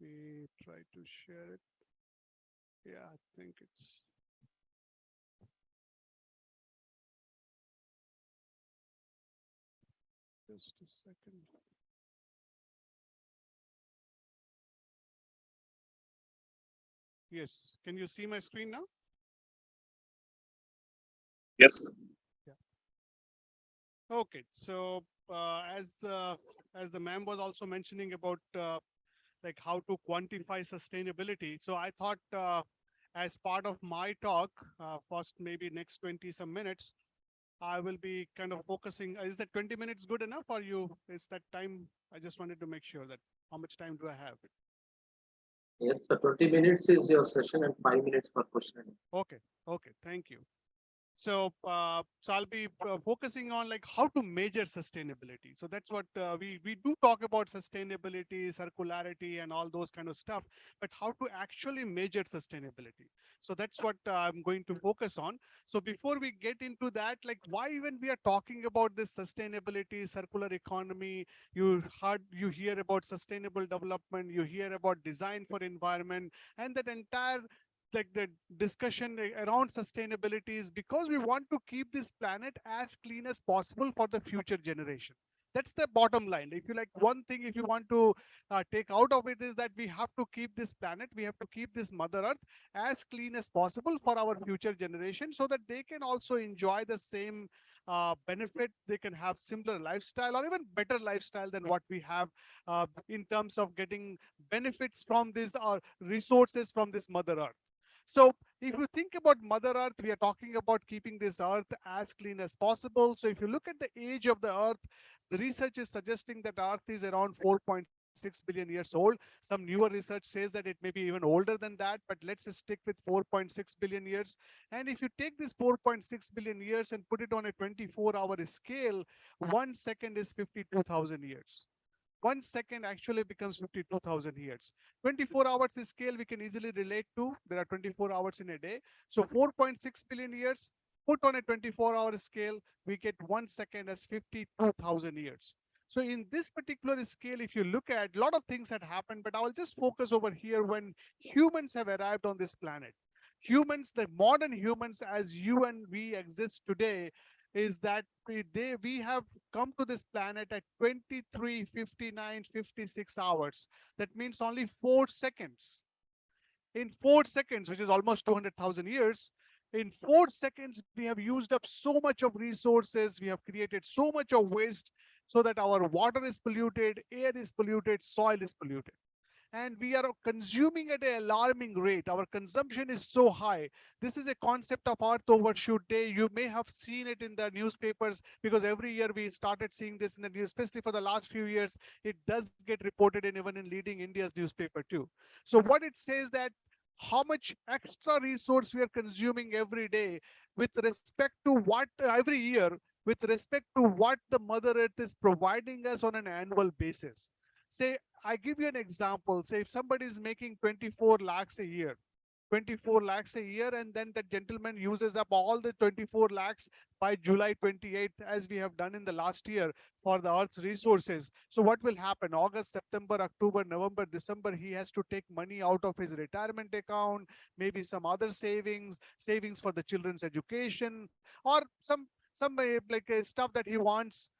me try to share it. Yeah, I think it's. Just a second. Yes, can you see my screen now? Yes. Okay, so as the ma'am was also mentioning about like how to quantify sustainability, so I thought as part of my talk, first maybe next 20 some minutes, I will be kind of focusing. Is that 20 minutes good enough for you? Is that time? I just wanted to make sure that how much time do I have? Yes, so 20 minutes is your session and 5 minutes per question. Okay, thank you. So, so I'll be focusing on like how to measure sustainability. So that's what we do talk about sustainability, circularity, and all those kind of stuff. But how to actually measure sustainability? So that's what I'm going to focus on. So before we get into that, like why even we are talking about this sustainability, circular economy, you hear about sustainable development, you hear about design for environment, and that entire like the discussion around sustainability is because we want to keep this planet as clean as possible for the future generation. That's the bottom line. If you like one thing, if you want to take out of it is that we have to keep this planet, we have to keep this Mother Earth as clean as possible for our future generation so that they can also enjoy the same benefit, they can have similar lifestyle or even better lifestyle than what we have in terms of getting benefits from this or resources from this Mother Earth. So if you think about Mother Earth, we are talking about keeping this Earth as clean as possible. So if you look at the age of the Earth, the research is suggesting that Earth is around 4.6 billion years old. Some newer research says that it may be even older than that, but let's just stick with 4.6 billion years. And if you take this 4.6 billion years and put it on a 24-hour scale, 1 second is 52,000 years. 1 second actually becomes 52,000 years. 24 hours scale we can easily relate to. There are 24 hours in a day. So 4.6 billion years put on a 24-hour scale, we get 1 second as 52,000 years. So in this particular scale, if you look at a lot of things that happened, but I will just focus over here when humans have arrived on this planet. Humans, the modern humans as you and we exist today, is that we have come to this planet at 23, 59, 56 hours. That means only 4 seconds. In 4 seconds, which is almost 200,000 years, in 4 seconds, we have used up so much of resources, we have created so much of waste so that our water is polluted, air is polluted, soil is polluted. And we are consuming at an alarming rate. Our consumption is so high. This is a concept of Earth Overshoot Day. You may have seen it in the newspapers because every year we started seeing this in the news, especially for the last few years. It does get reported in even in leading India's newspaper too. So what it says that how much extra resource we are consuming every day with respect to what every year with respect to what the Mother Earth is providing us on an annual basis. Say, I give you an example. Say if somebody is making 24 lakhs a year, 24 lakhs a year, and then that gentleman uses up all the 24 lakhs by July 28th, as we have done in the last year for the Earth's resources. So what will happen? August, September, October, November, December, he has to take money out of his retirement account, maybe some other savings for the children's education, or some stuff that he wants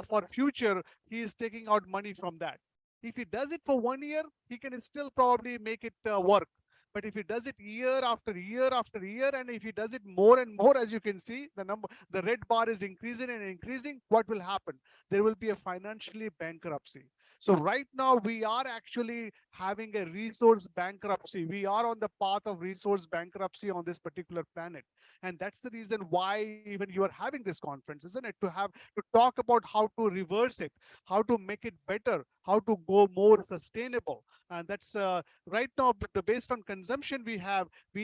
for future. He is taking out money from that. If he does it for 1 year, he can still probably make it work. But if he does it year after year after year, and if he does it more and more, as you can see, the red bar is increasing and increasing, what will happen? There will be a financially bankruptcy. So right now we are actually having a resource bankruptcy. We are on the path of resource bankruptcy on this particular planet. And that's the reason why even you are having this conference, isn't it? To talk about how to reverse it, how to make it better, how to go more sustainable. And that's right now, based on consumption we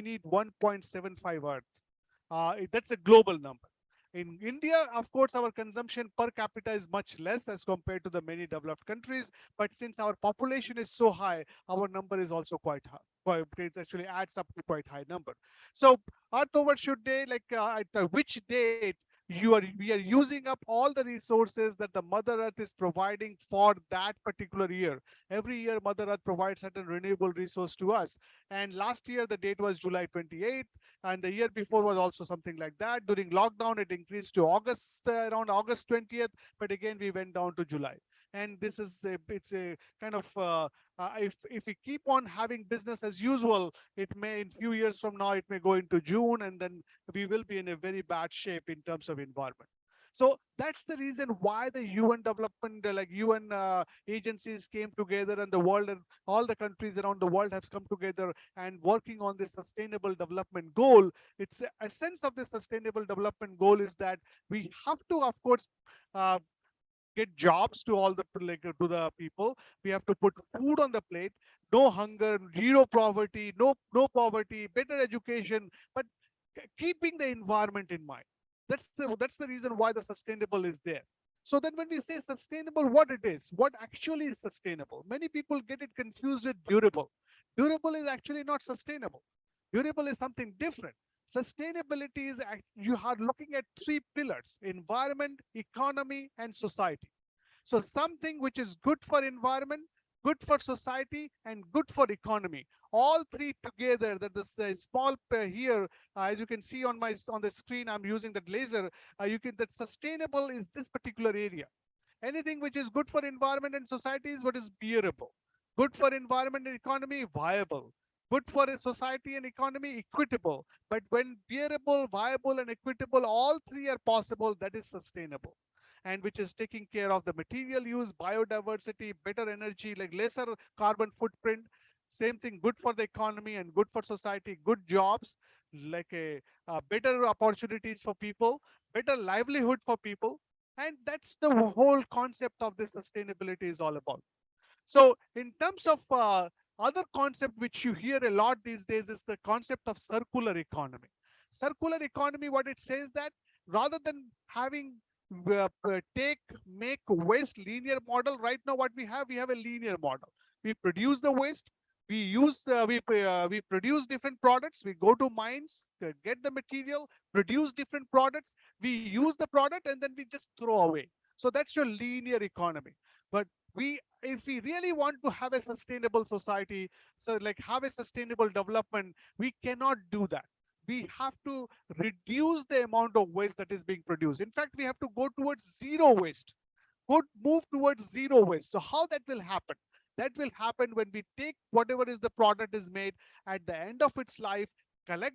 need 1.75 Earth. That's a global number. In India, of course, our consumption per capita is much less as compared to the many developed countries. But since our population is so high, our number is also quite high. It actually adds up to quite high number. So Earth Overshoot Day, at which date we are using up all the resources that the Mother Earth is providing for that particular year. Every year, Mother Earth provides certain renewable resource to us. And last year, the date was July 28th. And the year before was also something like that. During lockdown, it increased to around August 20th. But again, we went down to July. And this is it's a kind of if we keep on having business as usual, it may in few years from now it may go into June, and then we will be in a very bad shape in terms of environment. So that's the reason why the UN development, UN agencies came together, and the world and all the countries around the world have come together and working on this sustainable development goal. It's a sense of the sustainable development goal is that we have to, of course, uh, get jobs to all the to the people. We have to put food on the plate, no hunger, zero poverty, no poverty, better education, but keeping the environment in mind. That's the reason why the sustainable is there. So then when we say sustainable, what it is, what actually is sustainable? Many people get it confused with durable. Durable is actually not sustainable. Durable is something different. Sustainability is you are looking at three pillars: environment, economy, and society. So something which is good for environment, good for society, and good for economy. All three together. That this small here, as you can see on the screen, I'm using that laser. That sustainable is this particular area. Anything which is good for environment and society is what is bearable. Good for environment and economy, viable. Good for a society and economy, equitable. But when bearable, viable, and equitable, all three are possible, that is sustainable. And which is taking care of the material use, biodiversity, better energy, like lesser carbon footprint. Same thing, good for the economy and good for society, good jobs, like better opportunities for people, better livelihood for people. And that's the whole concept of this sustainability is all about. So in terms of other concept which you hear a lot these days is the concept of circular economy. Circular economy, what it says that rather than having make waste linear model, right now what we have a linear model. We produce the waste, we produce different products, we go to mines, get the material, produce different products, we use the product, and then we just throw away. So that's your linear economy. But if we really want to have a sustainable society, so like have a sustainable development, we cannot do that. We have to reduce the amount of waste that is being produced. In fact, we have to go towards zero waste. Move towards zero waste. So how that will happen? That will happen when we take whatever is the product is made at the end of its life, collect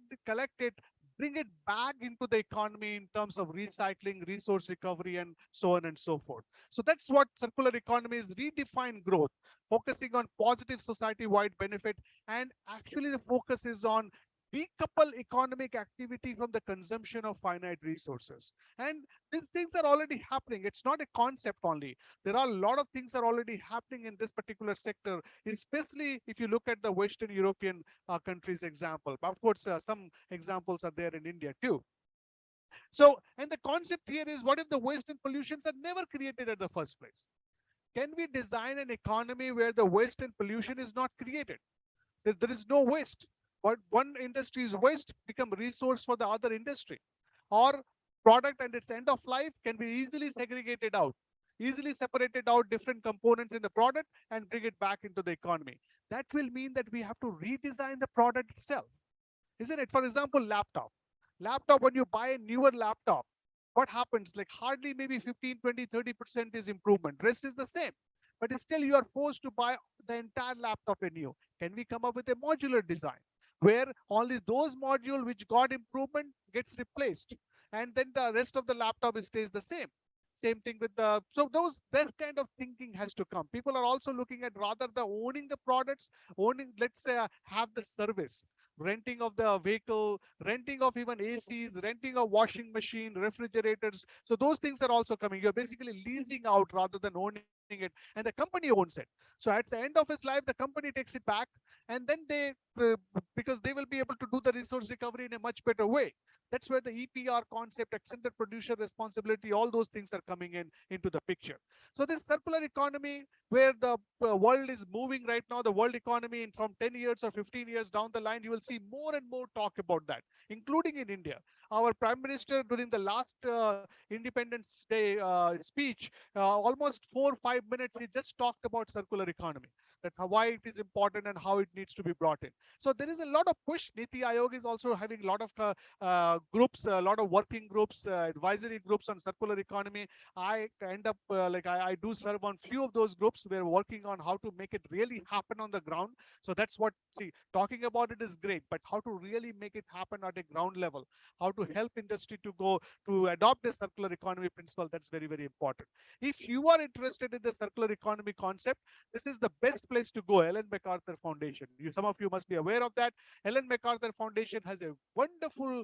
it, bring it back into the economy in terms of recycling, resource recovery, and so on and so forth. So that's what circular economy is: redefine growth, focusing on positive society-wide benefit, and actually the focus is on decouple economic activity from the consumption of finite resources. And these things are already happening. It's not a concept only. There are a lot of things are already happening in this particular sector, especially if you look at the Western European countries example. Of course, some examples are there in India too. So, and the concept here is, what if the waste and pollutions are never created at the first place? Can we design an economy where the waste and pollution is not created? There is no waste. What one industry's waste become resource for the other industry, or product and its end of life can be easily segregated out, easily separated out different components in the product and bring it back into the economy. That will mean that we have to redesign the product itself, isn't it? For example, laptop, when you buy a newer laptop, what happens? Like hardly maybe 15, 20, 30% is improvement. Rest is the same. But still you are forced to buy the entire laptop anew. Can we come up with a modular design where only those modules which got improvement gets replaced, and then the rest of the laptop stays the same? Same thing with the, so those, that kind of thinking has to come. People are also looking at rather the owning the products, owning, let's say, have the service, renting of the vehicle, renting of even ACs, renting of washing machine, refrigerators. So those things are also coming. You're basically leasing out rather than owning it, and the company owns it. So at the end of its life, the company takes it back, and then they, because they will be able to do the resource recovery in a much better way. That's where the EPR concept, extended producer responsibility, all those things are coming in into the picture. So this circular economy, where the world is moving right now, the world economy, in from 10 years or 15 years down the line, you will see more and more talk about that, including in India. Our Prime Minister during the last Independence Day speech, almost 4 or 5 minutes, he just talked about circular economy, that why it is important and how it needs to be brought in. So there is a lot of push. Niti Aayog is also having a lot of groups, a lot of working groups, advisory groups on circular economy. I end up I do serve on few of those groups. We're working on how to make it really happen on the ground. So that's what, see, talking about it is great, but how to really make it happen at a ground level, how to help industry to go to adopt the circular economy principle, that's very, very important. If you are interested in the circular economy concept, this is the best place to go. Ellen MacArthur Foundation. Some of you must be aware of that. Ellen MacArthur Foundation has a wonderful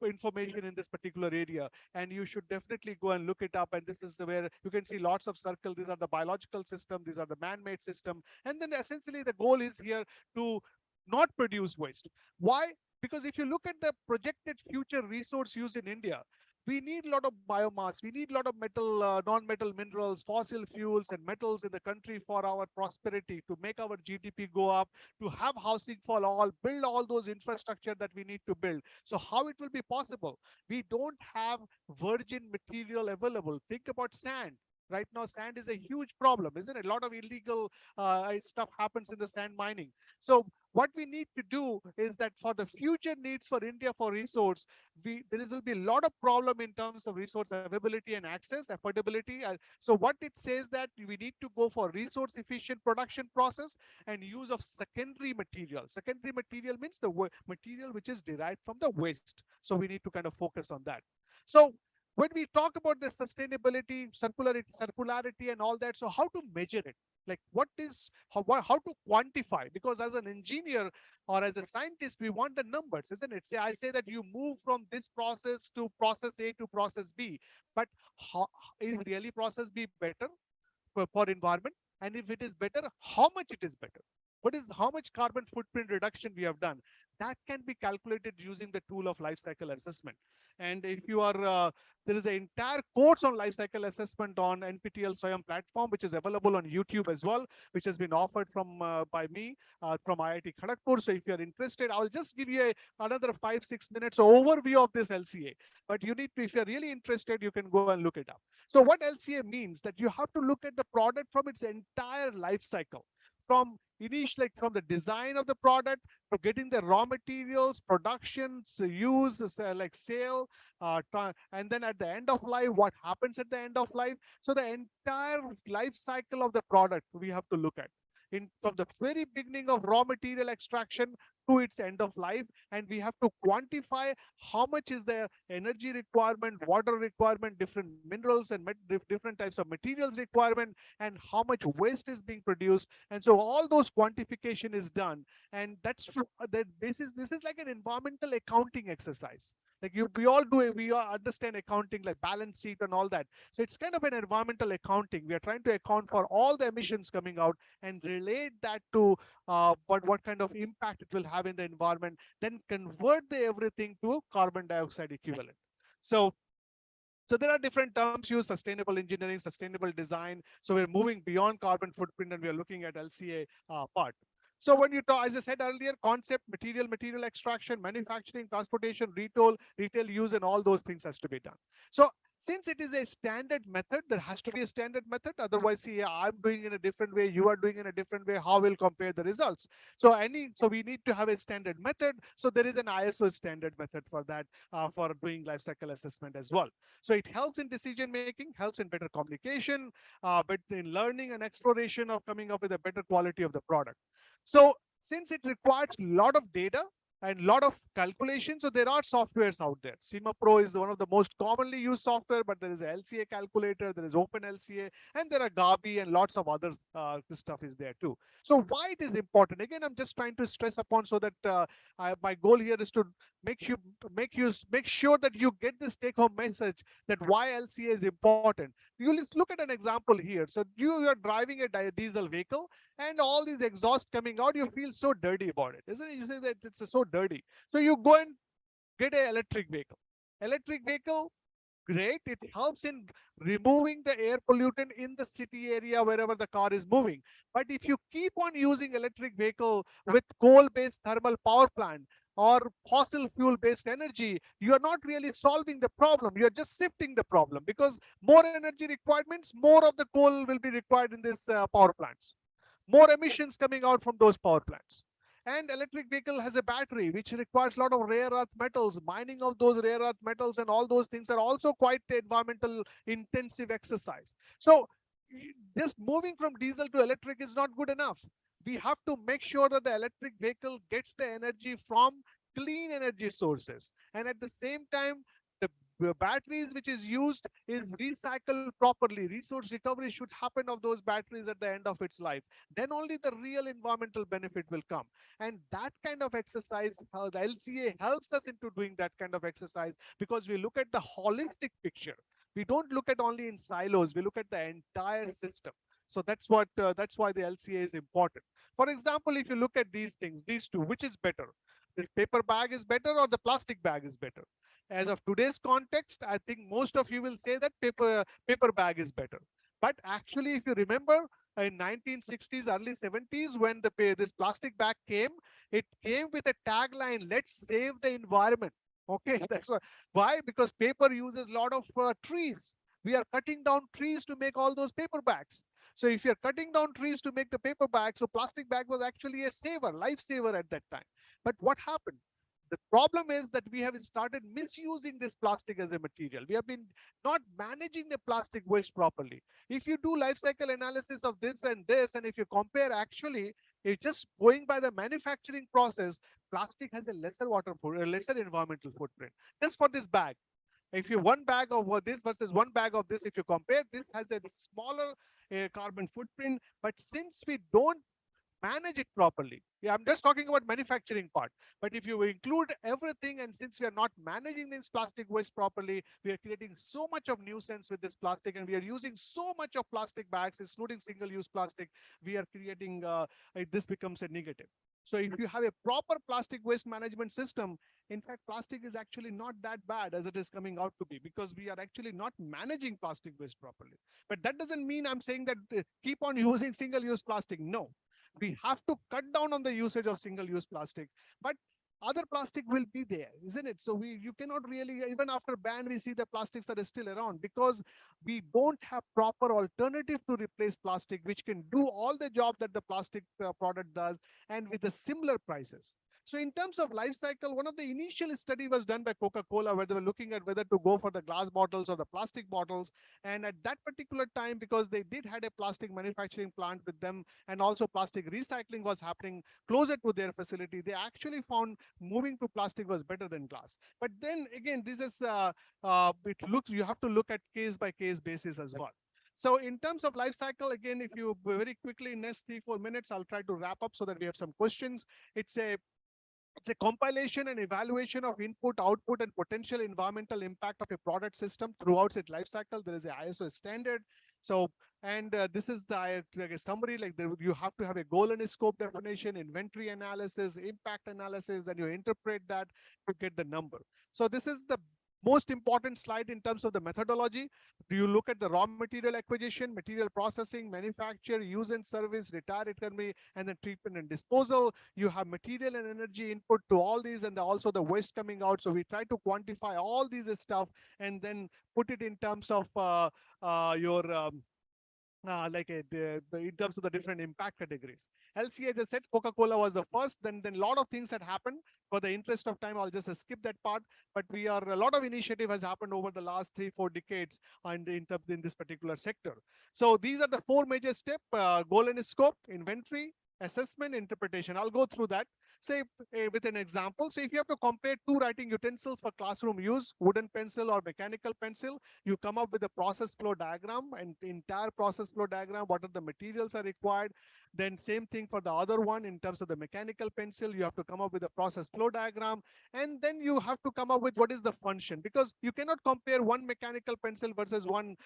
information in this particular area, and you should definitely go and look it up. And this is where you can see lots of circles. These are the biological system, these are the man-made system, and then essentially the goal is here to not produce waste. Why? Because if you look at the projected future resource use in India, we need a lot of biomass, we need a lot of metal, non-metal minerals, fossil fuels and metals in the country for our prosperity, to make our GDP go up, to have housing for all, build all those infrastructure that we need to build. So how it will be possible? We don't have virgin material available. Think about sand. Right now, sand is a huge problem, isn't it? A lot of illegal stuff happens in the sand mining. So what we need to do is that for the future needs for India for resource, there will be a lot of problem in terms of resource availability and access, affordability. So what it says that we need to go for resource efficient production process and use of secondary material. Secondary material means the material which is derived from the waste. So we need to kind of focus on that. So when we talk about the sustainability, circularity and all that, so how to measure it? Like what is, how to quantify? Because as an engineer or as a scientist, we want the numbers, isn't it? Say, I say that you move from this process to process A to process B, but how, is really process B better for environment? And if it is better, how much it is better? What is, how much carbon footprint reduction we have done? That can be calculated using the tool of life cycle assessment. And if you are, there is an entire course on life cycle assessment on NPTEL SWAYAM platform, which is available on YouTube as well, which has been offered from by me from IIT Kharagpur. So if you're interested, I'll just give you another 5-6 minutes overview of this LCA. But you need to, if you're really interested, you can go and look it up. So what LCA means, that you have to look at the product from its entire life cycle, from initially, like from the design of the product to getting the raw materials, production, use, like sale, and then at the end of life, what happens at the end of life. So the entire life cycle of the product we have to look at, from the very beginning of raw material extraction to its end of life. And we have to quantify how much is the energy requirement, water requirement, different minerals and different types of materials requirement, and how much waste is being produced. And so all those quantification is done. And that's that basis. This is like an environmental accounting exercise. Like we all do it, we all understand accounting, like balance sheet and all that. So it's kind of an environmental accounting. We are trying to account for all the emissions coming out and relate that to what kind of impact it will have in the environment, then convert everything to carbon dioxide equivalent. So there are different terms used: sustainable engineering, sustainable design. So we're moving beyond carbon footprint and we're looking at LCA part. So when you talk, as I said earlier, concept, material extraction, manufacturing, transportation, retail use, and all those things has to be done. So since it is a standard method, there has to be a standard method. Otherwise, see, I'm doing in a different way, you are doing in a different way. How will compare the results? So we need to have a standard method. So there is an ISO standard method for that, for doing life cycle assessment as well. So it helps in decision making, helps in better communication, but in learning and exploration of coming up with a better quality of the product. So since it requires a lot of data and a lot of calculations, so there are softwares out there. SEMA Pro is one of the most commonly used software, but there is a LCA calculator, there is OpenLCA, and there are Gabi and lots of other stuff is there too. So why it is important? Again, I'm just trying to stress upon so that my goal here is to make sure that you get this take-home message that why LCA is important. You look at an example here. So you are driving a diesel vehicle, and all these exhaust coming out, you feel so dirty about it, isn't it? You say that it's so dirty. So you go and get an electric vehicle. Electric vehicle, great. It helps in removing the air pollutant in the city area wherever the car is moving. But if you keep on using electric vehicle with coal-based thermal power plant or fossil fuel-based energy, you are not really solving the problem. You are just shifting the problem, because more energy requirements, more of the coal will be required in these power plants. More emissions coming out from those power plants. And electric vehicle has a battery which requires a lot of rare earth metals. Mining of those rare earth metals and all those things are also quite environmental intensive exercise. So just moving from diesel to electric is not good enough. We have to make sure that the electric vehicle gets the energy from clean energy sources, and at the same time the batteries which is used is recycled properly. Resource recovery should happen of those batteries at the end of its life. Then only the real environmental benefit will come. And that kind of exercise, the LCA helps us into doing that kind of exercise, because we look at the holistic picture. We don't look at only in silos, we look at the entire system. So that's why the LCA is important. For example, if you look at these things, these two, which is better? This paper bag is better or the plastic bag is better? As of today's context, I think most of you will say that paper bag is better. But actually, if you remember, in 1960s, early 70s, when this plastic bag came, it came with a tagline, "Let's save the environment." Okay, that's why. Because paper uses a lot of trees. We are cutting down trees to make all those paper bags. So if you're cutting down trees to make the paper bag, so plastic bag was actually a saver, lifesaver at that time. But what happened? The problem is that we have started misusing this plastic as a material. We have been not managing the plastic waste properly. If you do life cycle analysis of this, and if you compare, actually, if just going by the manufacturing process, plastic has a lesser lesser environmental footprint. Just for this bag, if you one bag of this versus one bag of this, if you compare, this has a smaller carbon footprint. But since we don't manage it properly. Yeah, I'm just talking about manufacturing part. But if you include everything, and since we are not managing this plastic waste properly, we are creating so much of nuisance with this plastic, and we are using so much of plastic bags, including single-use plastic, we are creating, this becomes a negative. So if you have a proper plastic waste management system, in fact, plastic is actually not that bad as it is coming out to be, because we are actually not managing plastic waste properly. But that doesn't mean I'm saying that keep on using single-use plastic. No. We have to cut down on the usage of single-use plastic, but other plastic will be there, isn't it? So you cannot really, even after ban, we see the plastics are still around, because we don't have proper alternative to replace plastic, which can do all the job that the plastic product does, and with the similar prices. So in terms of life cycle, one of the initial study was done by Coca-Cola, where they were looking at whether to go for the glass bottles or the plastic bottles. And at that particular time, because they did had a plastic manufacturing plant with them, and also plastic recycling was happening closer to their facility, they actually found moving to plastic was better than glass. But then again, this is you have to look at case by case basis as well. So in terms of life cycle, again, if you very quickly, next 3-4 minutes, I'll try to wrap up so that we have some questions. It's a compilation and evaluation of input, output, and potential environmental impact of a product system throughout its life cycle. There is a ISO standard. So, and this is like a summary, like you have to have a goal and a scope definition, inventory analysis, impact analysis, then you interpret that to get the number. So this is the most important slide in terms of the methodology. Do you look at the raw material acquisition, material processing, manufacture, use and service, retire economy, and then treatment and disposal. You have material and energy input to all these, and also the waste coming out. So we try to quantify all these stuff and then put it in terms of your in terms of the different impact categories. LCA, as I said, Coca-Cola was the first. Then a lot of things had happened. For the interest of time, I'll just skip that part. But a lot of initiative has happened over the last 3-4 decades and in this particular sector. So these are the 4 major steps: goal and scope, inventory, assessment, interpretation. I'll go through that. Say with an example, say if you have to compare 2 writing utensils for classroom use, wooden pencil or mechanical pencil, you come up with a process flow diagram, and the entire process flow diagram, what are the materials are required. Then same thing for the other one. In terms of the mechanical pencil, you have to come up with a process flow diagram, and then you have to come up with what is the function, because you cannot compare one mechanical pencil versus one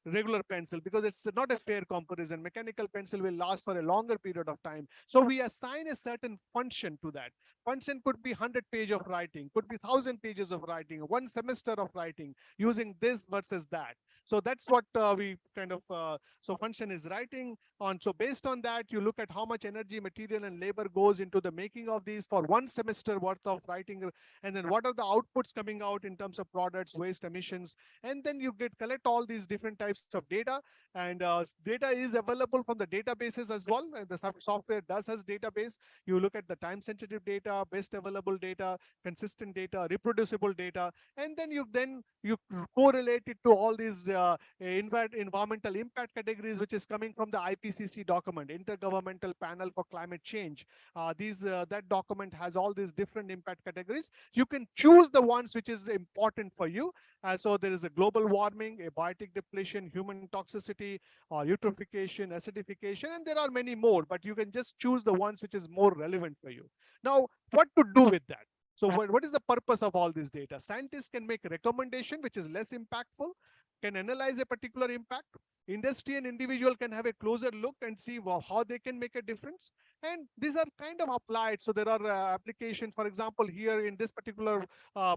regular pencil, because it's not a fair comparison. Mechanical pencil will last for a longer period of time. So we assign a certain function to that. Function could be 100 pages of writing, could be 1,000 pages of writing, 1 semester of writing, using this versus that. So that's what we kind of, so function is writing on. So based on that, you look at how much energy, material, and labor goes into the making of these for 1 semester worth of writing, and then what are the outputs coming out in terms of products, waste, emissions, and then you collect all these different types of data, and data is available from the databases as well. And the software does has database. You look at the time-sensitive data, best available data, consistent data, reproducible data, and then you correlate it to all these environmental impact categories, which is coming from the IPCC document, Intergovernmental Panel for Climate Change. That document has all these different impact categories. You can choose the ones which is important for you. So there is a global warming, abiotic depletion, human toxicity, eutrophication, acidification, and there are many more, but you can just choose the ones which is more relevant for you. Now, what to do with that? So what is the purpose of all this data? Scientists can make a recommendation which is less impactful, can analyze a particular impact. Industry and individual can have a closer look and see how they can make a difference. And these are kind of applied. So there are applications, for example, here in this particular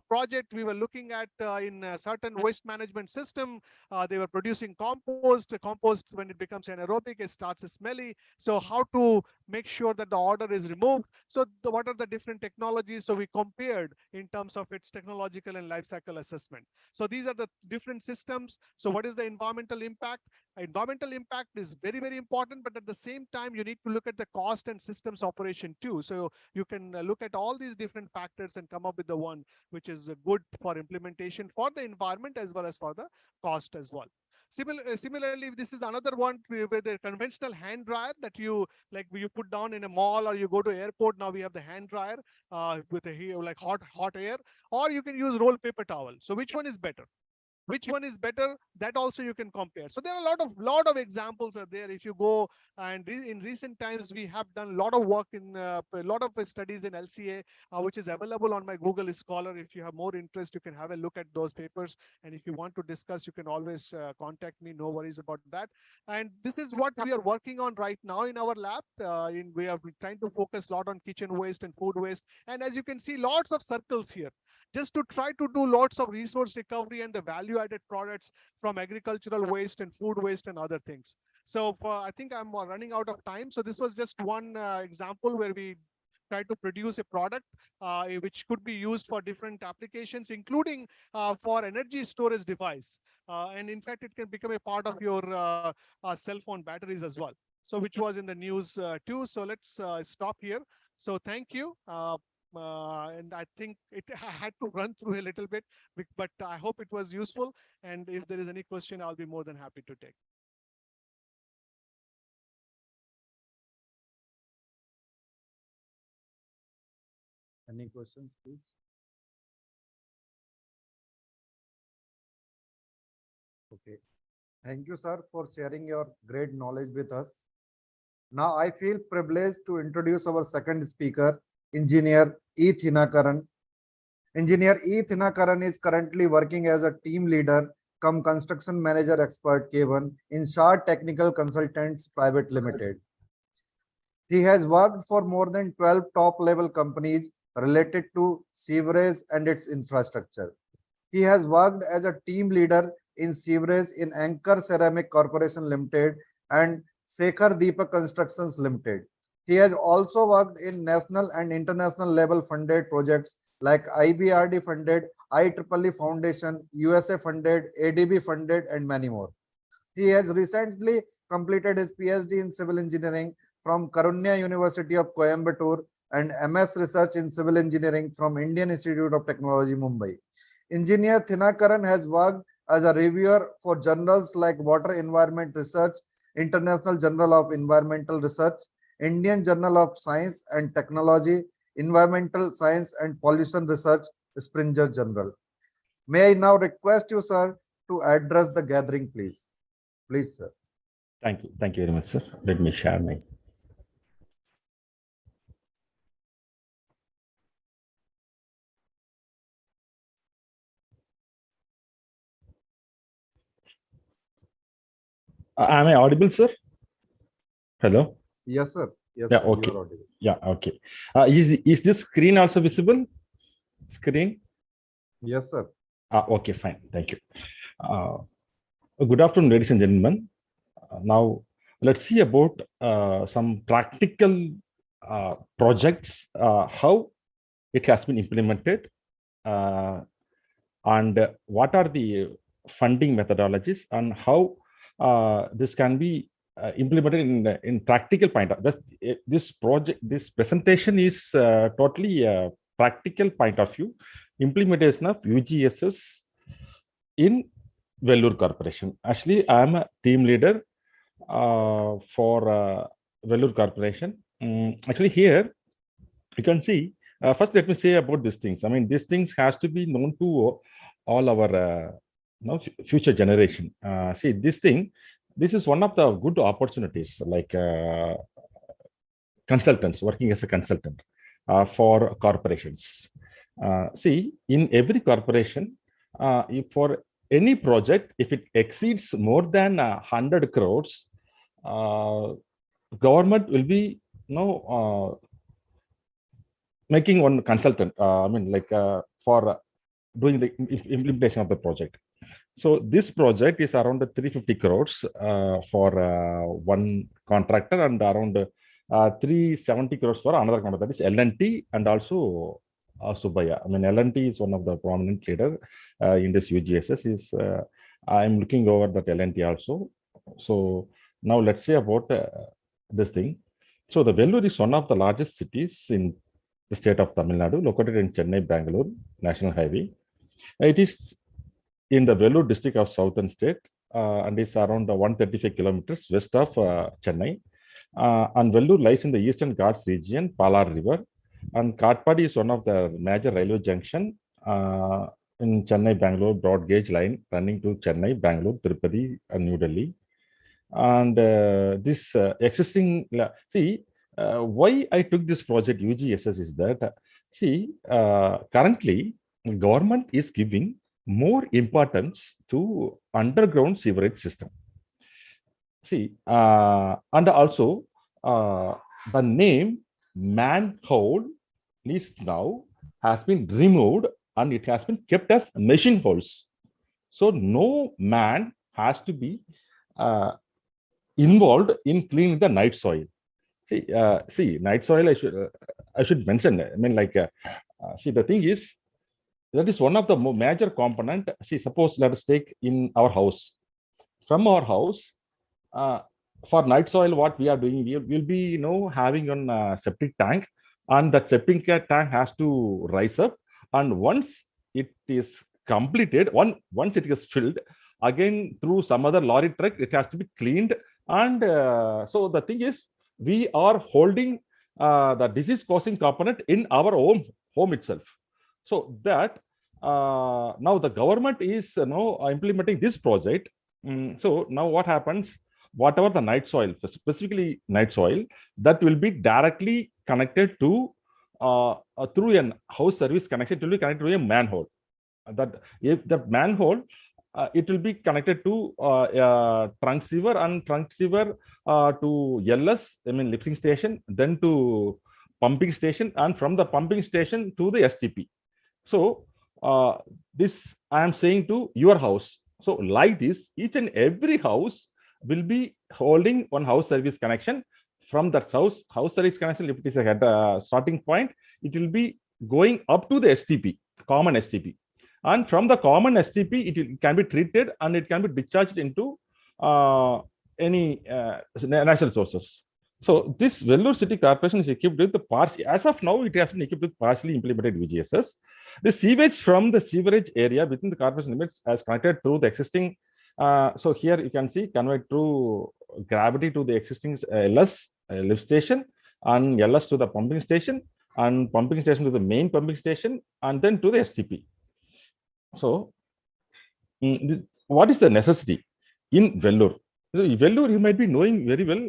project, we were looking at in a certain waste management system, they were producing compost. Compost, when it becomes anaerobic, it starts smelly. So how to make sure that the odor is removed? So what are the different technologies? So we compared in terms of its technological and life cycle assessment. So these are the different systems. So what is the environmental impact? Environmental impact is very, very important, but at the same time, you need to look at the cost and systems operation too. So you can look at all these different factors and come up with the one which is good for implementation for the environment as well as for the cost as well. Similarly, this is another one with the conventional hand dryer that you put down in a mall, or you go to airport. Now we have the hand dryer with hot air, or you can use roll paper towel. So which one is better? Which one is better? That also you can compare. So there are a lot of examples are there. If you go and in recent times, we have done a lot of work in a lot of studies in LCA, which is available on my Google Scholar. If you have more interest, you can have a look at those papers. And if you want to discuss, you can always contact me. No worries about that. And this is what we are working on right now in our lab. We are trying to focus a lot on kitchen waste and food waste. And as you can see, lots of circles here, just to try to do lots of resource recovery and the value-added products from agricultural waste and food waste and other things. So I think I'm running out of time. So this was just one example where we try to produce a product which could be used for different applications, including for energy storage device. And in fact, it can become a part of your cell phone batteries as well. So which was in the news too. So let's stop here. So thank you. And I think I had to run through a little bit, but I hope it was useful. And if there is any question, I'll be more than happy to take. Any questions, please? Okay. Thank you, sir, for sharing your great knowledge with us. Now, I feel privileged to introduce our second speaker, Engineer E. Thinakaran. Engineer E. Thinakaran is currently working as a team leader cum construction manager expert K1 in Shah Technical Consultants Private Limited. He has worked for more than 12 top-level companies related to sewerage and its infrastructure. He has worked as a team leader in sewerage in Anchor Ceramic Corporation Limited and Sekhar Deepak Constructions Limited. He has also worked in national and international level funded projects like IBRD funded, IEEE Foundation, USA funded, ADB funded, and many more. He has recently completed his PhD in civil engineering from Karunya University of Coimbatore and MS Research in Civil Engineering from Indian Institute of Technology, Mumbai. Engineer Thinakaran has worked as a reviewer for journals like Water Environment Research, International Journal of Environmental Research, Indian Journal of Science and Technology, Environmental Science and Pollution Research, Springer Journal. May I now request you, sir, to address the gathering, please. Please, sir. Thank you. Thank you very much, sir. Let me share my. Am I audible, sir? Hello? Yes, sir. Yes, Yeah, sir. okay. You are audible. Yeah, okay. Is this screen also visible? Screen? Yes, sir. Okay, fine. Thank you. Good afternoon, ladies and gentlemen. Now, let's see about some practical projects, how it has been implemented, and what are the funding methodologies, and how this can be implemented in practical point. This presentation is totally practical point of view, implementation of UGSS in Vellore Corporation. Actually, I am a team leader for Vellore Corporation. Actually, here you can see. First, let me say about these things. I mean, these things has to be known to all our future generation. See, this is one of the good opportunities, like consultants working as a consultant for corporations. See, in every corporation, for any project, if it exceeds more than 100 crores, government will be making one consultant. For doing the implementation of the project. So this project is around 350 crores for one contractor, and around 370 crores for another contractor. That is L&T and also Subaya. I mean, L&T is one of the prominent leader in this UGSS. I'm looking over that L&T also. So now let's say about this thing. So the Vellore is one of the largest cities in the state of Tamil Nadu, located in Chennai, Bangalore National Highway. It is in the Vellore district of Southern State and is around 135 kilometers west of Chennai. And Vellore lies in the Eastern Ghats region, Palar River. And Katpadi is one of the major railway junction in Chennai-Bangalore broad gauge line running to Chennai, Bangalore, Tirupati, and New Delhi. And this existing, why I took this project UGSS is that, currently government is giving more importance to underground sewerage system. And also the name manhole is now has been removed and it has been kept as machine holes. So no man has to be involved in cleaning the night soil. Night soil, I should mention. I mean, the thing is, that is one of the major component. Suppose let us take in our house. From our house, for night soil, what we are doing, we will be, having a septic tank, and that septic tank has to rise up. And once it is completed, once it is filled, again through some other lorry truck, it has to be cleaned. And so the thing is, we are holding the disease-causing component in our home itself. So that now the government is implementing this project. So now what happens? Whatever the night soil, specifically night soil, that will be directly connected to through a house service connection. It will be connected to a manhole. That if the manhole, it will be connected to trunk sewer, and trunk sewer to LS, I mean lifting station, then to pumping station, and from the pumping station to the STP. So this I am saying to your house. So like this, each and every house will be holding one house service connection. From that house service connection, if it is a starting point, it will be going up to the STP, common STP. And from the common STP, it can be treated and it can be discharged into any natural sources. So this Vellore City Corporation is equipped with the as of now, it has been equipped with partially implemented VGSS. The sewage from the sewerage area within the corporation limits as connected through the existing. So here you can see conveyed through gravity to the existing LS lift station, and LS to the pumping station, and pumping station to the main pumping station, and then to the STP. So what is the necessity in Vellore? Vellore, you might be knowing very well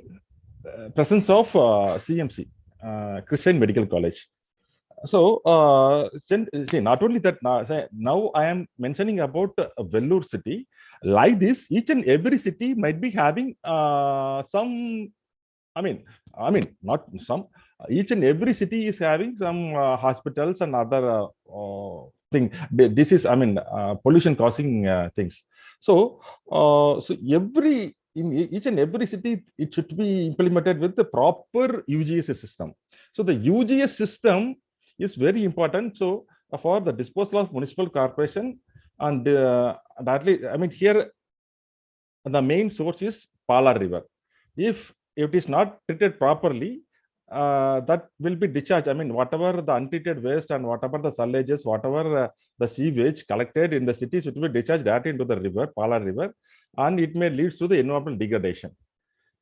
presence of CMC, Christian Medical College. So see, not only that, now I am mentioning about Vellore city. Like this, each and every city might be having some. I mean, not some. Each and every city is having some hospitals and other thing. This is, pollution causing things. So, so in each and every city, it should be implemented with the proper UGS system. So the UGS system is very important. So for the disposal of municipal corporation, and here the main source is Pala River. If it is not treated properly, that will be discharged. Whatever the untreated waste and whatever the sullages, whatever the sewage collected in the cities, it will be discharged directly into the river, Pala River, and it may lead to the environmental degradation.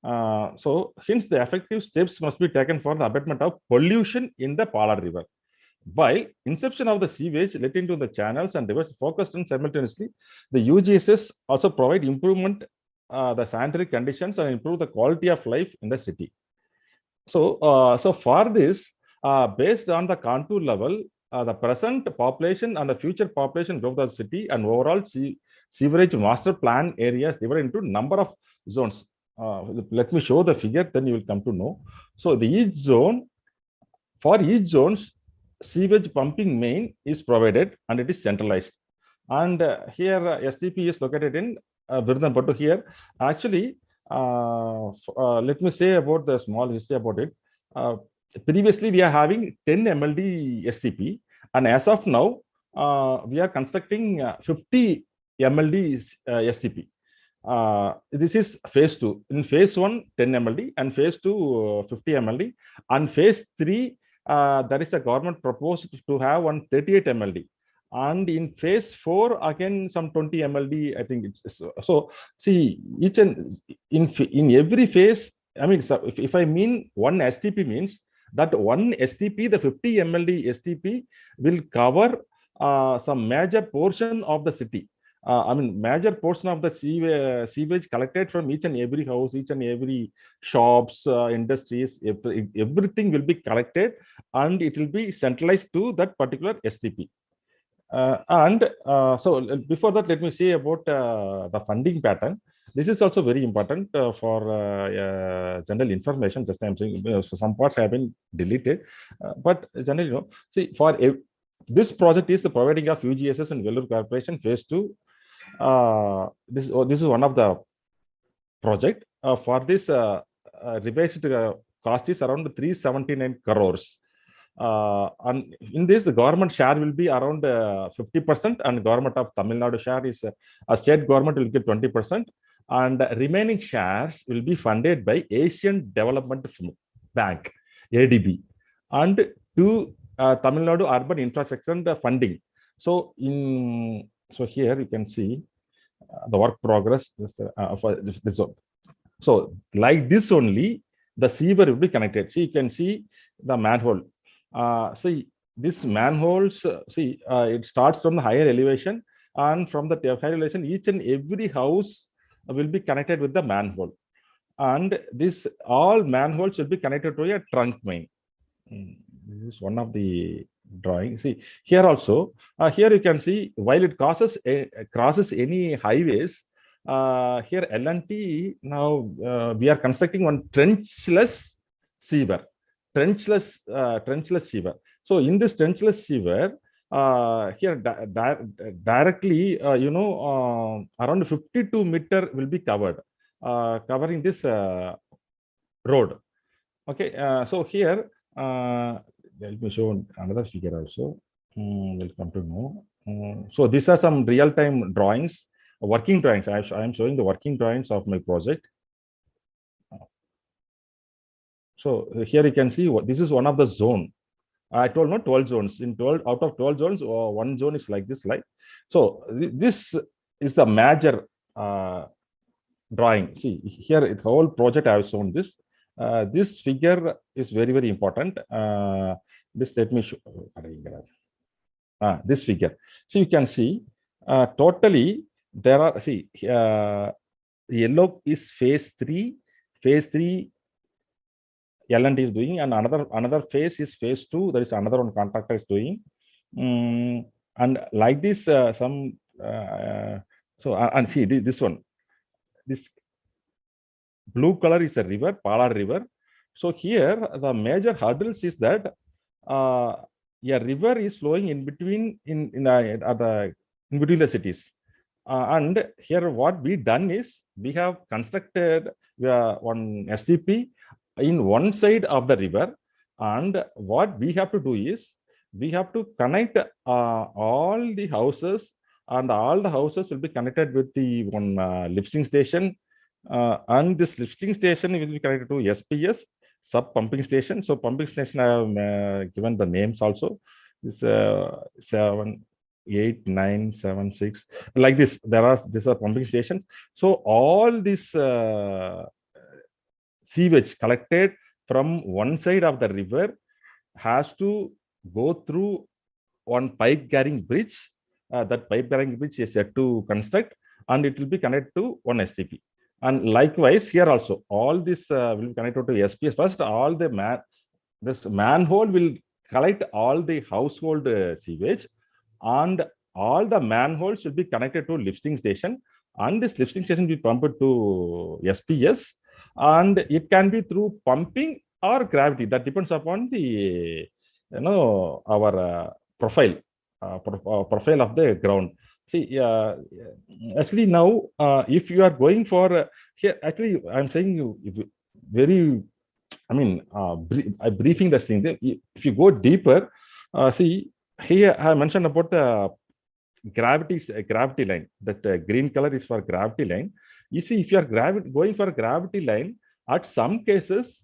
So hence the effective steps must be taken for the abatement of pollution in the Pala River. While inception of the sewage let into the channels and rivers focused on simultaneously, the UGSS also provide improvement the sanitary conditions and improve the quality of life in the city. So, so for this, based on the contour level, the present population and the future population growth of the city and overall sewerage master plan areas divided into number of zones. Let me show the figure, then you will come to know. So the each zone, for each zones, sewage pumping main is provided and it is centralized. And here STP is located in Virudhampattu here. Actually, let me say about the small history about it. Previously, we are having 10 MLD STP, and as of now, we are constructing 50 MLD STP. This is phase 2. In phase 1, 10 MLD, and phase 2, 50 MLD, and phase 3, there is a government proposed to have 138 MLD. And in phase 4, again, some 20 MLD, I think it's so. See, each and in every phase, so if I mean one STP means that one STP, the 50 MLD STP will cover some major portion of the city. Major portion of the sewage collected from each and every house, each and every shops, industries, everything will be collected and it will be centralized to that particular STP. So before that, let me say about the funding pattern. This is also very important for general information. Just I'm saying some parts have been deleted, but generally, see, for this project is the providing of UGSS and Vellore Corporation phase 2. This is one of the project. For this revised cost is around 379 crores. And in this, the government share will be around 50%, and government of Tamil Nadu share is a state government will get 20%, and remaining shares will be funded by Asian Development Bank (ADB) and to Tamil Nadu Urban Infrastructure and funding. So here you can see the work progress. So like this only, the sewer will be connected. So you can see the manhole. See this manholes. It starts from the higher elevation, and from the higher elevation, each and every house will be connected with the manhole, and this all manholes will be connected to a trunk main. This is one of the drawing. See here also. Here you can see while it crosses any highways. Here L&T now we are constructing one trenchless sewer. Trenchless sewer. So in this trenchless sewer, here directly, around 52 meter will be covered, covering this road. Okay, so here, let me show another figure also. We'll come to know. So these are some real-time drawings, working drawings. I am showing the working drawings of my project. So here you can see this is one of the zone. I told not 12 zones. In 12 out of 12 zones, one zone is like this, like. So this is the major drawing. See here, the whole project I have shown this. This figure is very, very important. This let me show. This figure. So you can see totally there are, see, yellow is phase 3. Phase 3 L&T is doing, and another phase is phase 2. There is another one contractor is doing, and like this some. So and see this one, this blue color is a river, Pala River. So here the major hurdles is that a river is flowing in between in between the cities, and here what we done is we have constructed one STP in one side of the river, and what we have to do is we have to connect all the houses, and all the houses will be connected with the one lifting station, and this lifting station will be connected to SPS sub pumping station. So pumping station I have given the names also. This 7, 8, 9, 7, 6 like this. These are pumping stations. So all this sewage collected from one side of the river has to go through one pipe carrying bridge. That pipe carrying bridge is yet to construct, and it will be connected to one STP. And likewise here also, all this will be connected to SPS. First, all the this manhole will collect all the household sewage, and all the manholes will be connected to lifting station, and this lifting station will be pumped to SPS, and it can be through pumping or gravity. That depends upon the our profile of the ground. See, actually now, if you are going for here, actually, I'm saying you very, I mean, briefing this thing. If you go deeper, see here I mentioned about the gravity line. That green color is for gravity line. You see, if you are going for gravity line, at some cases,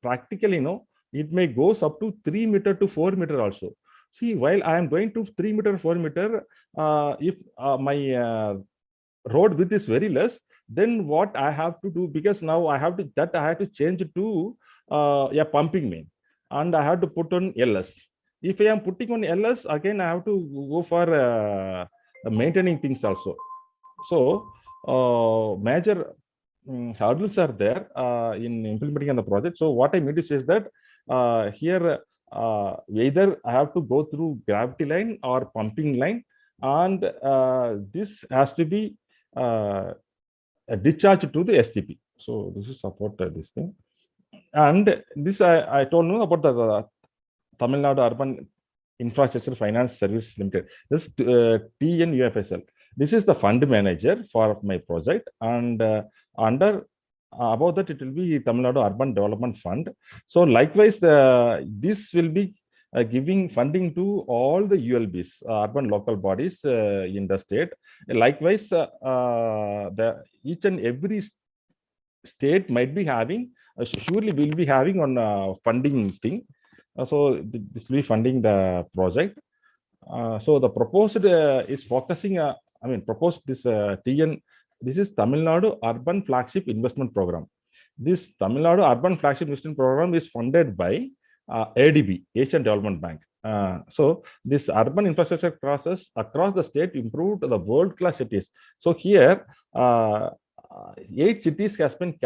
practically, it may goes up to 3 meter to 4 meter also. See, while I am going to 3 meter, 4 meter, if my road width is very less, then what I have to do, because now I have to change it to a pumping main, and I have to put on LS. If I am putting on LS, again I have to go for maintaining things also. So major hurdles are there in implementing on the project. So what I mean to say is that here either I have to go through gravity line or pumping line, and this has to be discharged to the STP. So this is support this thing. And this I told you about the Tamil Nadu Urban Infrastructure Finance Service Limited. This TNUFSL. This is the fund manager for my project, and under above that it will be Tamil Nadu Urban Development Fund. So likewise, this will be giving funding to all the ULBs, urban local bodies in the state. Likewise, each and every state might be having, surely will be having on funding thing. So this will be funding the project. So the proposed is focusing, proposed this TN, this is Tamil Nadu Urban Flagship Investment Program. This Tamil Nadu Urban Flagship Investment Program is funded by ADB, Asian Development Bank. So this urban infrastructure process across the state improved the world-class cities. So here, 8 cities has been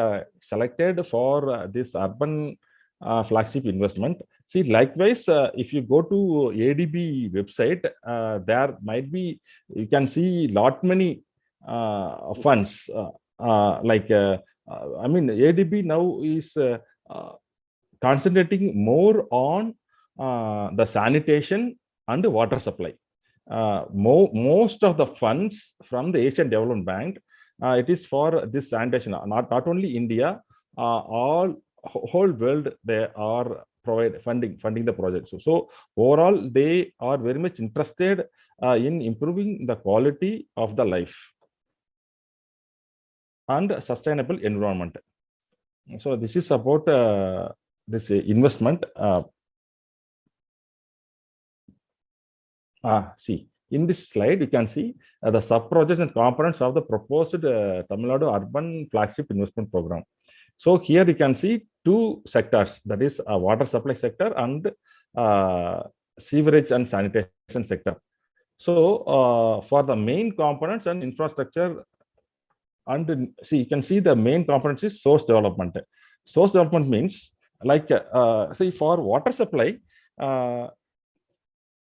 selected for this urban flagship investment. See, likewise, if you go to ADB website, there might be, you can see lot many funds. ADB now is concentrating more on the sanitation and water supply. Most of the funds from the Asian Development Bank, it is for this sanitation. Not only India, all whole world they are funding the project. So overall, they are very much interested in improving the quality of the life and sustainable environment. So this is about this investment. See, in this slide, you can see the sub-projects and components of the proposed Tamil Nadu Urban Flagship Investment Program. So here you can see two sectors, that is a water supply sector and sewerage and sanitation sector. So for the main components and infrastructure, and see, you can see the main components is source development. Source development means like, see, for water supply,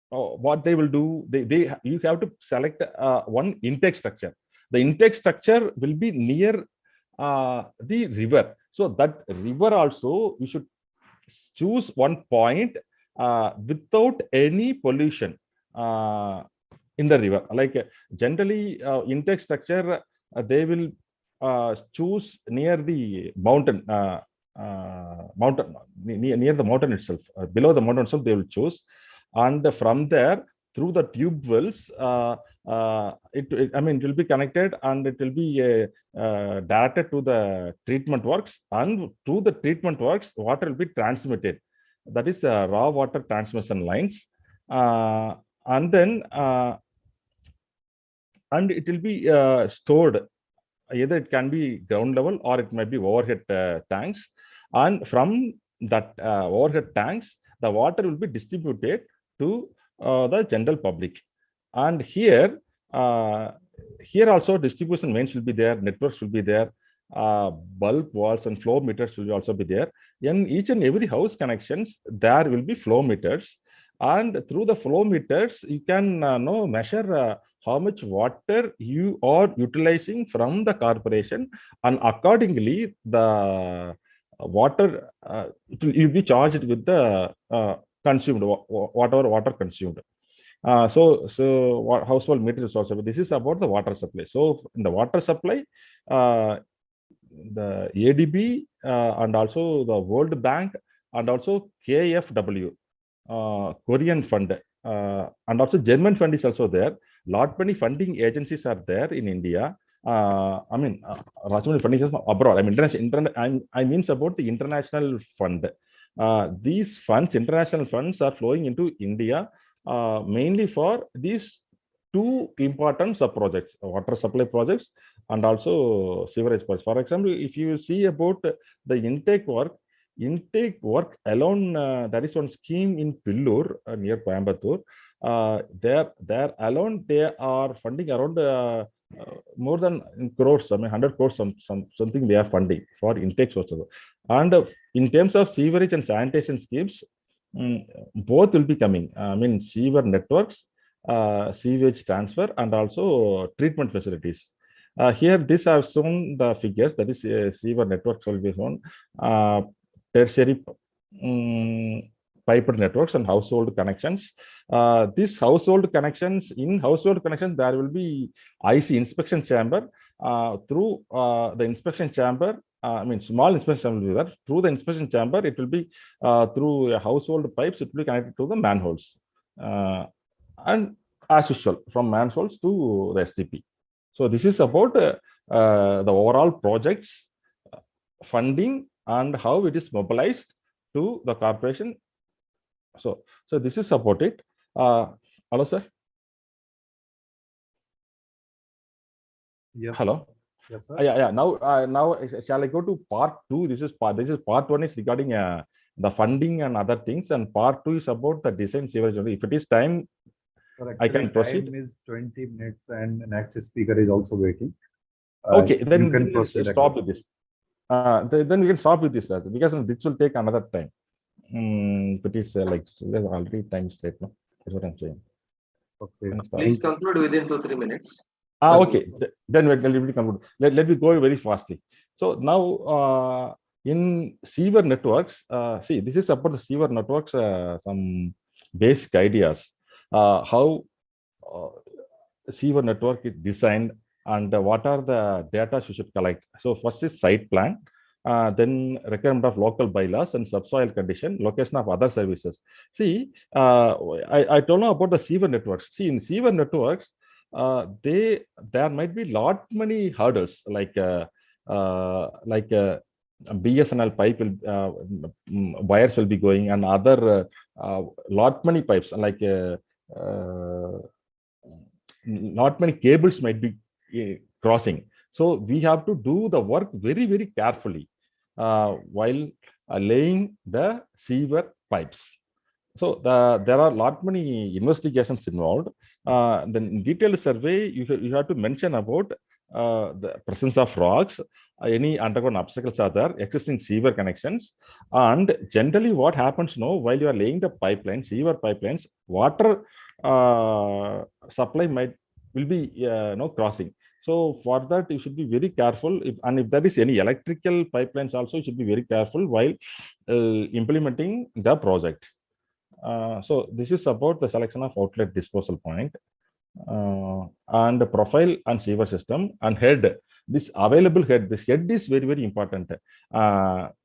what they will do, you have to select one intake structure. The intake structure will be near the river. So that river also, we should choose one point without any pollution in the river. Like generally, intake structure, they will choose near the mountain, near the mountain itself. Below the mountain itself, they will choose. And from there, through the tube wells, it will be connected and it will be directed to the treatment works. And through the treatment works, water will be transmitted. That is raw water transmission lines. And then, and it will be stored. Either it can be ground level or it might be overhead tanks. And from that overhead tanks, the water will be distributed to the general public. And here also distribution mains will be there, networks will be there, bulb walls and flow meters will also be there. In each and every house connections, there will be flow meters. And through the flow meters, you can measure how much water you are utilizing from the corporation, and accordingly the water will be charged with the consumed, whatever water consumed. So household meters also. This is about the water supply. So in the water supply, the ADB and also the World Bank and also KFW, Korean fund, and also German fund is also there. Lot many funding agencies are there in India. Funding abroad. I means about the international fund. These funds, international funds, are flowing into India mainly for these two important sub projects: water supply projects and also sewerage projects. For example, if you see about the intake work alone, there is one scheme in Pillur near Coimbatore. There alone they are funding around more than crores, 100 crores, something they are funding for intakes also. And in terms of sewerage and sanitation schemes, both will be coming. Sewer networks, sewage transfer, and also treatment facilities. Here, this I have shown the figures. That is, sewer networks will be shown. Tertiary pipe networks and household connections. These household connections, there will be IC inspection chamber. Through the inspection chamber, small inspection chamber will be there. Through the inspection chamber, it will be through household pipes, it will be connected to the manholes. And as usual, from manholes to the STP. So this is about the overall projects, funding, and how it is mobilized to the corporation. So this is about it. Hello, sir. Yes. Hello. Yes, sir. Yeah. Now shall I go to part 2? This is part 1 is regarding the funding and other things, and part 2 is about the design sewerage only. If it is time, I can proceed. Time is 20 minutes, and next speaker is also waiting. Okay, then you can we proceed stop again. with this. Then we can stop with this, sir, because this will take another time. But it's like there's already time straight now. That's what I'm saying. Okay. Please conclude within 2-3 minutes. Okay. Then let me conclude. Let me go very fastly. So now in sewer networks, see, this is about the sewer networks, some basic ideas. how sewer network is designed and what are the data you should collect. So first is site plan, then requirement of local bylaws and subsoil condition, location of other services. See, I don't know about the sewer networks. See, in sewer networks, there might be lot many hurdles like BSNL pipe will wires will be going and other lot many pipes like not many cables might be crossing. So we have to do the work very, very carefully while laying the sewer pipes. So there are lot many investigations involved. Then detailed survey, you have to mention about the presence of rocks, any underground obstacles are there, existing sewer connections, and generally what happens now while you are laying the pipelines, sewer pipelines, water supply will be crossing. So for that you should be very careful. If there is any electrical pipelines also, you should be very careful while implementing the project. So this is about the selection of outlet disposal point and the profile and sewer system and head. This available head, this head is very, very important.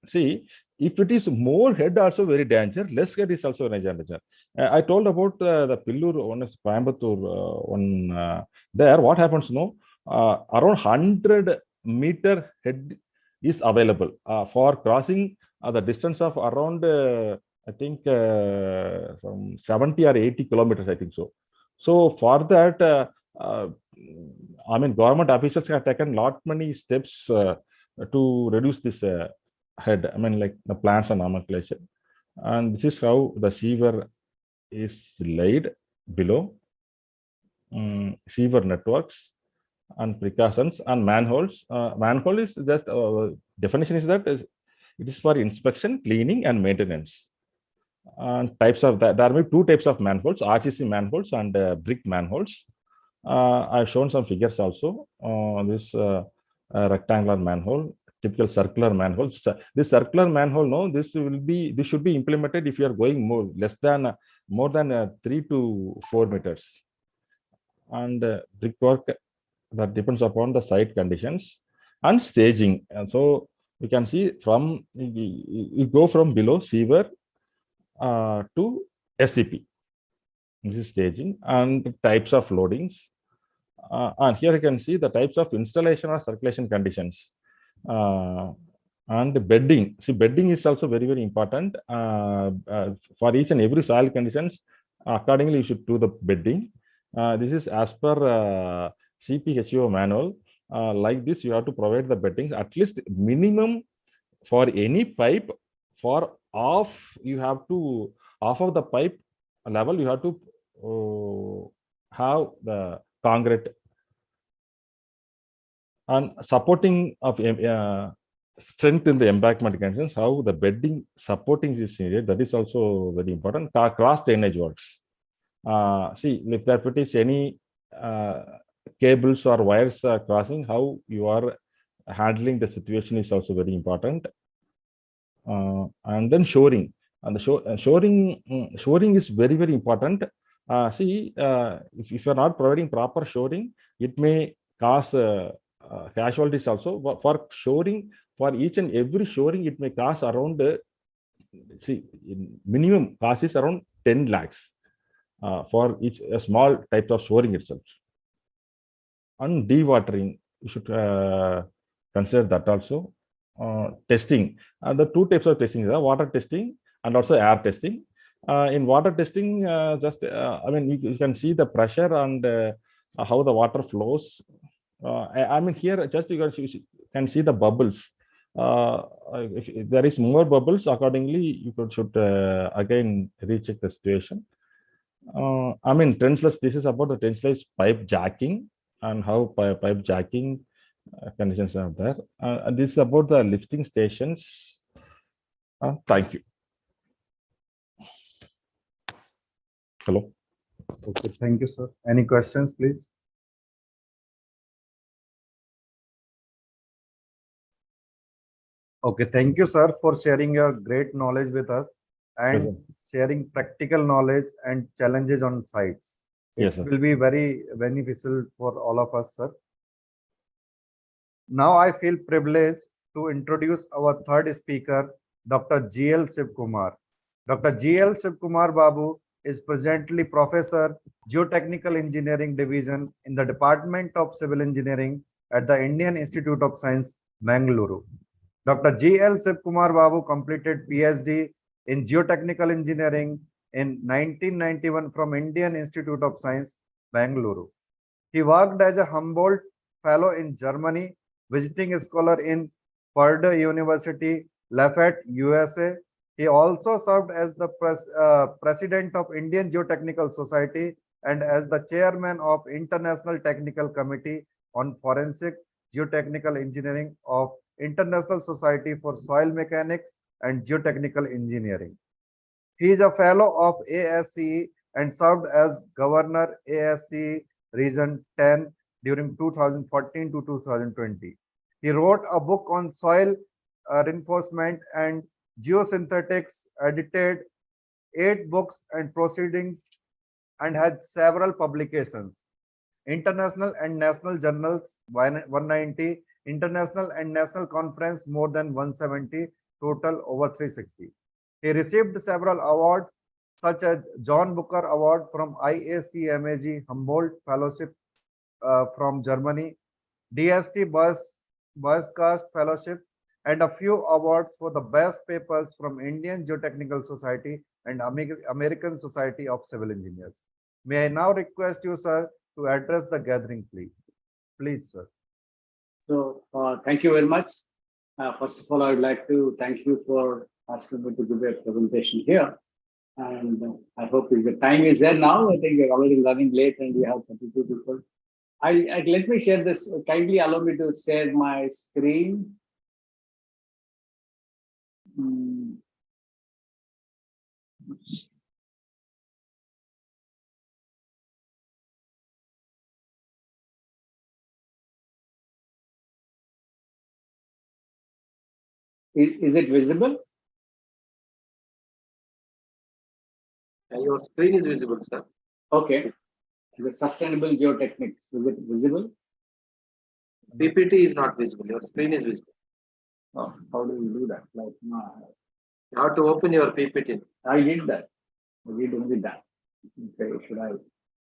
See, if it is more head also very danger, less head is also very danger. I told about the Pillur, one is Coimbatore, there what happens now, around 100-meter head is available for crossing the distance of around I think some 70 or 80 kilometers, I think so. So for that, I mean, government officials have taken lot many steps to reduce this head. I mean, like the plans and nomenclature. And this is how the sewer is laid below. Sewer networks and precautions and manholes. Manhole is just definition is that it is for inspection, cleaning, and maintenance. And types of that, there are two types of manholes: RCC manholes and brick manholes. I've shown some figures also. This rectangular manhole, typical circular manholes. This circular manhole, no, this should be implemented if you are going more than 3 to 4 meters. And brickwork, that depends upon the site conditions and staging. And so you can see from you go from below sewer to SCP. This is staging and types of loadings. And here you can see the types of installation or circulation conditions. And bedding. See, bedding is also very, very important. For each and every soil conditions, accordingly, you should do the bedding. This is as per CPHEO manual. Like this, you have to provide the bedding at least minimum for any pipe. For half of the pipe level, you have to have the concrete and supporting of strength in the embankment conditions. How the bedding supporting is needed, that is also very important. Cross drainage works. See, if there is any cables or wires crossing, how you are handling the situation is also very important. And then shoring. And the shoring is very, very important. See, if you are not providing proper shoring, it may cause casualties also. For shoring, for each and every shoring, it may cost around, see, minimum cost is around 10 lakhs for each a small type of shoring itself. And dewatering, you should consider that also. Testing, the two types of testing are water testing and also air testing. In water testing, I mean, you can see the pressure and how the water flows. I mean, here just you can see the bubbles. If there is more bubbles, accordingly, you should again recheck the situation. I mean, trenchless, this is about the trenchless pipe jacking and how pipe jacking conditions are there. And this is about the lifting stations. Thank you. Hello. Okay, thank you, sir. Any questions, please? Okay, thank you, sir, for sharing your great knowledge with us. and Yes, sharing practical knowledge and challenges on sites. Yes, It sir. will be very beneficial for all of us, sir. Now I feel privileged to introduce our third speaker, Dr. G.L. Shivkumar. Dr. G.L. Shivkumar Babu is presently Professor, Geotechnical Engineering Division in the Department of Civil Engineering at the Indian Institute of Science, Bangalore. Dr. G.L. Shivkumar Babu completed PhD in Geotechnical Engineering in 1991 from Indian Institute of Science, Bangalore. He worked as a Humboldt Fellow in Germany, visiting scholar in Purdue University, Lafayette, USA. He also served as the president of Indian Geotechnical Society and as the chairman of International Technical Committee on Forensic Geotechnical Engineering of International Society for Soil Mechanics and Geotechnical Engineering. He is a fellow of ASCE and served as governor ASCE Region 10 during 2014 to 2020. He wrote a book on soil reinforcement and geosynthetics, edited 8 books and proceedings, and had several publications. International and national journals 190, international and national conference more than 170, total over 360. He received several awards such as John Booker Award from IACMAG Humboldt Fellowship from Germany, DST Buzzcast Fellowship, and a few awards for the best papers from Indian Geotechnical Society and American Society of Civil Engineers. May I now request you, sir, to address the gathering, please. Please, sir. So, thank you very much. First of all, I would like to thank you for asking me to give a presentation here. And I hope the time is there now. I think we're already running late and we have 32 people. Let me share this. Kindly allow me to share my screen. Is it visible? Your screen is visible, sir. Okay. The sustainable geotechnics, is it visible? PPT is not visible. Your screen is visible. Oh, how do you do that? Like, no, You have to open your PPT. I did that. I did only that. Okay, should I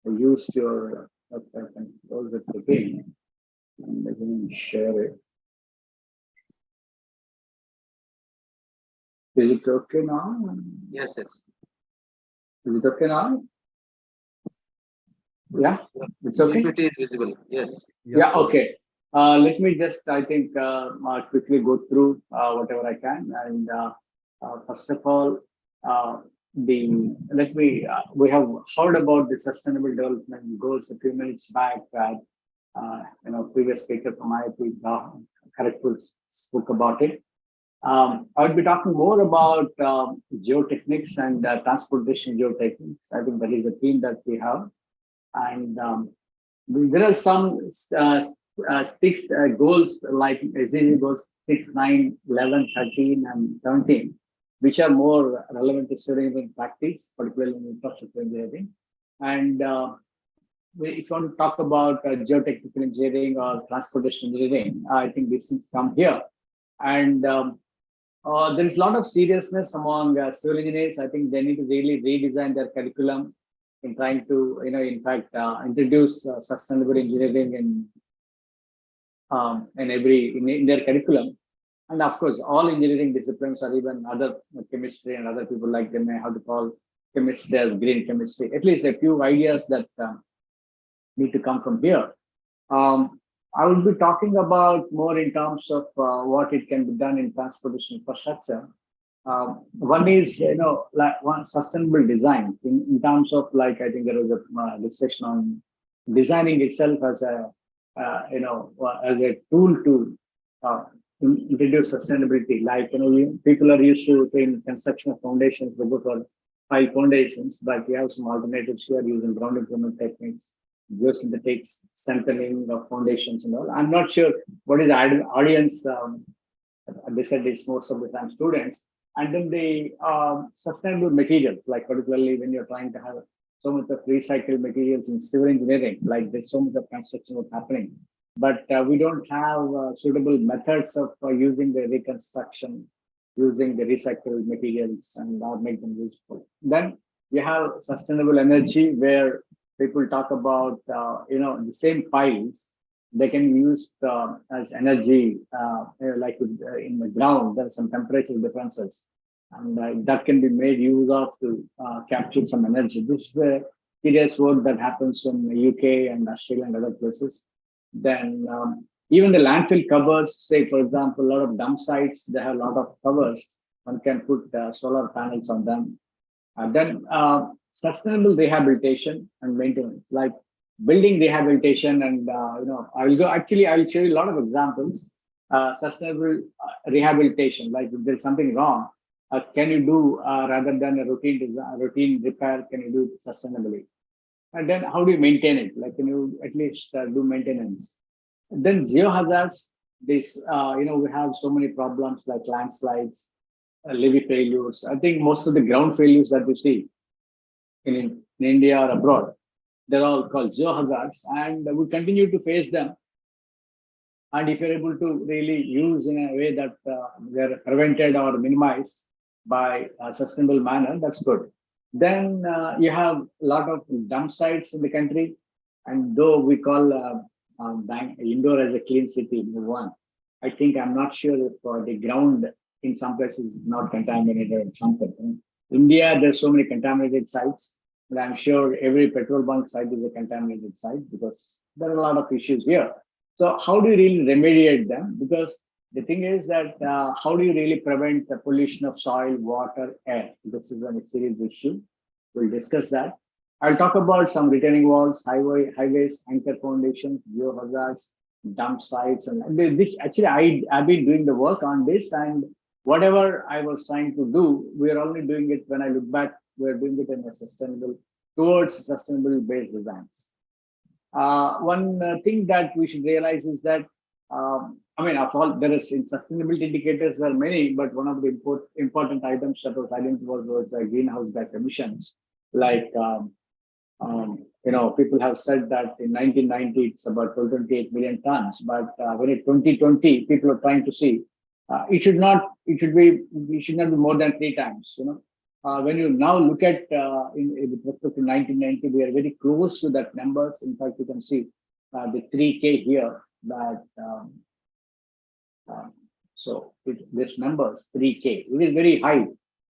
use your, I can close it again and again share it. Is it okay now? Yes, yes. Is it okay now? Yeah, it's okay. PPT is visible. Yes. Yeah, okay. Let me just, I think, quickly go through whatever I can. And first of all, we have heard about the sustainable development goals a few minutes back. Previous speaker from IIT Kharagpur spoke about it. I will be talking more about geotechnics and transportation geotechnics. I think that is a theme that we have. And there are some fixed goals like SDG goals 6, 9, 11, 13, and 17, which are more relevant to civil engineering practice, particularly in infrastructure engineering. And if you want to talk about geotechnical engineering or transportation engineering, I think these things come here. And there is a lot of seriousness among civil engineers. I think they need to really redesign their curriculum in trying to, introduce sustainable engineering in their curriculum. And of course, all engineering disciplines or even other chemistry and other people like them may have to call chemistry as green chemistry. At least a few ideas that need to come from here. I will be talking about more in terms of what it can be done in transportation infrastructure. One is, one sustainable design in terms of I think there was a discussion on designing itself as a, as a tool to introduce sustainability. People are used to in construction of foundations, they go for pile foundations, but we have some alternatives here using ground improvement techniques, geosynthetics, strengthening of foundations and all. I'm not sure what is the audience. They said it's most of the time students. And then the sustainable materials, like particularly when you're trying to have so much of recycled materials in civil engineering, like there's so much of construction was happening, but we don't have suitable methods of using the reconstruction, using the recycled materials and make them useful. Then you have sustainable energy, where people talk about, the same piles, they can use as energy, like in the ground, there are some temperature differences, and that can be made use of to capture some energy. This is the serious work that happens in the UK and Australia and other places. Then even the landfill covers, say for example, a lot of dump sites, they have a lot of covers. One can put solar panels on them. Then sustainable rehabilitation and maintenance, like building rehabilitation, and I'll show you a lot of examples. Sustainable rehabilitation, like if there's something wrong, can you do rather than a routine repair, can you do it sustainably? And then how do you maintain it? Like, can you at least do maintenance? Then geohazards, this, we have so many problems like landslides, levee failures. I think most of the ground failures that we see in India or abroad, they're all called geohazards, and we continue to face them. And if you're able to really use in a way that they're prevented or minimized by a sustainable manner, that's good. Then you have a lot of dump sites in the country, and though we call Indore as a clean city, number one, I think I'm not sure if the ground in some places is not contaminated or something. In India, there's so many contaminated sites, but I'm sure every petrol bunk site is a contaminated site because there are a lot of issues here. So how do you really remediate them? Because the thing is that how do you really prevent the pollution of soil, water, air? This is a serious issue. We'll discuss that. I'll talk about some retaining walls, highways, anchor foundations, geohazards, dump sites, and this. Actually, I've been doing the work on this, and whatever I was trying to do, we're only doing it when I look back. We're doing it in a towards sustainable based designs. One thing that we should realize is that, of all, there is in sustainability indicators, there are many, but one of the important items that was identified was greenhouse gas emissions. Like, people have said that in 1990, it's about 28 million tons, but when in 2020, people are trying to see, it should not be more than 3 times, when you now look at with respect to 1990, we are very close to that numbers. In fact, you can see the 3K here. That this numbers 3K. It is very high.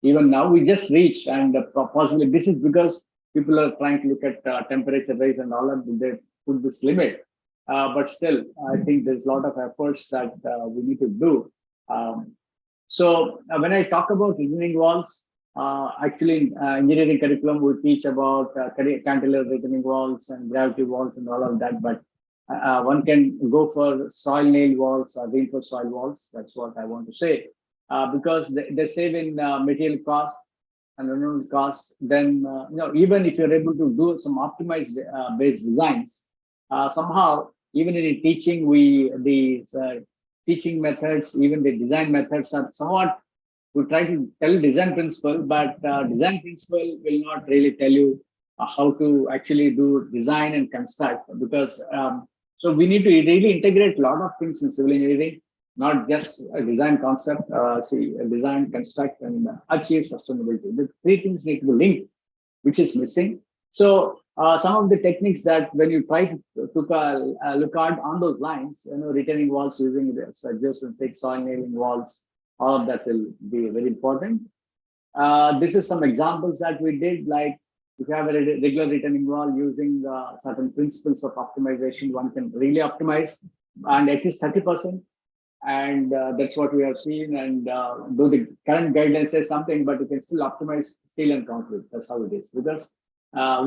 Even now, we just reached, and possibly this is because people are trying to look at temperature rise and all of that. They put this limit, but still, I think there's a lot of efforts that we need to do. So when I talk about retaining walls. Actually, in engineering curriculum, we teach about cantilever retaining walls and gravity walls and all of that. But one can go for soil nail walls or reinforced soil walls. That's what I want to say, because they save in material cost and unknown costs. Then even if you're able to do some optimized based designs, somehow even in teaching, the teaching methods, even the design methods are somewhat. We try to tell design principle, but design principle will not really tell you how to actually do design and construct, because so we need to really integrate a lot of things in civil engineering, not just a design concept, design, construct, and achieve sustainability. The 3 things need to be linked, which is missing. So some of the techniques that when you try to look at on those lines, retaining walls using this, geosynthetic soil nailing walls, all of that will be very important. This is some examples that we did, like if you have a regular retaining wall using certain principles of optimization, one can really optimize and at least 30%. And that's what we have seen. And though the current guidelines says something, but you can still optimize steel and concrete. That's how it is. Because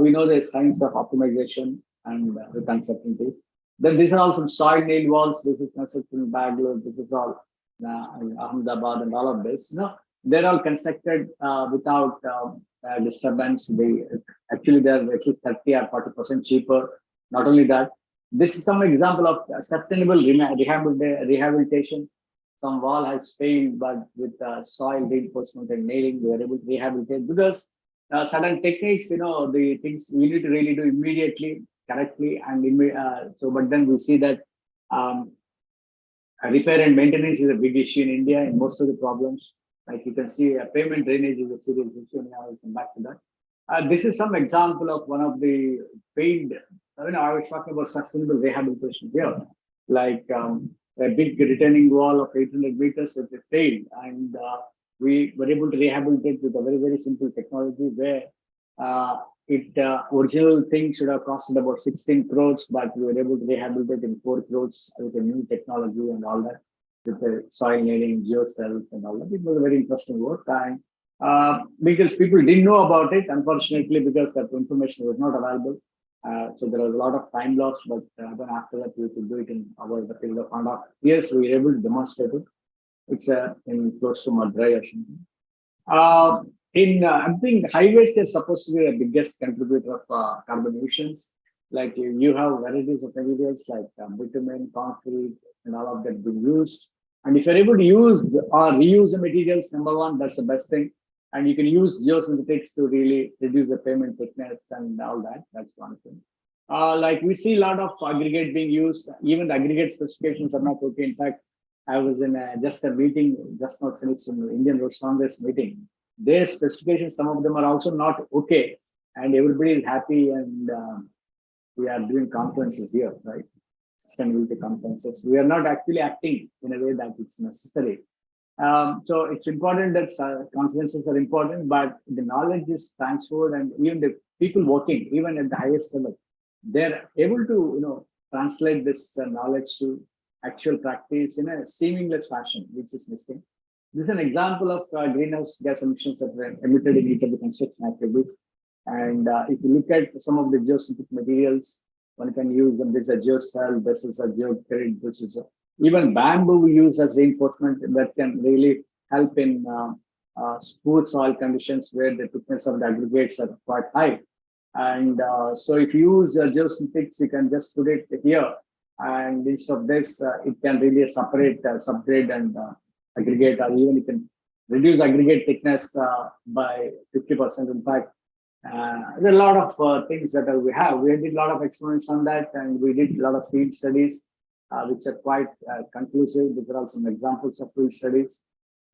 we know the science of optimization and the uncertainties. Then these are all some soil nail walls. This is construction in Bangalore. This is all Ahmedabad and all of this. They're all constructed without disturbance. Actually they're at least 30 or 40% cheaper. Not only that, this is some example of sustainable rehabilitation. some wall has failed, but with soil reinforcement and nailing, we are able to rehabilitate because certain techniques, the things we need to really do immediately, correctly, and so. But then we see that repair and maintenance is a big issue in India in most of the problems. Like you can see, payment drainage is a serious issue. Now I'll come back to that. This is some example of one of the failed. I was talking about sustainable rehabilitation here, like a big retaining wall of 800 meters that failed, and we were able to rehabilitate with a very, very simple technology where original thing should have costed about 16 crores, but we were able to rehabilitate in 4 crores with a new technology and all that, with the soil nailing, geocells and all that. It was a very interesting work, and because people didn't know about it, unfortunately, because that information was not available. So there was a lot of time loss, but then after that, we could do it in the period of 1.5 years. We were able to demonstrate it. It's in close to Madurai or something. I think high waste is supposed to be the biggest contributor of carbon emissions. Like you have varieties of materials like bitumen, concrete, and all of that being used. And if you're able to use or reuse the materials, number one, that's the best thing. And you can use geosynthetics to really reduce the pavement thickness and all that. That's one thing. Like we see a lot of aggregate being used. Even the aggregate specifications are not okay. In fact, I was in just a meeting, just not finished, in the Indian Road Congress meeting. Their specifications, some of them are also not okay. And everybody is happy, and we are doing conferences here, right? Sustainability conferences. We are not actually acting in a way that it's necessary. So it's important that conferences are important, but the knowledge is transferred, and even the people working, even at the highest level, they're able to, translate this knowledge to actual practice in a seamless fashion, which is missing. This is an example of greenhouse gas emissions that were emitted in each of the construction activities. And if you look at some of the geosynthetic materials, one can use them. This is a geocell, this is a geogrid, this is even bamboo we use as reinforcement that can really help in smooth soil conditions where the thickness of the aggregates are quite high. And so if you use geosynthetics, you can just put it here. And instead of this, it can really separate, subgrade and aggregate, or even you can reduce aggregate thickness by 50%. In fact, there are a lot of things that we have. We did a lot of experiments on that, and we did a lot of field studies, which are quite conclusive. These are all some examples of field studies.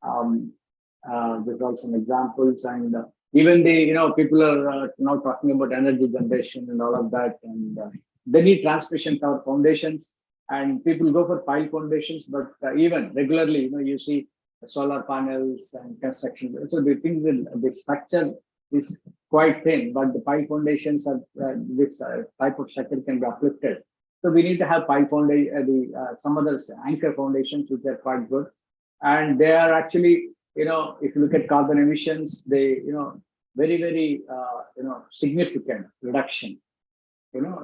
These are all some examples, and even the people are now talking about energy generation and all of that, and they need transmission tower foundations, and people go for pile foundations, but even regularly, you see solar panels and construction. So the thing that the structure is quite thin, but the pile foundations are this type of structure can be uplifted. So we need to have pile foundation, some other anchor foundations which are quite good, and they are actually, if you look at carbon emissions, they very, very significant reduction.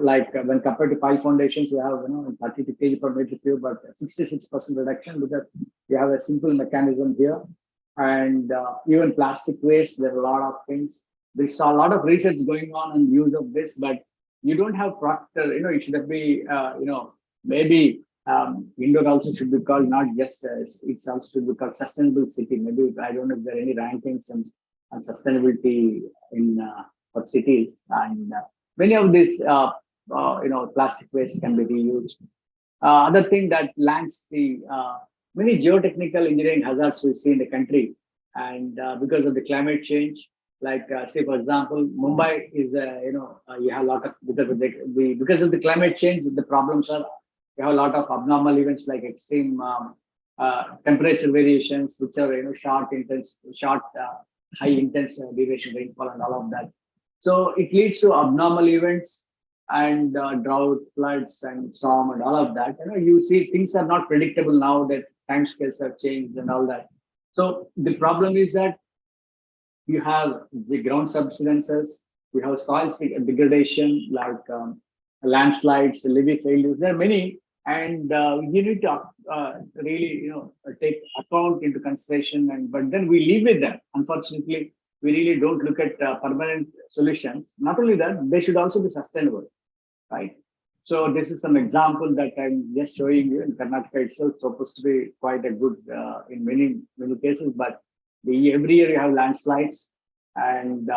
Like when compared to pile foundations, you have 32 kg per meter cube, but 66% reduction because you have a simple mechanism here. And even plastic waste, there are a lot of things. There's a lot of research going on the use of this, but you don't have practical, it should be, maybe Indore also should be called not just, it's also should be called sustainable city. Maybe, I don't know if there are any rankings on sustainability in for cities. And many of these, plastic waste can be reused. Other thing that lands the many geotechnical engineering hazards we see in the country, and because of the climate change, like say for example, Mumbai is you have a lot of because of the climate change, the problems are you have a lot of abnormal events like extreme temperature variations, which are short, high intense duration rainfall and all of that. So it leads to abnormal events and drought, floods, and storm, and all of that. You see things are not predictable now that timescales have changed and all that. So the problem is that you have the ground subsidences, you have soil degradation like landslides, levee failures. There are many, and you need to really take account into consideration. But then we live with them. Unfortunately, we really don't look at permanent solutions. Not only that, they should also be sustainable, right? So this is some example that I'm just showing you. In Karnataka itself, supposed to be quite a good in many cases, but every year you have landslides, and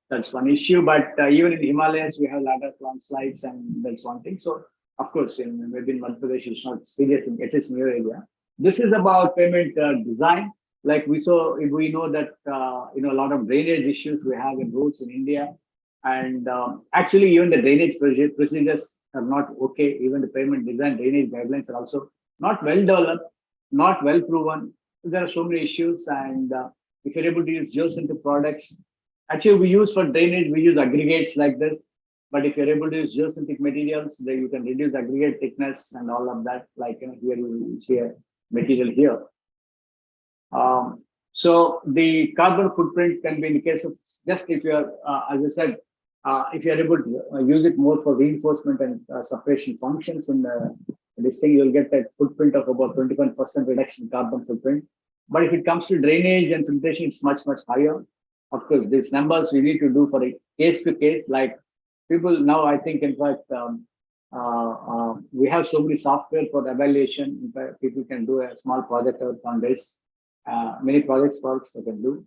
that's one issue. But even in the Himalayas, we have a lot of landslides, and that's one thing. So of course, maybe in Madhya Pradesh, it's not serious, at least in your area. This is about payment design. Like we know that a lot of drainage issues we have in roads in India. And actually, even the drainage procedures are not okay. Even the payment design drainage guidelines are also not well developed, not well proven. There are so many issues. And if you're able to use geosynthetic products, actually we use for drainage, we use aggregates like this. But if you're able to use geosynthetic materials, then you can reduce aggregate thickness and all of that. Like here you see a material here. So the carbon footprint can be in the case of just if you are, as I said, if you are able to use it more for reinforcement and separation functions in this thing, you'll get a footprint of about 21% reduction in carbon footprint. But if it comes to drainage and filtration, it's much higher. Of course, these numbers we need to do for a case to case. Like people now, I think, in fact, we have so many software for evaluation. In fact, people can do a small project on this. Many projects they can do.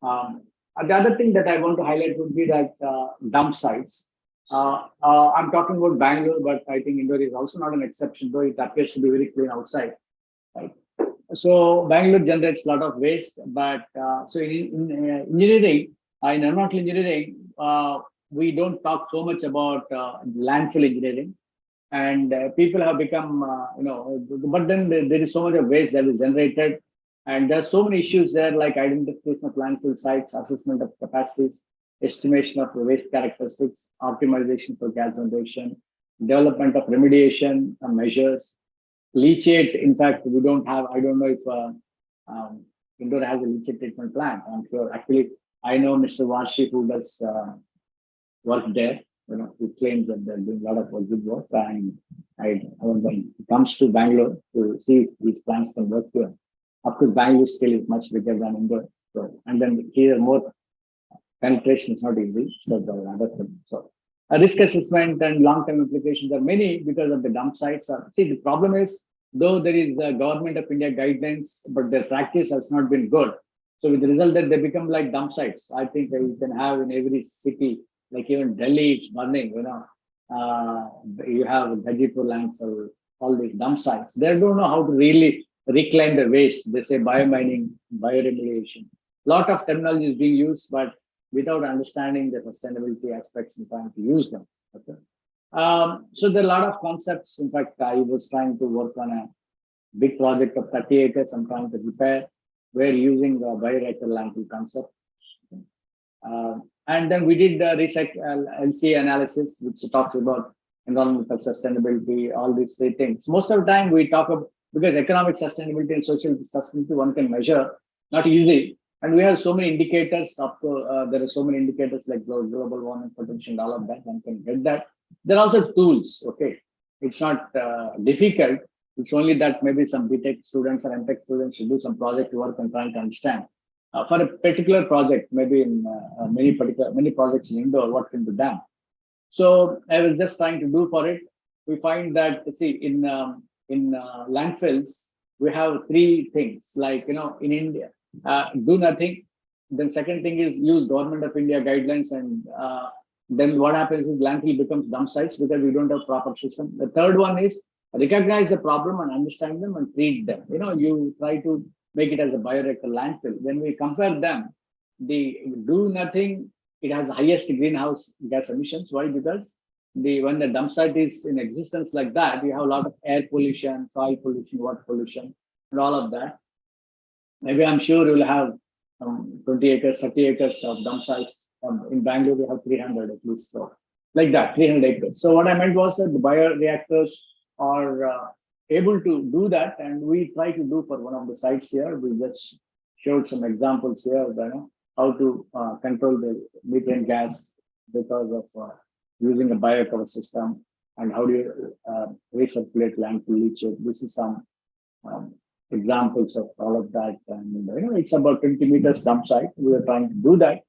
The other thing that I want to highlight would be that dump sites. I'm talking about Bangalore, but I think Indore is also not an exception, though it appears to be very clean outside. Right? So Bangalore generates a lot of waste, but so in engineering, in aeronautical engineering, we don't talk so much about landfill engineering, and people have become, but then there is so much of waste that is generated. And there are so many issues there, like identification of landfill sites, assessment of capacities, estimation of waste characteristics, optimization for gas generation, development of remediation measures, leachate. In fact, we don't have, I don't know if Indore has a leachate treatment plant. I'm sure. Actually, I know Mr. Varshi who does work there. Who claims that they're doing a lot of good work. And when it comes to Bangalore to see if these plants can work here. Of course, Bangalore scale is much bigger than Indore. So, and then here more penetration is not easy. So the other thing. So risk assessment and long-term implications are many because of the dump sites. See, the problem is, though there is the Government of India guidelines, but their practice has not been good. So with the result that they become like dump sites. I think that you can have in every city, like even Delhi, it's burning, you have Gajipur lands or all these dump sites. They don't know how to really reclaim the waste. They say biomining, bioremediation. A lot of terminology is being used, but without understanding the sustainability aspects and trying to use them. Okay. So there are a lot of concepts. In fact, I was trying to work on a big project of 30 acres. I'm trying to prepare. We're using the bioreactor landfill concept. And then we did the LCA analysis, which talks about environmental sustainability, all these three things. Most of the time we talk about, because economic sustainability and social sustainability one can measure, not easily. And we have so many indicators. There are so many indicators like global warming potential and all of that. One can get that. There are also tools. Okay, it's not difficult. It's only that maybe some BTech students or MTech students should do some project work and trying to understand. For a particular project, maybe in many projects in Indore, what can be done. So I was just trying to do for it. We find that, see, in landfills, we have three things, like, in India, do nothing. Then second thing is use Government of India guidelines, and then what happens is landfill becomes dump sites because we don't have proper system. The third one is recognize the problem and understand them and treat them. You try to make it as a bioreactor landfill. When we compare them, the do nothing, it has the highest greenhouse gas emissions. Why? Because when the dump site is in existence like that, you have a lot of air pollution, soil pollution, water pollution, and all of that. Maybe I'm sure you'll have 20 acres, 30 acres of dump sites. In Bangalore, we have 300 at least. So like that, 300 acres. So what I meant was that the bioreactors are able to do that, and we try to do for one of the sites here. We just showed some examples here, how to control the methane gas because of using a biocover system, and how do you recirculate landfill leachate. This is some examples of all of that, and it's about 20 meters dump site. We are trying to do that,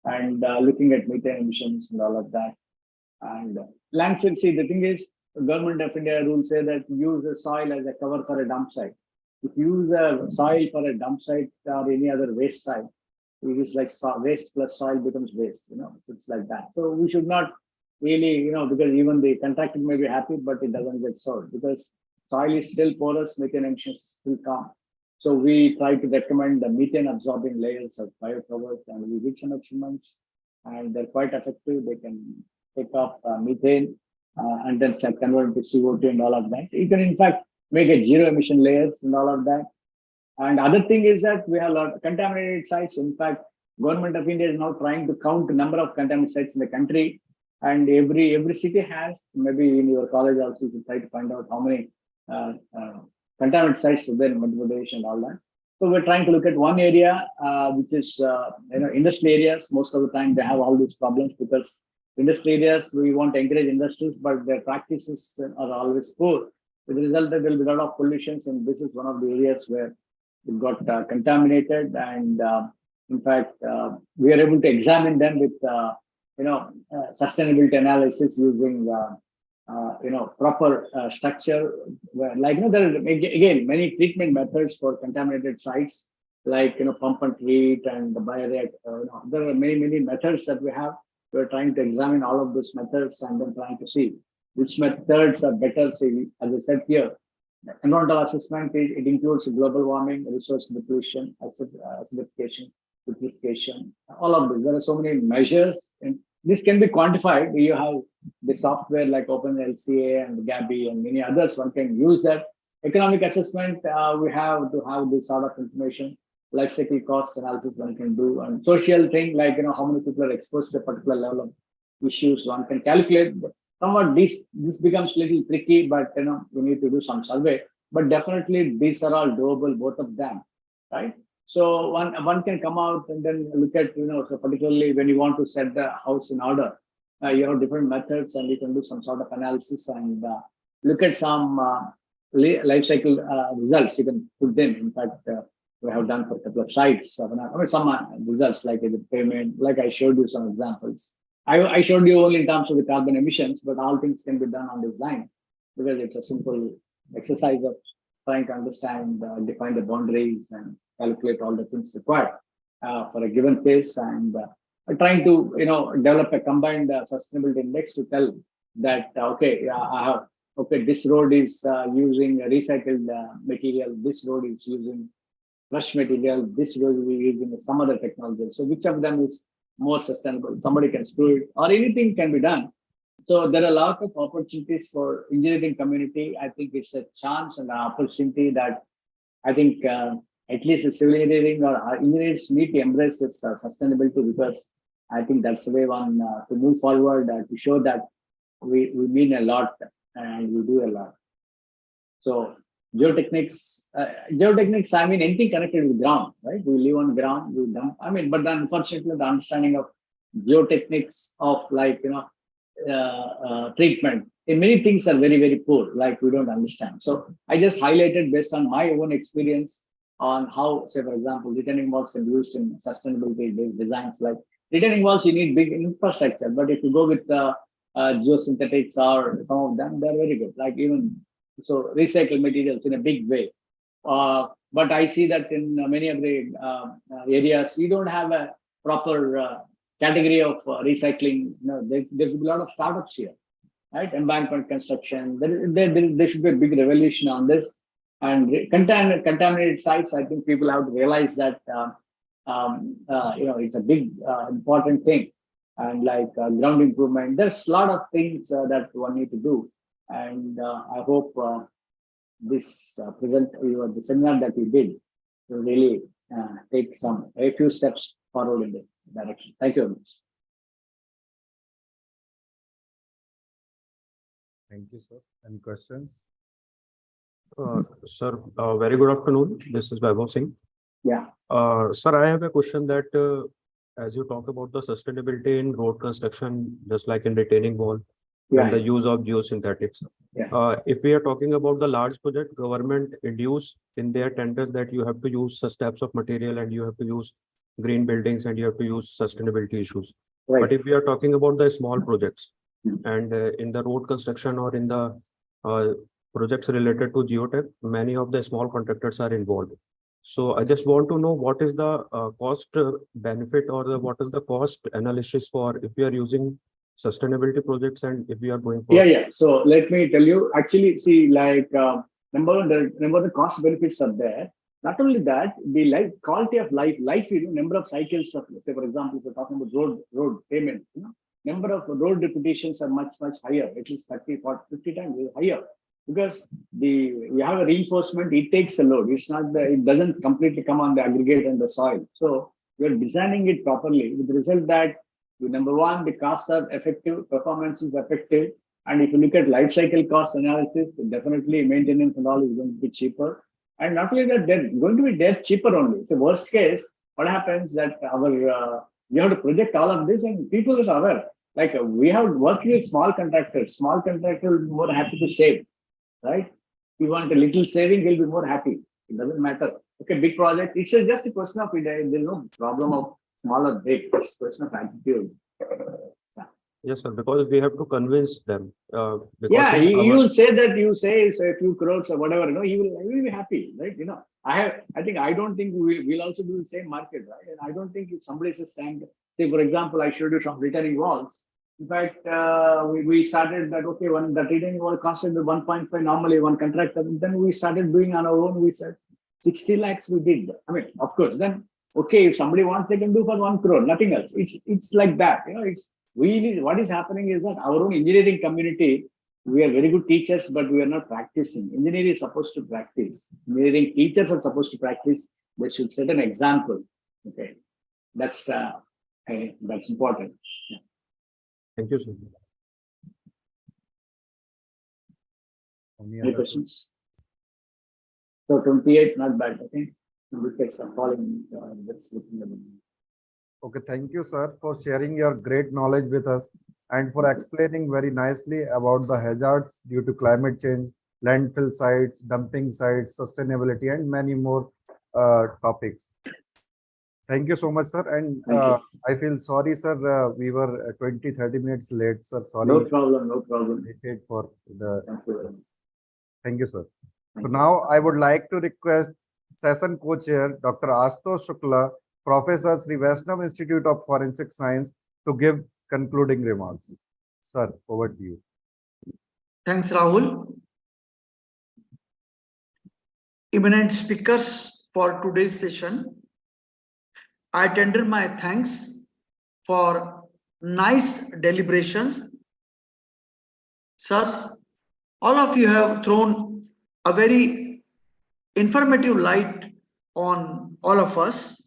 and looking at methane emissions and all of that. And landfill, see, the thing is, Government of India rules say that use the soil as a cover for a dump site. If you use a soil for a dump site or any other waste site, it is like waste plus soil becomes waste, so it's like that. So we should not really, because even the contractor may be happy, but it doesn't get sold because soil is still porous, methane emissions still come. So we try to recommend the methane absorbing layers of biocovers, and we did some experiments, and they're quite effective. They can take up methane and then convert it to CO2 and all of that. You can in fact make a zero emission layers and all of that. And other thing is that we have a lot of contaminated sites. In fact, Government of India is now trying to count the number of contaminated sites in the country. And every city has, maybe in your college also, you can try to find out how many contaminated sites are there in Madhya Pradesh and all that. So we're trying to look at one area, which is, industrial areas. Most of the time they have all these problems because industry areas, we want to encourage industries, but their practices are always poor. With the result that there will be a lot of pollutions, and this is one of the areas where it got contaminated. And in fact, we are able to examine them with, sustainability analysis using, proper structure. Like, there are again many treatment methods for contaminated sites, like pump and treat and bioreactor. There are many methods that we have. We're trying to examine all of those methods and then trying to see which methods are better. See, as I said here, environmental assessment, it includes global warming, resource depletion, acidification, putrefaction, all of this. There are so many measures, and this can be quantified. You have the software like OpenLCA and Gabi and many others. One can use that. Economic assessment, we have to have this sort of information. Life cycle cost analysis one can do, and social thing like how many people are exposed to a particular level of issues one can calculate. Somewhat this becomes a little tricky, but we need to do some survey. But definitely these are all doable, both of them, right? So one can come out and then look at so particularly when you want to set the house in order, you have different methods, and you can do some sort of analysis and look at some life cycle results. You can put them. In fact, we have done for a couple of sites. Some results like the payment, like I showed you some examples. I showed you only in terms of the carbon emissions, but all things can be done on this line because it's a simple exercise of trying to understand, define the boundaries and calculate all the things required for a given case, and trying to develop a combined sustainability index to tell that this road is using recycled material, this road is using fresh material, this road is using some other technology. So which of them is more sustainable? Somebody can screw it, or anything can be done. So there are a lot of opportunities for engineering community. I think it's a chance and an opportunity that I think at least the civil engineering or engineers need to embrace this sustainability, because I think that's the way one to move forward, to show that we mean a lot and we do a lot. So geotechnics, I mean, anything connected with ground, right? We live on ground, we dump. I mean, but unfortunately, the understanding of geotechnics of treatment in many things are very, very poor, like we don't understand. So I just highlighted based on my own experience on how, say, for example, retaining walls can be used in sustainability designs. Like retaining walls, you need big infrastructure, but if you go with geosynthetics or some of them, they're very good. Like even so, recycle materials in a big way. But I see that in many of the areas, you don't have a proper category of recycling. There's a lot of startups here, right? Embankment construction. There should be a big revolution on this. And contaminated sites, I think people have to realize that it's a big important thing. And like ground improvement, there's a lot of things that one need to do. And I hope this the seminar that we did will really take a few steps forward in the direction. Thank you very much. Thank you, sir. Any questions? Sir, very good afternoon. This is Vaibhav Singh. Yeah. Sir, I have a question that as you talk about the sustainability in road construction, just like in retaining wall, and the use of geosynthetics. If we are talking about the large project, government induce in their tenders that you have to use such types of material and you have to use green buildings and you have to use sustainability issues. Right. But if we are talking about the small projects, And in the road construction or in the projects related to geotech, many of the small contractors are involved. So I just want to know what is the cost benefit or what is the cost analysis for if we are using sustainability projects and if we are going for. Yeah. So let me tell you, actually, see, like number the cost benefits are there. Not only that, the quality of life, number of cycles of, say, for example, if you're talking about road payment, number of road repetitions are much higher, at least 30, 40, 50 times higher. Because we have a reinforcement, it takes a load. It's not it doesn't completely come on the aggregate and the soil. So we're designing it properly with the result that number one, the costs are effective, performance is effective. And if you look at life cycle cost analysis, definitely maintenance and all is going to be cheaper. And not only that, they're going to be dead cheaper only. So worst case, what happens that we have to project all of this and people are aware. Like we have worked with small contractors. Small contractors will be more happy to save. Right? If you want a little saving, he'll be more happy. It doesn't matter. Okay, big project. It's just a question of it. There's no problem of small or big. It's a question of attitude. Yes, sir. Because we have to convince them. He will say that you say a few crores or whatever. He will be happy, right? I don't think we'll also do the same market, right? And I don't think if somebody says, say for example, I showed you some retaining walls. In fact, we started that, okay, the retaining wall costed 1.5 normally one contractor. Then we started doing on our own. We said 60 lakhs we did. I mean, of course, then, okay, if somebody wants, they can do for 1 crore, nothing else. It's like that. What is happening is that our own engineering community, we are very good teachers, but we are not practicing. Engineering is supposed to practice. Engineering teachers are supposed to practice. They should set an example. Okay, that's important. Yeah. Thank you, sir. Any questions? So 28, not bad. I think wickets are falling. Okay, thank you, sir, for sharing your great knowledge with us and for explaining very nicely about the hazards due to climate change, landfill sites, dumping sites, sustainability, and many more topics. Thank you so much, sir. And I feel sorry, sir. We were 20-30 minutes late, sir. Sorry. No problem. For the. Thank you, sir. So now I would like to request session co-chair Dr. Ashutosh Shukla, Professor, Sri Vaishnav Institute of Forensic Science, to give concluding remarks. Sir, over to you. Thanks, Rahul. Eminent speakers for today's session, I tender my thanks for nice deliberations. Sirs, all of you have thrown a very informative light on all of us.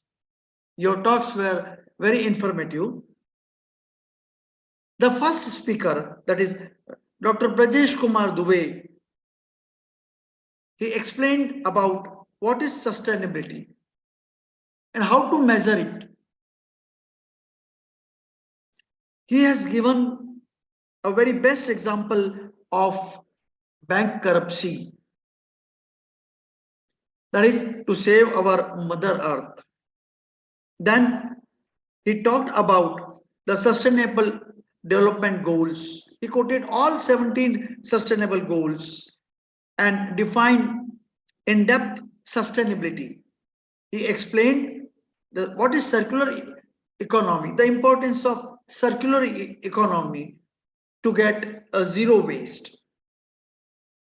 Your talks were very informative. The first speaker, that is Dr. Prajesh Kumar Dubey, he explained about what is sustainability and how to measure it. He has given a very best example of bank corruption, that is to save our Mother Earth. Then he talked about the sustainable development goals. He quoted all 17 sustainable goals and defined in-depth sustainability. He explained what is circular economy, the importance of circular economy to get a zero waste.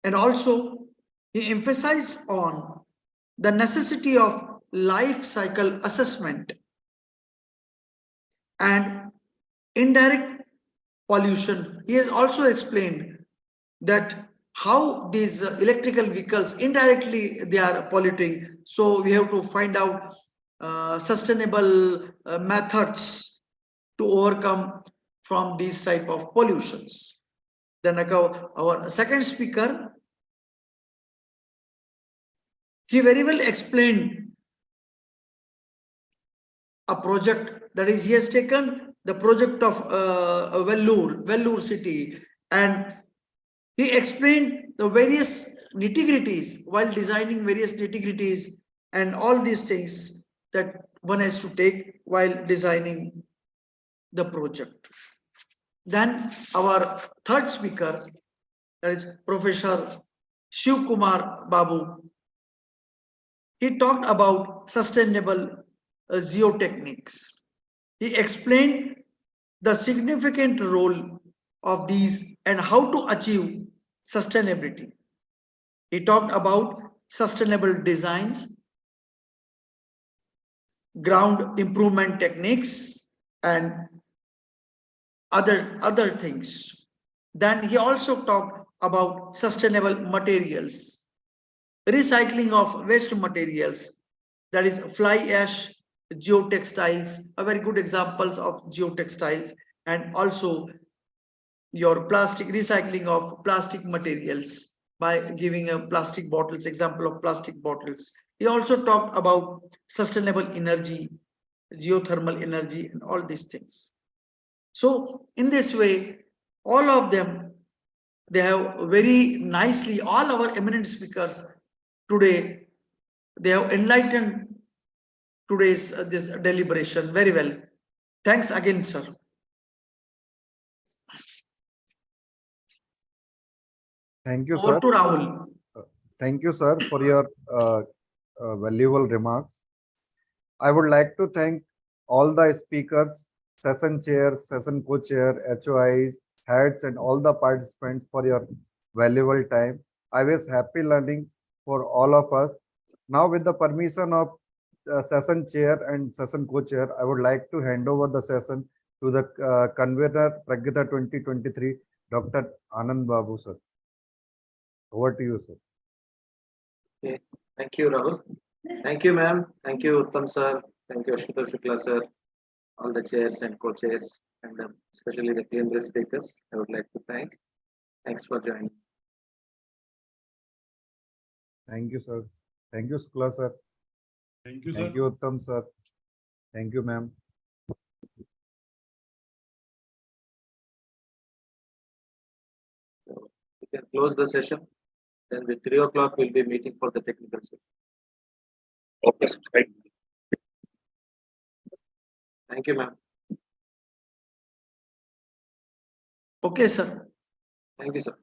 And also he emphasized on the necessity of life cycle assessment and indirect pollution. He has also explained that how these electrical vehicles indirectly they are polluting. So we have to find out sustainable methods to overcome from these type of pollutions. Then our second speaker, he very well explained a project, that is, he has taken the project of Vellore city, and he explained the various nitty-gritties while designing various nitty-gritties and all these things that one has to take while designing the project. Then our third speaker, that is Professor Shiv Kumar Babu. He talked about sustainable geotechniques. He explained the significant role of these and how to achieve sustainability. He talked about sustainable designs, ground improvement techniques, and other things. Then he also talked about sustainable materials, recycling of waste materials, that is fly ash, geotextiles, a very good examples of geotextiles, and also your plastic, recycling of plastic materials by giving a plastic bottles, example of plastic bottles. He also talked about sustainable energy, geothermal energy, and all these things. So in this way, all of them, they have very nicely, all our eminent speakers today, they have enlightened today's this deliberation very well. Thanks again, sir. Thank you, Over sir. to Rahul. Thank you, sir, for your valuable remarks. I would like to thank all the speakers, session chairs, session co-chair, HOIs, heads, and all the participants for your valuable time. I was happy learning for all of us. Now, with the permission of session chair and session co-chair, I would like to hand over the session to the convener Praygyata 2023, Dr. Anand Babu, sir. Over to you, sir. Okay. Thank you, Rahul. Thank you, ma'am. Thank you, Uttam sir. Thank you, Ashutosh Shukla sir, all the chairs and co-chairs, and especially the plenary speakers. I would like to thank. Thanks for joining. Thank you, sir. Thank you, Shukla sir. Thank you, sir. Thank you, Uttam sir. Thank you, ma'am. So we can close the session. Then with 3 o'clock, we'll be meeting for the technical session. Okay. Thank you, ma'am. Okay, sir. Thank you, sir.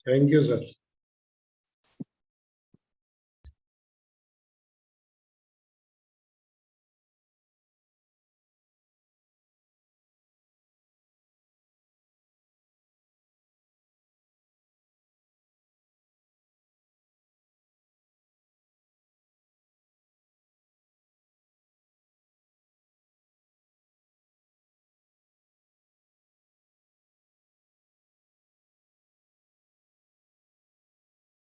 Thank you, sir.